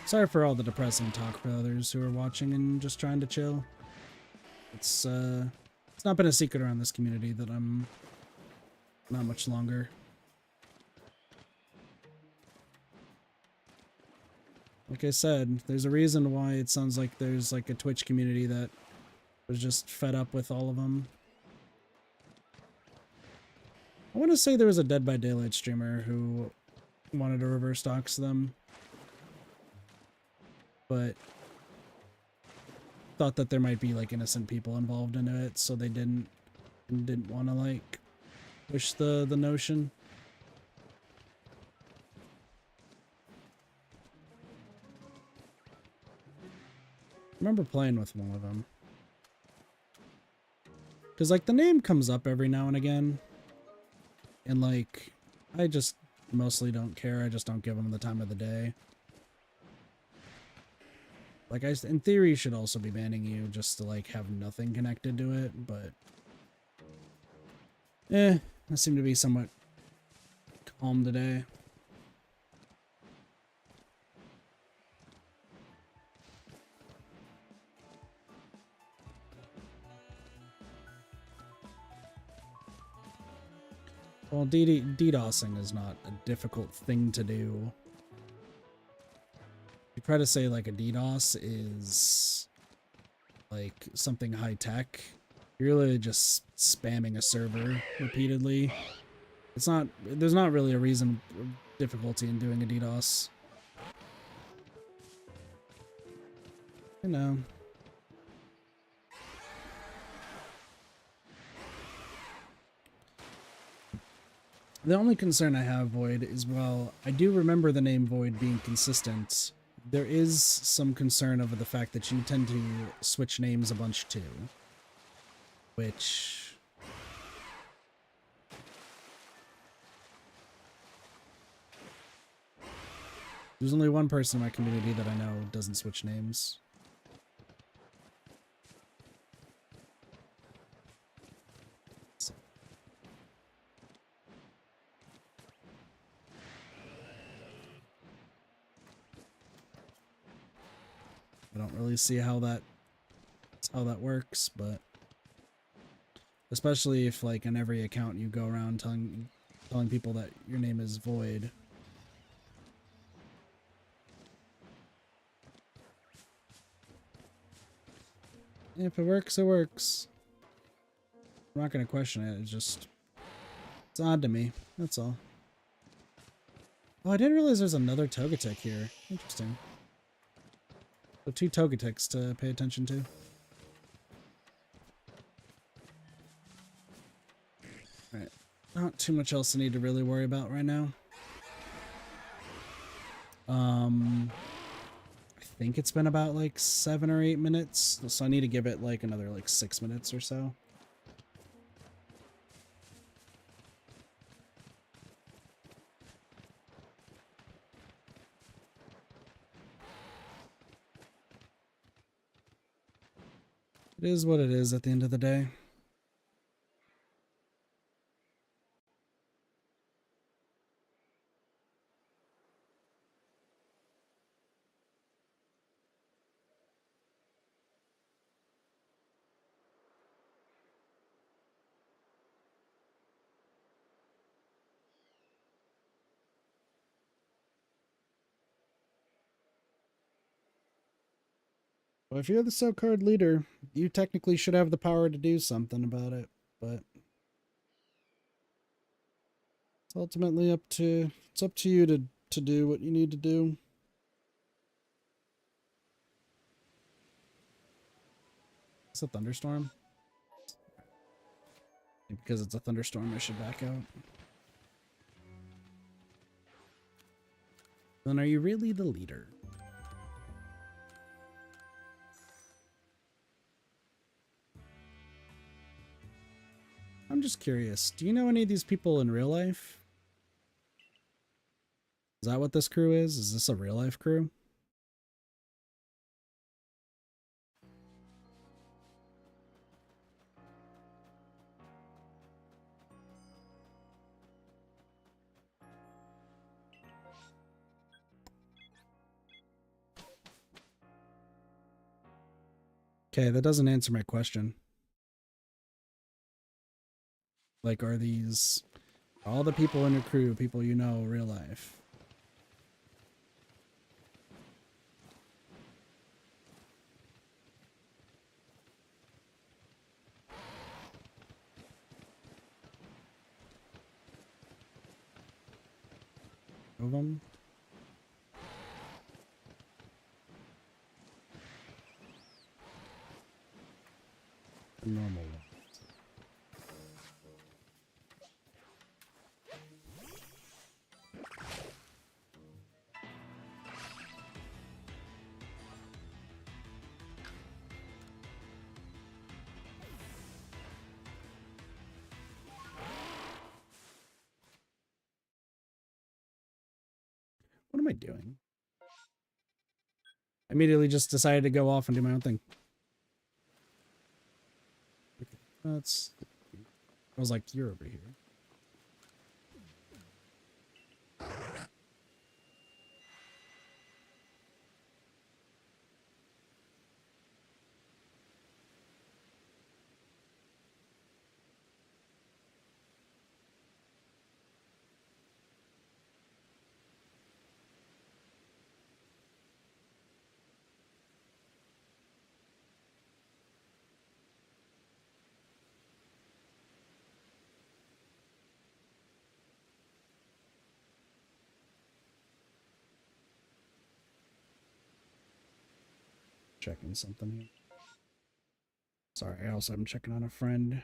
Sorry for all the depressing talk for others who are watching and just trying to chill. It's not been a secret around this community that I'm not much longer. Like I said, there's a reason why it sounds like there's like a Twitch community that was just fed up with all of them. I want to say there was a Dead by Daylight streamer who wanted to reverse dox them, but thought that there might be like innocent people involved in it, so they didn't want to like push the notion. I remember playing with one of them, because like the name comes up every now and again, and like I just mostly don't care. I just don't give them the time of the day. Like, in theory, should also be banning you just to, like, have nothing connected to it, but... I seem to be somewhat calm today. Well, DDoSing is not a difficult thing to do. try to say like a DDoS is like something high tech, you're really just spamming a server repeatedly. It's not, there's not really a reason or difficulty in doing a DDoS. You know. The only concern I have, Void, is, well, I do remember the name Void being consistent. There is some concern over the fact that you tend to switch names a bunch too. Which... There's only one person in my community that I know doesn't switch names. I don't really see how that works, but especially if like on every account you go around telling people that your name is Void. If it works, it works. I'm not gonna question it. It's odd to me. That's all. Oh, I didn't realize there's another Togetic here. Interesting. So 2 Togetics to pay attention to. Alright. Not too much else I need to really worry about right now. I think it's been about like 7 or 8 minutes. So I need to give it like another like 6 minutes or so. It is what it is at the end of the day. Well, if you're the so-called leader, you technically should have the power to do something about it, but it's ultimately up to you to do what you need to do. It's a thunderstorm. Because it's a thunderstorm, I should back out. Then are you really the leader? I'm just curious. Do you know any of these people in real life? Is that what this crew is? Is this a real life crew? Okay, that doesn't answer my question. Like, are these all the people in your crew people you know real life? Of them? The normal one. What am I doing? I immediately just decided to go off and do my own thing. Okay, that's... I was like, you're over here. Checking something here. Sorry, I also am checking on a friend.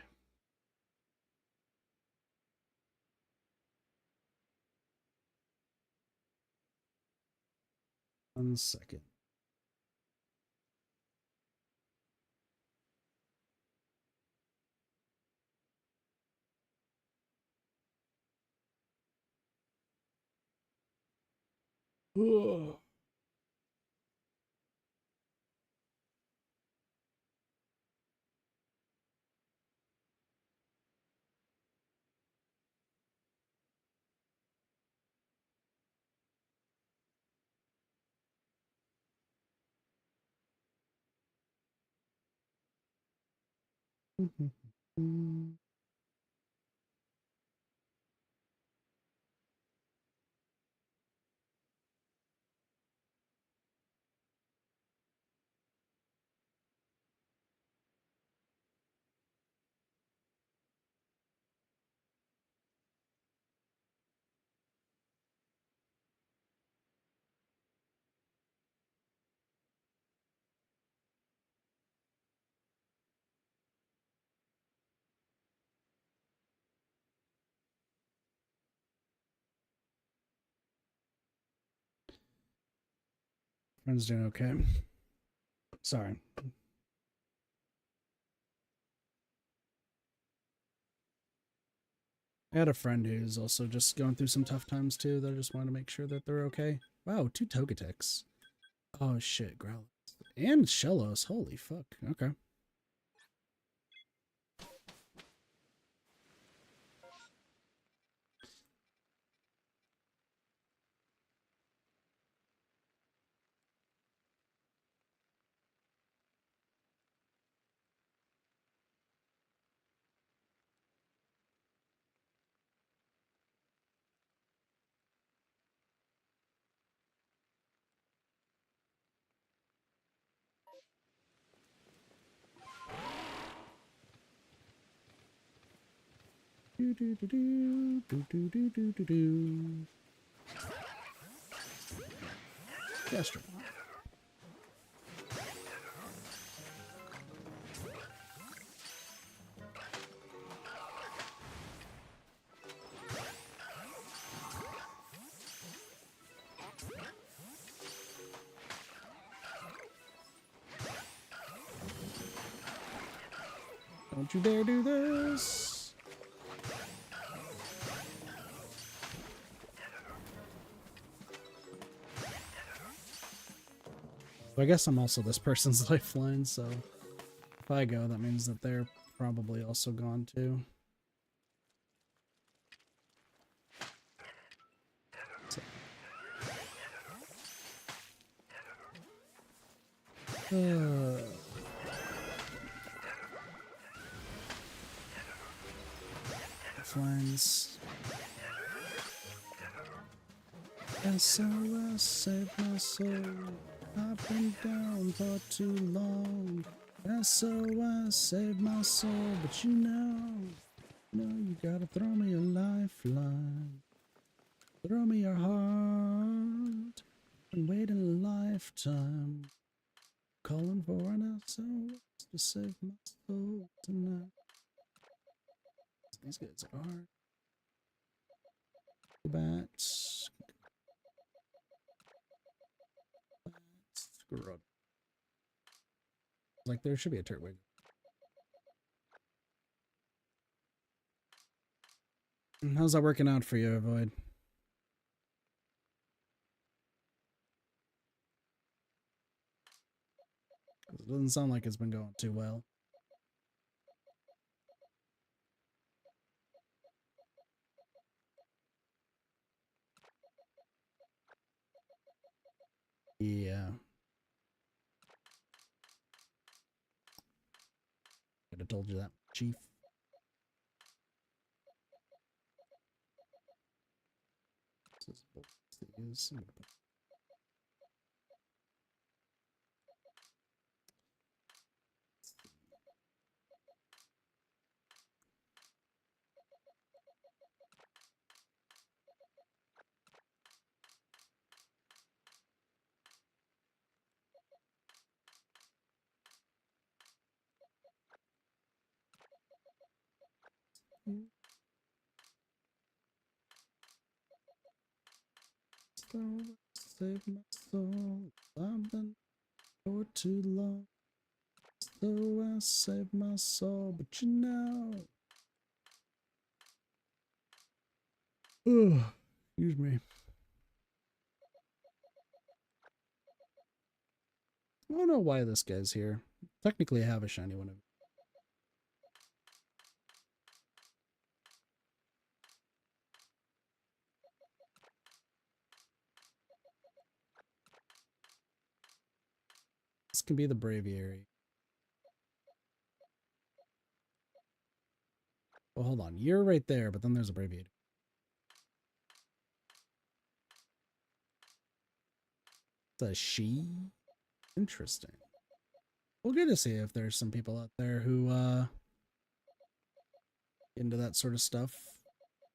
One second. Ugh. Friend's doing okay. Sorry. I had a friend who's also just going through some tough times too. That I just wanted to make sure that they're okay. Wow, 2 Togetechs. Oh shit, Growlithe. And Shellos. Holy fuck. Okay. Do do do do do do do do do do. Gesture. Don't you dare do this. I guess I'm also this person's lifeline, so if I go, that means that they're probably also gone too. So. Lifelines. SOS, save my soul. I've been down for too long. SOS, save my soul. But you you gotta throw me a lifeline. Throw me your heart. Been waiting a lifetime. Calling for an SOS to save my soul tonight. These guys are hard. Bats. Screw up. Like, there should be a Turtwig. How's that working out for you, Void? It doesn't sound like it's been going too well. Yeah. Could have told you that, Chief. This is So save my soul. I've been for too long. So I save my soul, but you know. Ugh, excuse me. I don't know why this guy's here. Technically, I have a shiny one of. This can be the Braviary. Well, hold on. You're right there, but then there's a Braviary. It's a she? Interesting. We'll get to see if there's some people out there who, into that sort of stuff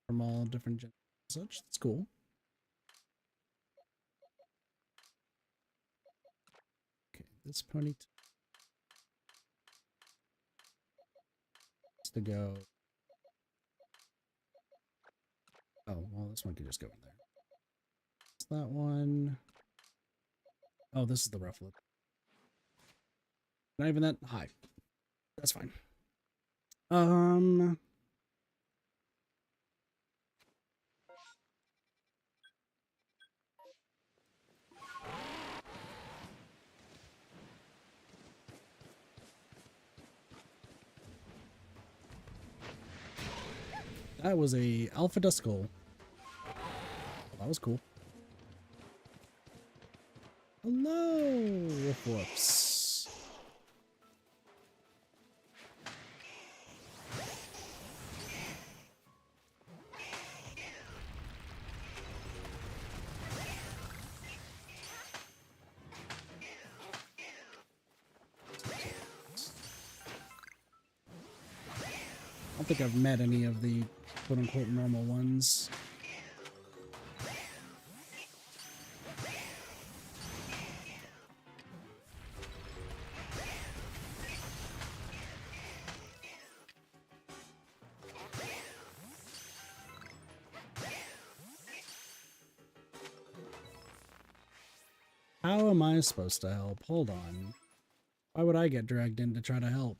from all different genders and such. That's cool. Okay, this pony to go. Oh, well, this one could just go in there. It's that one. Oh, this is the rough look. Not even that high. That's fine. That was a Alpha Duskull. That was cool. Hello, whoops. I don't think I've met any of the quote-unquote normal ones. How am I supposed to help? Hold on. Why would I get dragged in to try to help?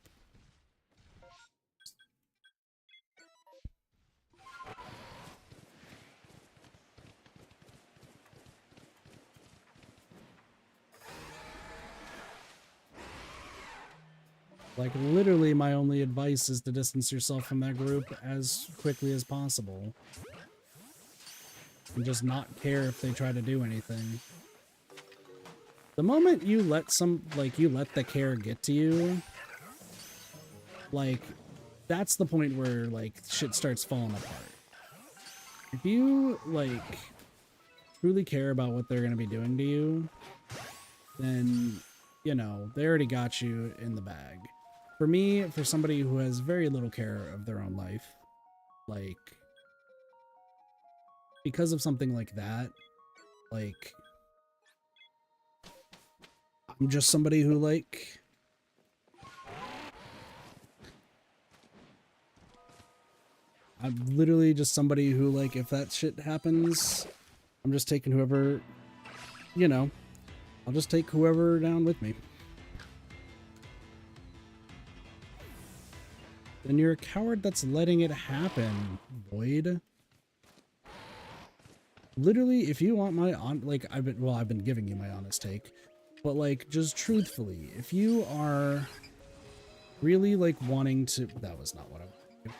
Like, literally, my only advice is to distance yourself from that group as quickly as possible. And just not care if they try to do anything. The moment you let you let the care get to you, like, that's the point where, like, shit starts falling apart. If you, like, truly care about what they're gonna be doing to you, then, you know, they already got you in the bag. For me, for somebody who has very little care of their own life, like, because of something like that, like, I'm just somebody who, like, I'm literally just somebody who, like, if that shit happens, I'm just taking whoever, you know, I'll just take whoever down with me. Then you're a coward that's letting it happen, Void. Literally, if you want my I've been giving you my honest take, but, like, just truthfully, if you are really, like, wanting to, that was not what I wanted to do.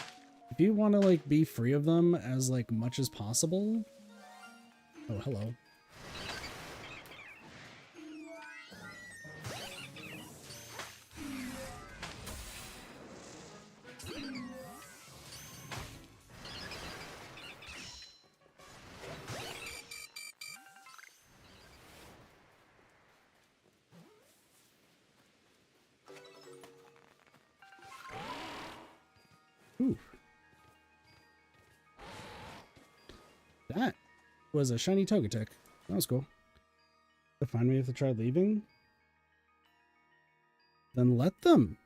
If you want to, like, be free of them as, like, much as possible. Oh, hello. Ooh. That was a shiny Togetic. That was cool. To find me if they try leaving? Then let them.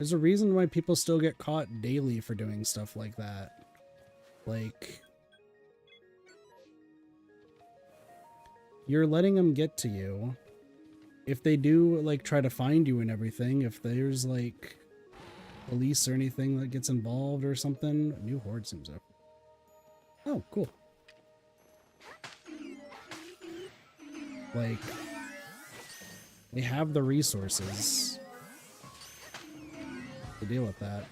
There's a reason why people still get caught daily for doing stuff like that. Like, you're letting them get to you. If they do, like, try to find you and everything, if there's, like, police or anything that gets involved or something, a new horde seems up. Oh, cool. Like, they have the resources to deal with that.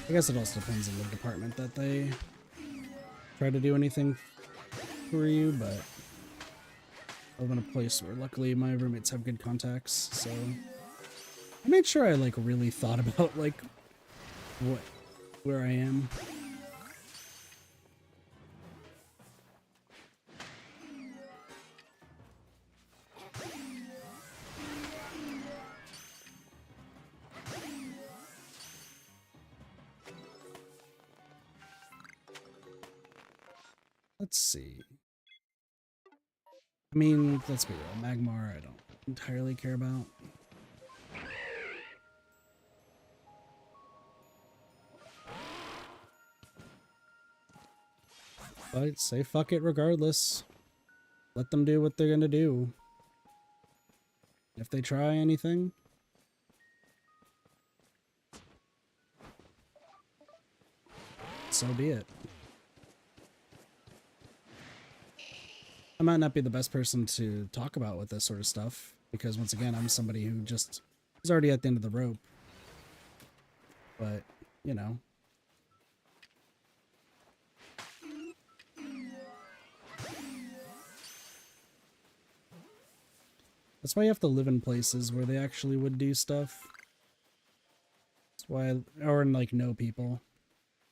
I guess it also depends on the department that they try to do anything for you, but I live in a place where luckily my roommates have good contacts, so I made sure I like really thought about like where I am. Let's see. I mean, let's be real. Magmar, I don't entirely care about. But say fuck it regardless. Let them do what they're gonna do. If they try anything, so be it. I might not be the best person to talk about with this sort of stuff, because once again, I'm somebody who just is already at the end of the rope. But, you know. That's why you have to live in places where they actually would do stuff. That's why, or like know people.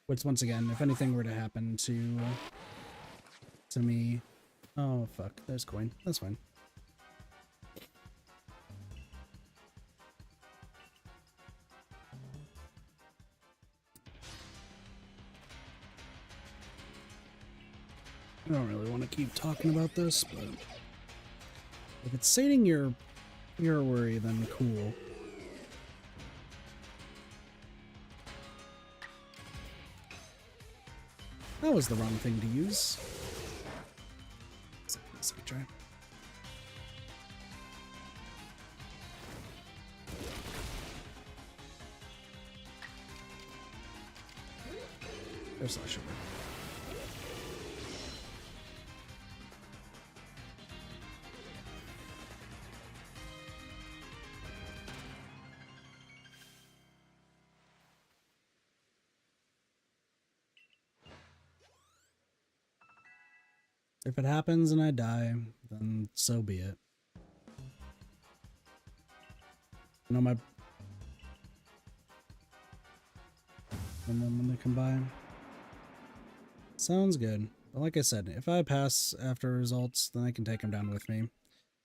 Which, once again, if anything were to happen to me, oh fuck, there's coin. That's fine. I don't really want to keep talking about this, but if it's sating your worry, then cool. That was the wrong thing to use. Let's try. There's not sugar. If it happens and I die, then so be it. You know, my... And then when they come by. Sounds good. But like I said, if I pass after results, then I can take them down with me.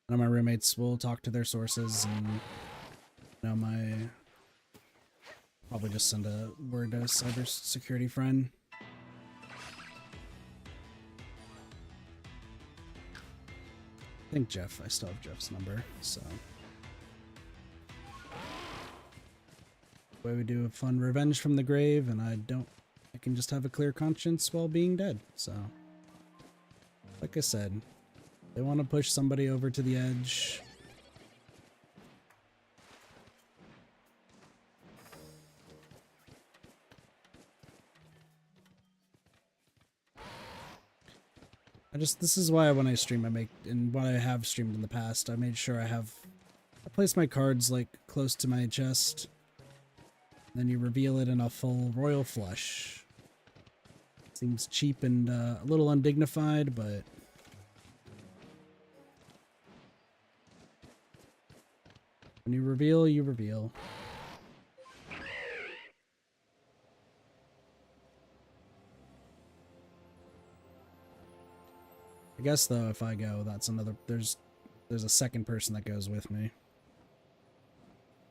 And my roommates will talk to their sources and, you know, probably just send a word to a cybersecurity friend. I think I still have Jeff's number, so. Way we do a fun revenge from the grave, and I can just have a clear conscience while being dead, so. Like I said, they want to push somebody over to the edge. This is why when I stream, and what I have streamed in the past, I made sure I place my cards like close to my chest. Then you reveal it in a full royal flush. Seems cheap and a little undignified, but when you reveal, you reveal. I guess though, if I go, that's another. There's a second person that goes with me.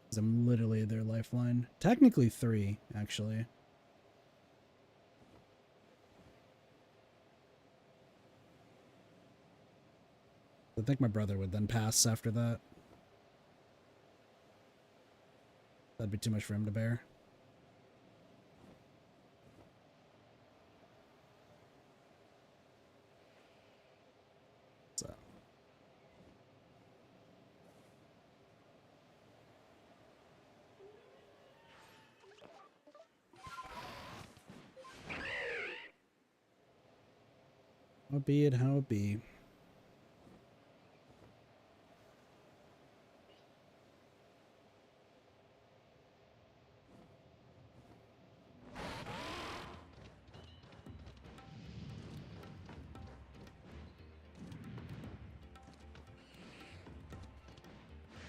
'Cause I'm literally their lifeline. Technically 3, actually. I think my brother would then pass after that. That'd be too much for him to bear. So. How be it, how it be.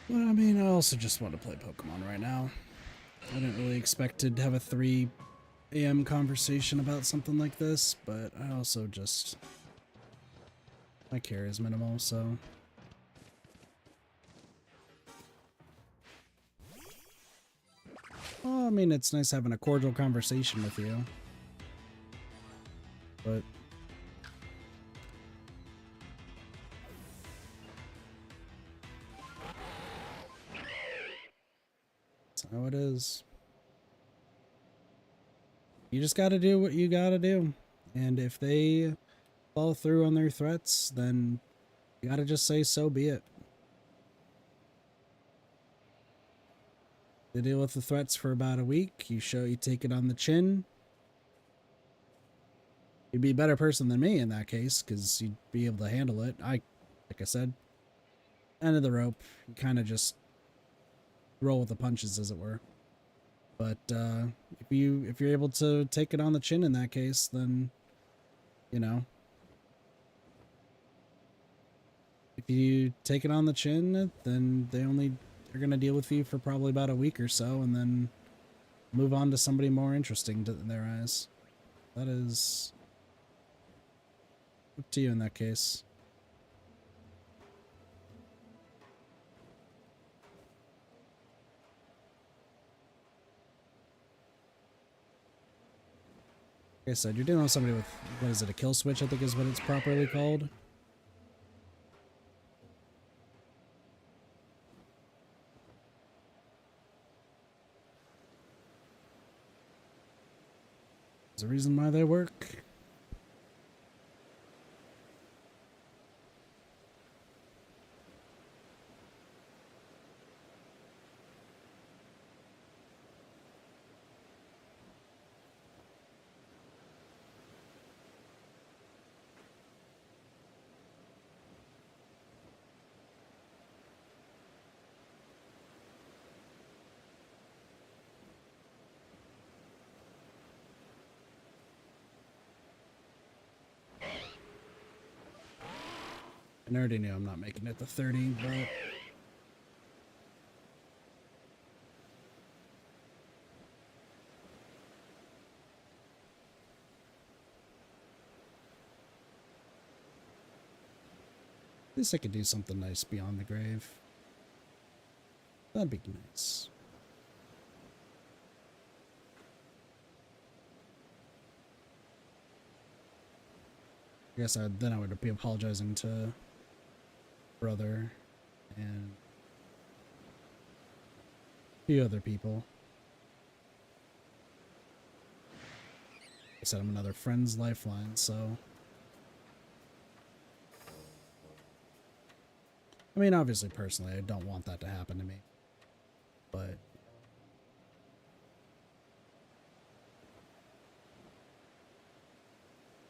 But I mean, I also just want to play Pokemon right now. I didn't really expect to have a 3 a.m. conversation about something like this, but I also just... my care is minimal, so... Well, I mean, it's nice having a cordial conversation with you. But... that's how it is. You just gotta do what you gotta do. And if they follow through on their threats, then you gotta just say so be it. They deal with the threats for about a week. You take it on the chin. You'd be a better person than me in that case, because you'd be able to handle it. Like I said, end of the rope. You kind of just roll with the punches, as it were. But if you're able to take it on the chin in that case, then you know. If you take it on the chin, then they're gonna deal with you for probably about a week or so, and then move on to somebody more interesting in their eyes. That is up to you in that case. Like I said, you're dealing with somebody with, what is it, a kill switch, I think is what it's properly called. There's a reason why they work. I already knew I'm not making it to 30, but... at least I could do something nice beyond the grave. That'd be nice. I guess then I would be apologizing to brother and a few other people. I said I'm another friend's lifeline, so... I mean, obviously, personally, I don't want that to happen to me. But... like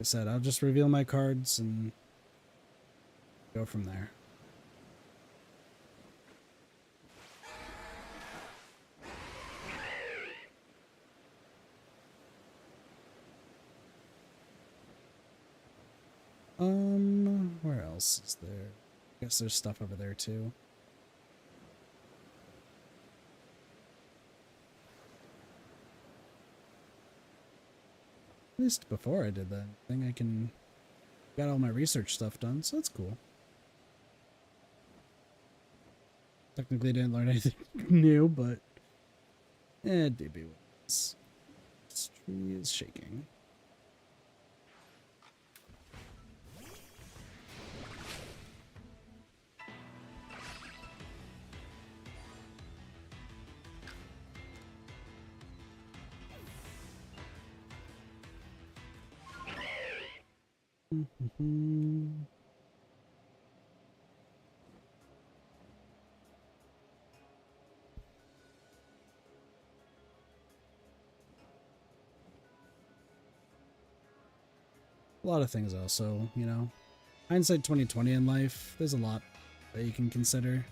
I said, I'll just reveal my cards and go from there. Where else is there? I guess there's stuff over there too. At least before I did that thing, I got all my research stuff done, so that's cool. Technically didn't learn anything new, but DB was. This tree is shaking. A lot of things also, you know. Hindsight 2020 in life, there's a lot that you can consider.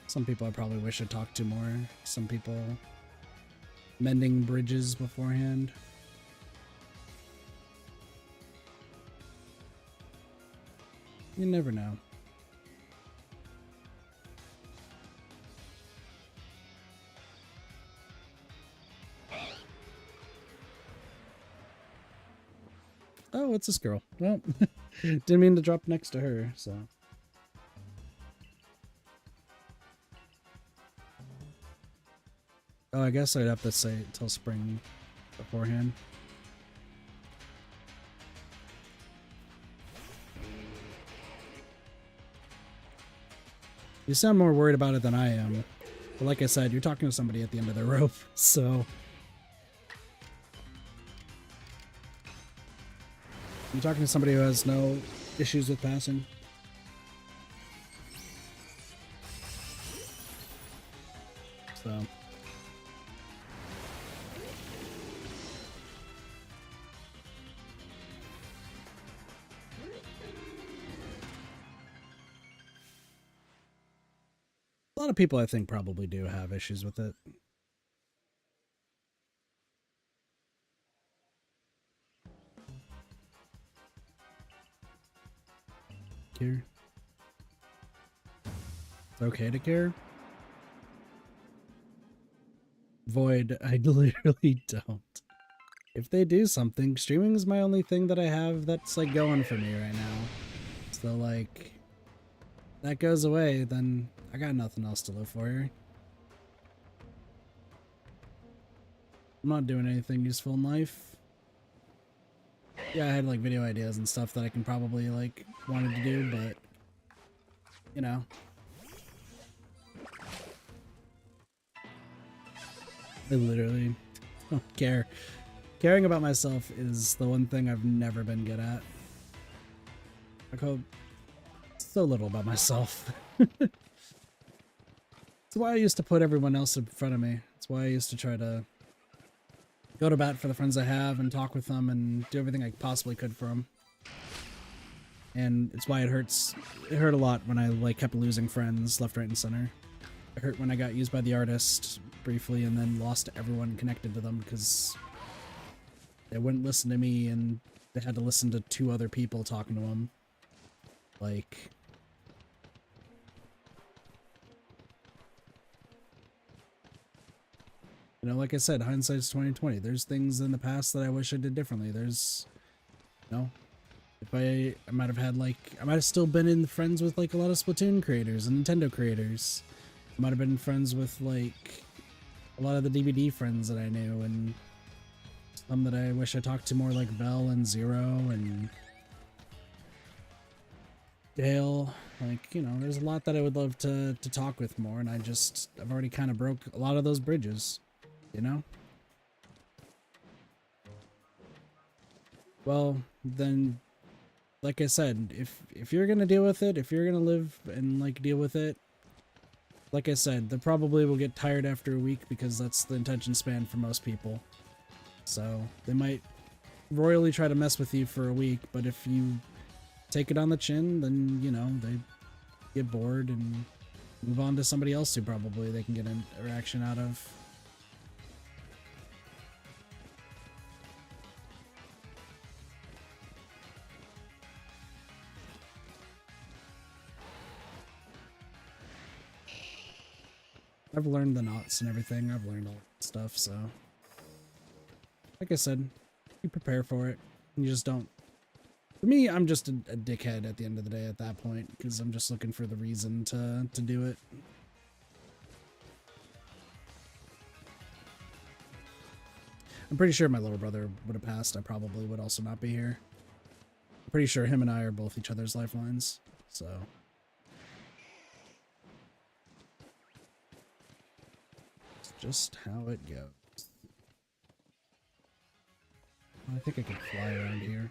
Some people I probably wish I talked to more. Some people mending bridges beforehand. You never know. Oh, it's this girl. Well, didn't mean to drop next to her, so. Oh, I guess I'd have to say till spring beforehand. You sound more worried about it than I am. But like I said, you're talking to somebody at the end of their rope, so. You're talking to somebody who has no issues with passing. So. A lot of people, I think, probably do have issues with it. Care. It's okay to care. Void, I literally don't. If they do something, streaming is my only thing that I have that's like going for me right now. So like, that goes away, then I got nothing else to live for here. I'm not doing anything useful in life. Yeah, I had like video ideas and stuff that I can probably like wanted to do, but you know. I literally don't care. Caring about myself is the one thing I've never been good at. I hope so little about myself. It's why I used to put everyone else in front of me. It's why I used to try to go to bat for the friends I have and talk with them and do everything I possibly could for them. And it's why it hurts. It hurt a lot when I like kept losing friends left, right, and center. It hurt when I got used by the artist briefly and then lost everyone connected to them because they wouldn't listen to me and they had to listen to 2 other people talking to them. Like, you know, like I said, hindsight's 2020. There's things in the past that I wish I did differently. There's, you know, if I might have had like, I might have still been in friends with like a lot of Splatoon creators and Nintendo creators. I might have been friends with like a lot of the DVD friends that I knew and some that I wish I talked to more, like Bell and Zero and Dale. Like, you know, there's a lot that I would love to talk with more, and I've already kind of broke a lot of those bridges, you know? Well, then, like I said, if you're gonna deal with it, if you're gonna live and like deal with it, like I said, they probably will get tired after a week because that's the attention span for most people. So they might royally try to mess with you for a week, but if you take it on the chin, then, you know, they get bored and move on to somebody else who probably they can get an reaction out of. I've learned the knots and everything. I've learned all that stuff, so like I said, you prepare for it. You just don't. For me, I'm just a dickhead at the end of the day at that point, because I'm just looking for the reason to do it. I'm pretty sure my little brother would have passed. I probably would also not be here. I'm pretty sure him and I are both each other's lifelines, so. It's just how it goes. I think I could fly around here.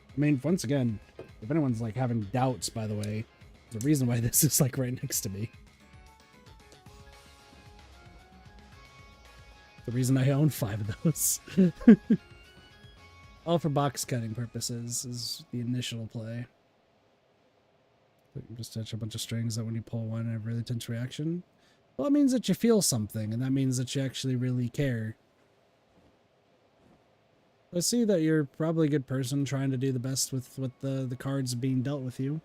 I mean, once again, if anyone's like having doubts, by the way, there's a reason why this is like right next to me. The reason I own 5 of those. All for box cutting purposes is the initial play. You can just touch a bunch of strings that when you pull one, have a really tense reaction. Well, it means that you feel something, and that means that you actually really care. I see that you're probably a good person trying to do the best with the cards being dealt with you.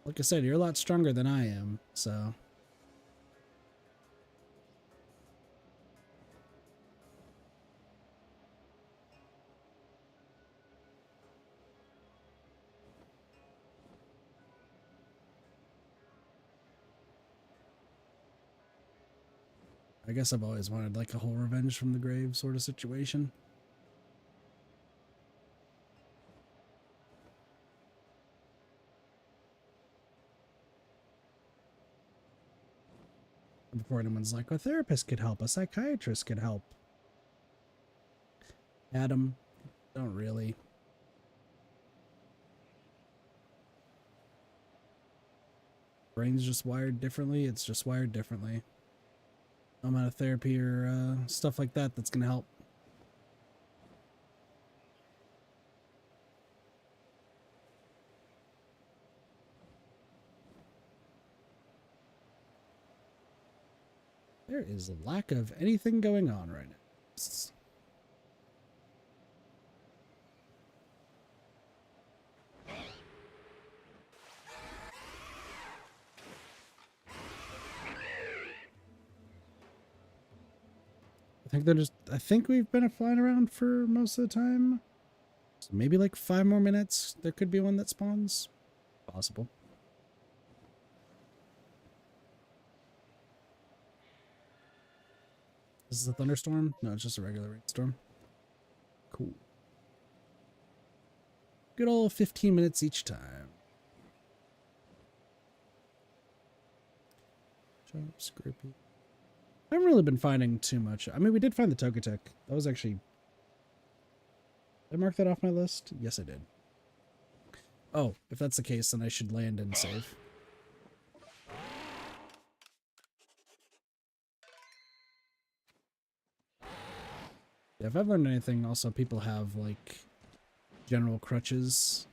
Like I said, you're a lot stronger than I am, so... I guess I've always wanted like a whole revenge from the grave sort of situation. Before anyone's like, a therapist could help, a psychiatrist could help. Adam, don't really. Brain's just wired differently, it's just wired differently. No amount of therapy or stuff like that that's gonna help. There is a lack of anything going on right now. I think we've been flying around for most of the time. So maybe like 5 more minutes. There could be one that spawns. Possible. This is a thunderstorm? No, it's just a regular rainstorm. Cool. Good old 15 minutes each time. Jump, Scrapey. I haven't really been finding too much. I mean, we did find the Togetic. That was actually... Did I mark that off my list? Yes, I did. Oh, if that's the case, then I should land and save. Yeah, if I've learned anything, also people have, like, general crutches.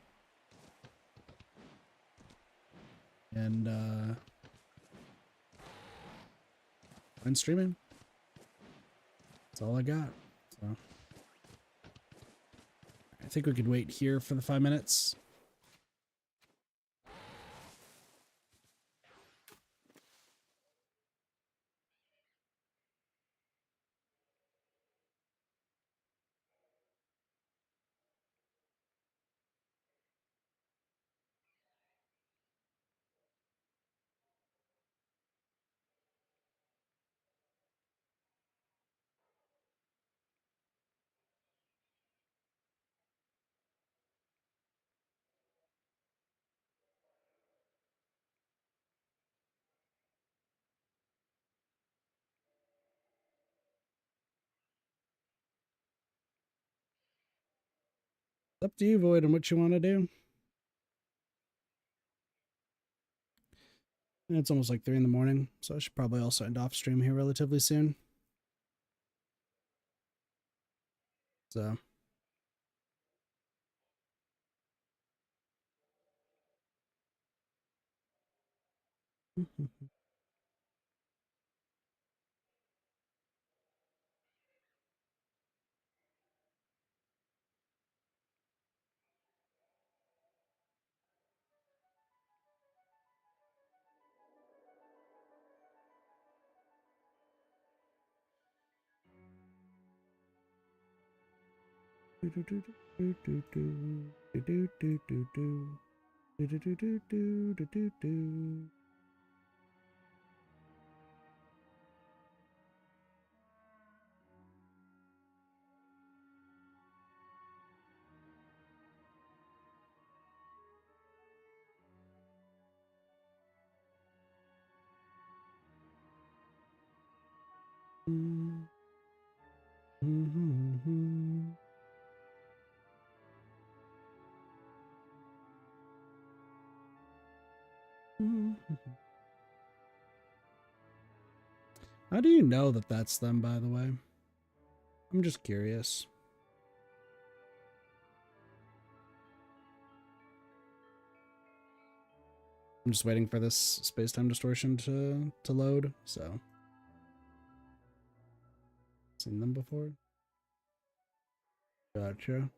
And, when streaming. That's all I got. So I think we could wait here for the 5 minutes. It's up to you, Void, and what you want to do. And it's almost like 3 in the morning, so I should probably also end off stream here relatively soon. So... How do you know that that's them, by the way? I'm just curious. I'm just waiting for this space-time distortion to load, so. Seen them before? Gotcha.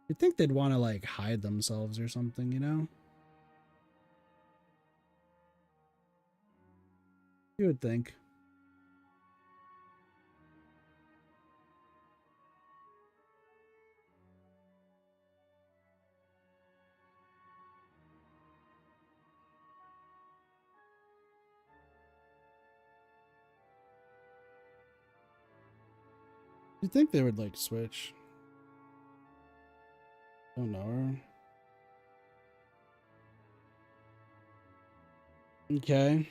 You'd think they'd want to, like, hide themselves or something, you know? You would think. You'd think they would, like, switch. Don't know her. Okay.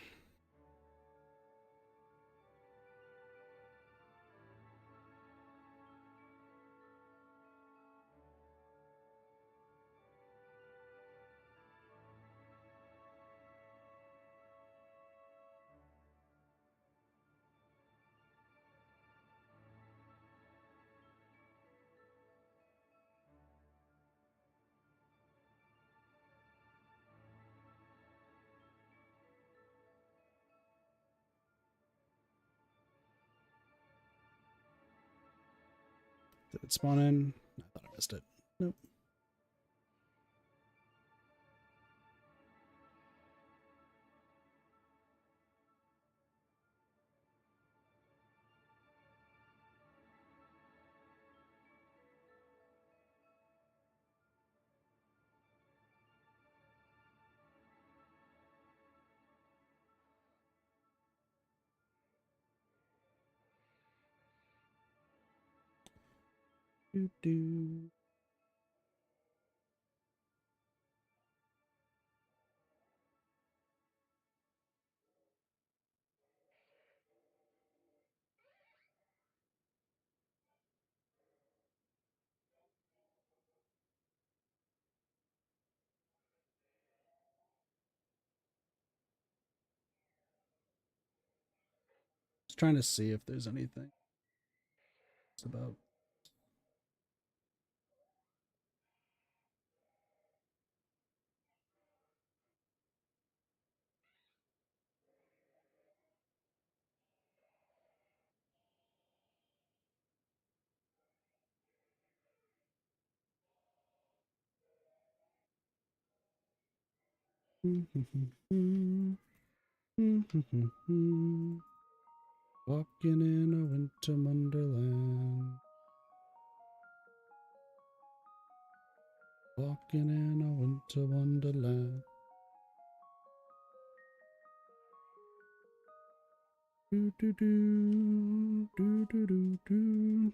Did it spawn in? I thought I missed it. Nope. Do. Just trying to see if there's anything it's about. Walking in a winter wonderland. Walking in a winter wonderland. Do do do do do do do.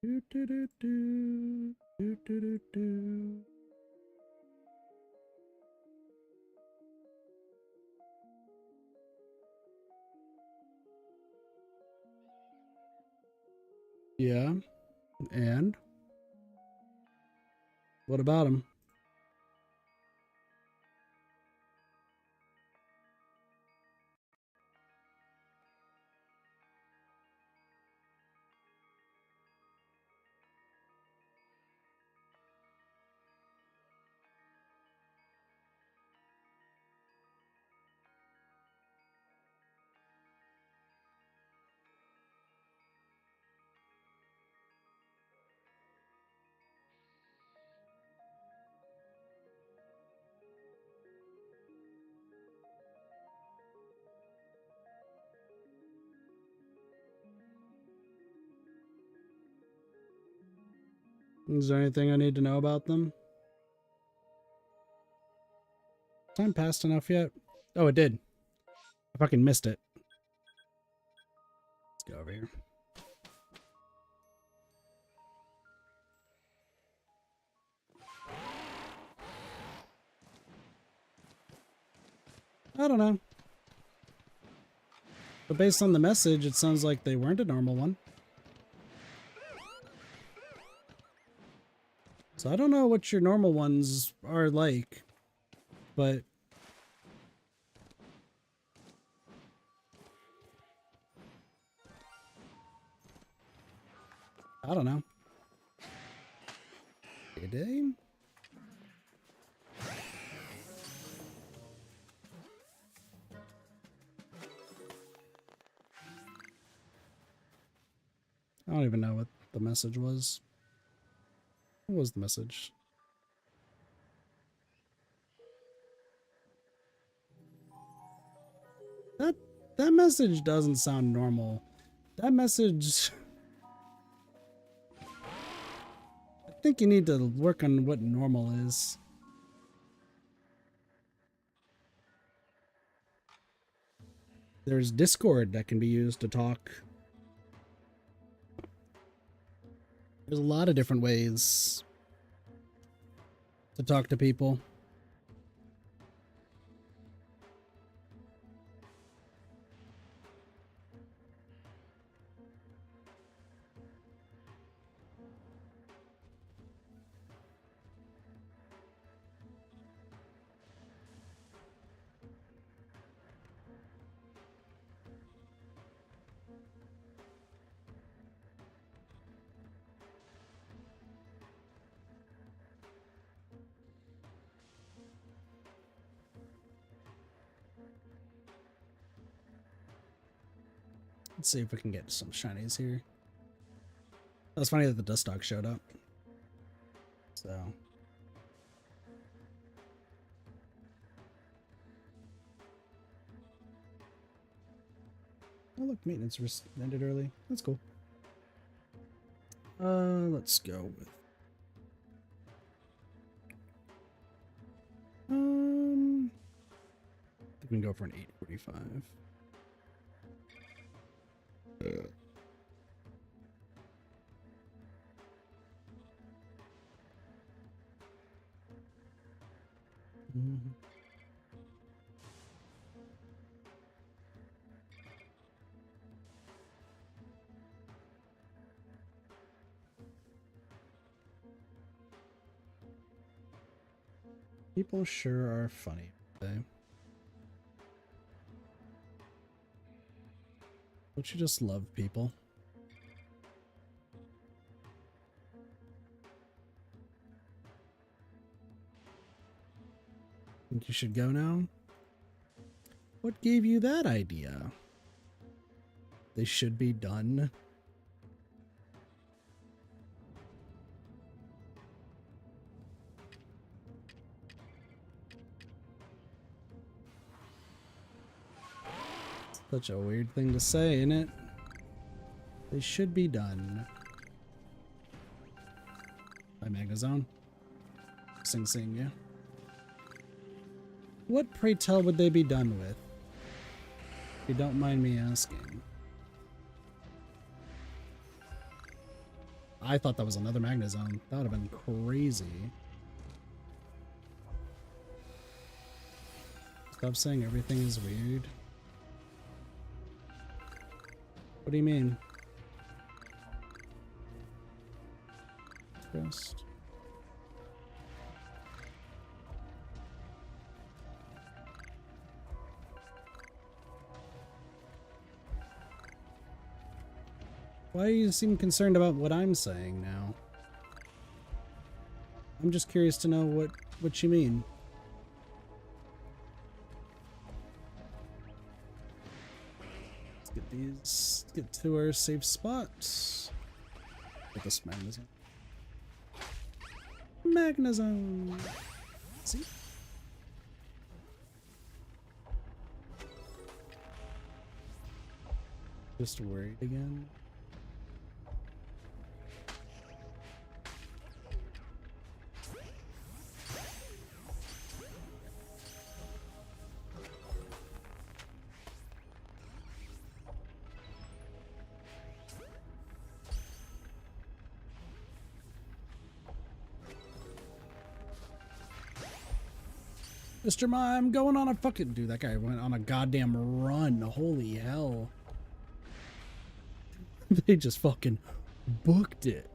Do do do do do do do do. Yeah, and what about him? Is there anything I need to know about them? Time passed enough yet? Oh, it did. I fucking missed it. Let's go over here. I don't know. But based on the message, it sounds like they weren't a normal one. So I don't know what your normal ones are like, but I don't know. Today? I don't even know what the message was. What was the message? That message doesn't sound normal. That message... I think you need to work on what normal is. There's Discord that can be used to talk. There's a lot of different ways to talk to people. Let's see if we can get some shinies here. That was funny that the dust dog showed up. So. Oh look, maintenance ended early. That's cool. Let's go with I think we can go for an 845. People sure are funny today. Don't you just love people? Think you should go now? What gave you that idea? They should be done. Such a weird thing to say, isn't it? They should be done. By Magnezone. Sing Sing, yeah. What, pray tell, would they be done with? If you don't mind me asking. I thought that was another Magnezone. That would have been crazy. Stop saying everything is weird. What do you mean? Trust. Why do you seem concerned about what I'm saying now? I'm just curious to know what you mean. Let's get these, get to our safe spots. Get this Magnezone. Magnezone! See? Just worried again. Mr. Mime going on a fucking... Dude, that guy went on a goddamn run. Holy hell. They just fucking booked it.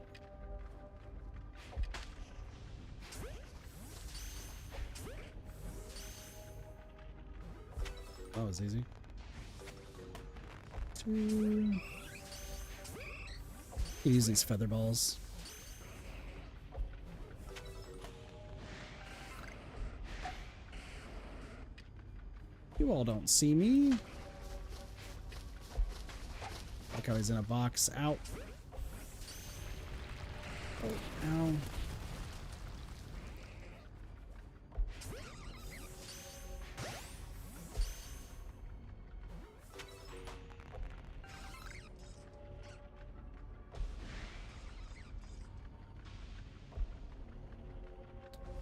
That was easy. Use these feather balls. You all don't see me. Like how he's in a box. Out. Oh, ow.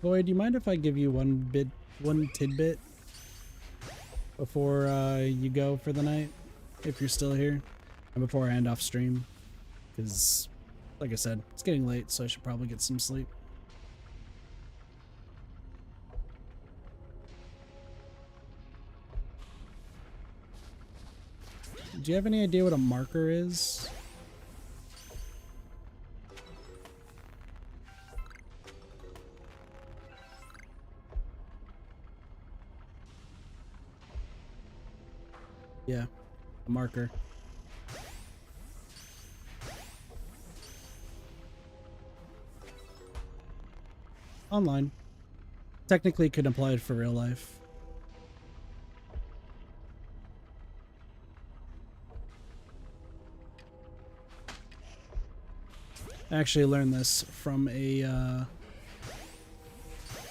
Boy, do you mind if I give you one tidbit before you go for the night, if you're still here, and before I end off stream? Because, like I said, it's getting late, so I should probably get some sleep. Do you have any idea what a marker is? Yeah, a marker. Online. Technically could apply it for real life. I actually learned this from a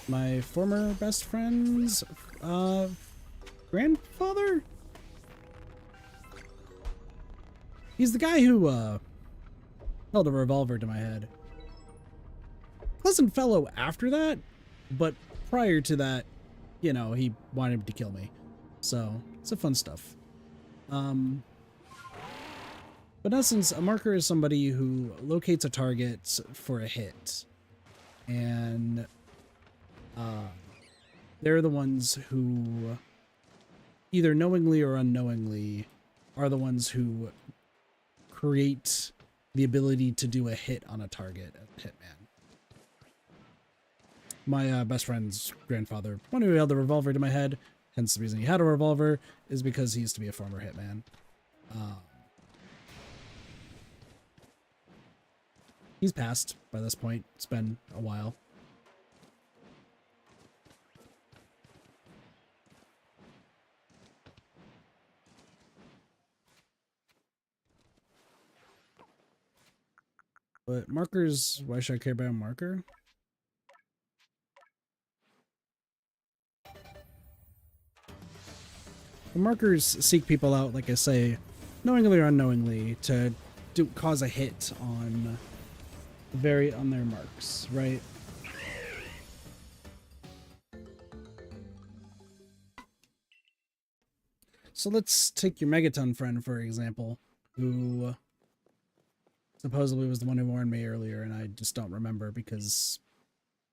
my former best friend's grandfather. He's the guy who held a revolver to my head. Pleasant fellow after that, but prior to that, you know, he wanted to kill me. So it's a fun stuff. But in essence, a marker is somebody who locates a target for a hit. And they're the ones who, either knowingly or unknowingly, are the ones who create the ability to do a hit on a target, a hitman. My best friend's grandfather, one who held a revolver to my head, hence the reason he had a revolver, is because he used to be a former hitman. He's passed by this point. It's been a while. But markers, why should I care about a marker? The markers seek people out, like I say, knowingly or unknowingly, to cause a hit on their marks, right? So let's take your Megaton friend, for example, who supposedly was the one who warned me earlier, and I just don't remember because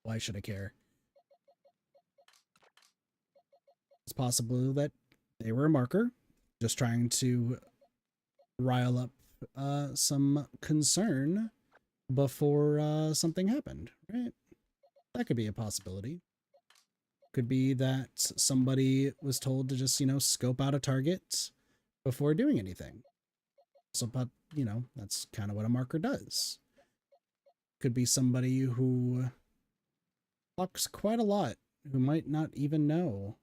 why should I care? It's possible that they were a marker, just trying to rile up some concern before something happened, right? That could be a possibility. Could be that somebody was told to just, you know, scope out a target before doing anything. So, but, you know, that's kind of what a marker does. Could be somebody who talks quite a lot, who might not even know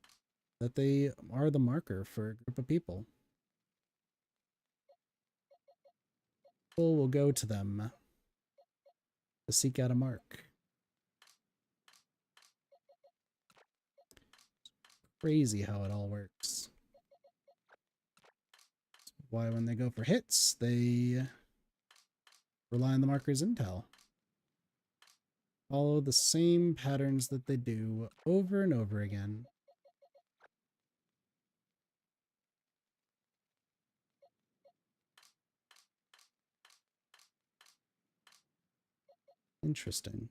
that they are the marker for a group of people. People will go to them to seek out a mark. Crazy how it all works. Why when they go for hits, they rely on the marker's intel. Follow the same patterns that they do over and over again. Interesting.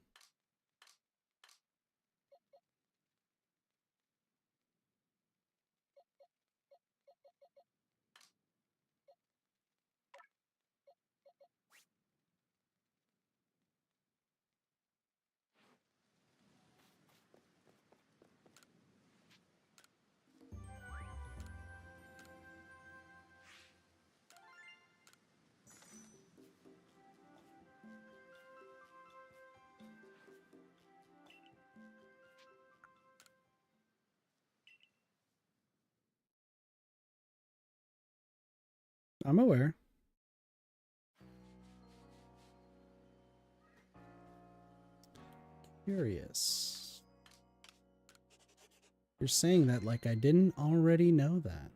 I'm aware. Curious. You're saying that like I didn't already know that.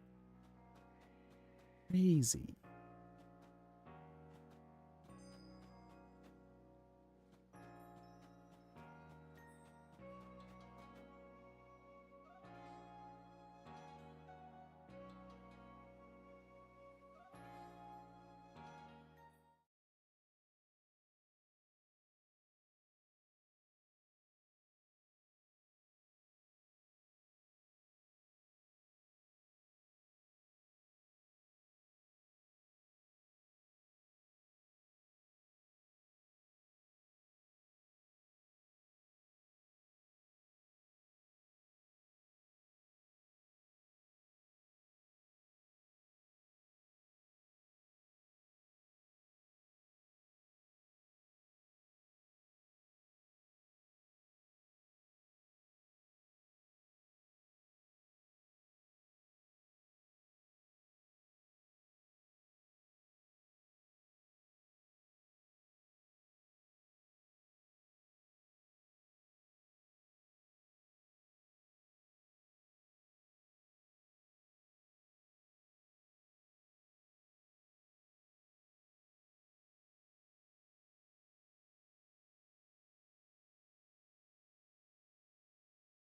Crazy.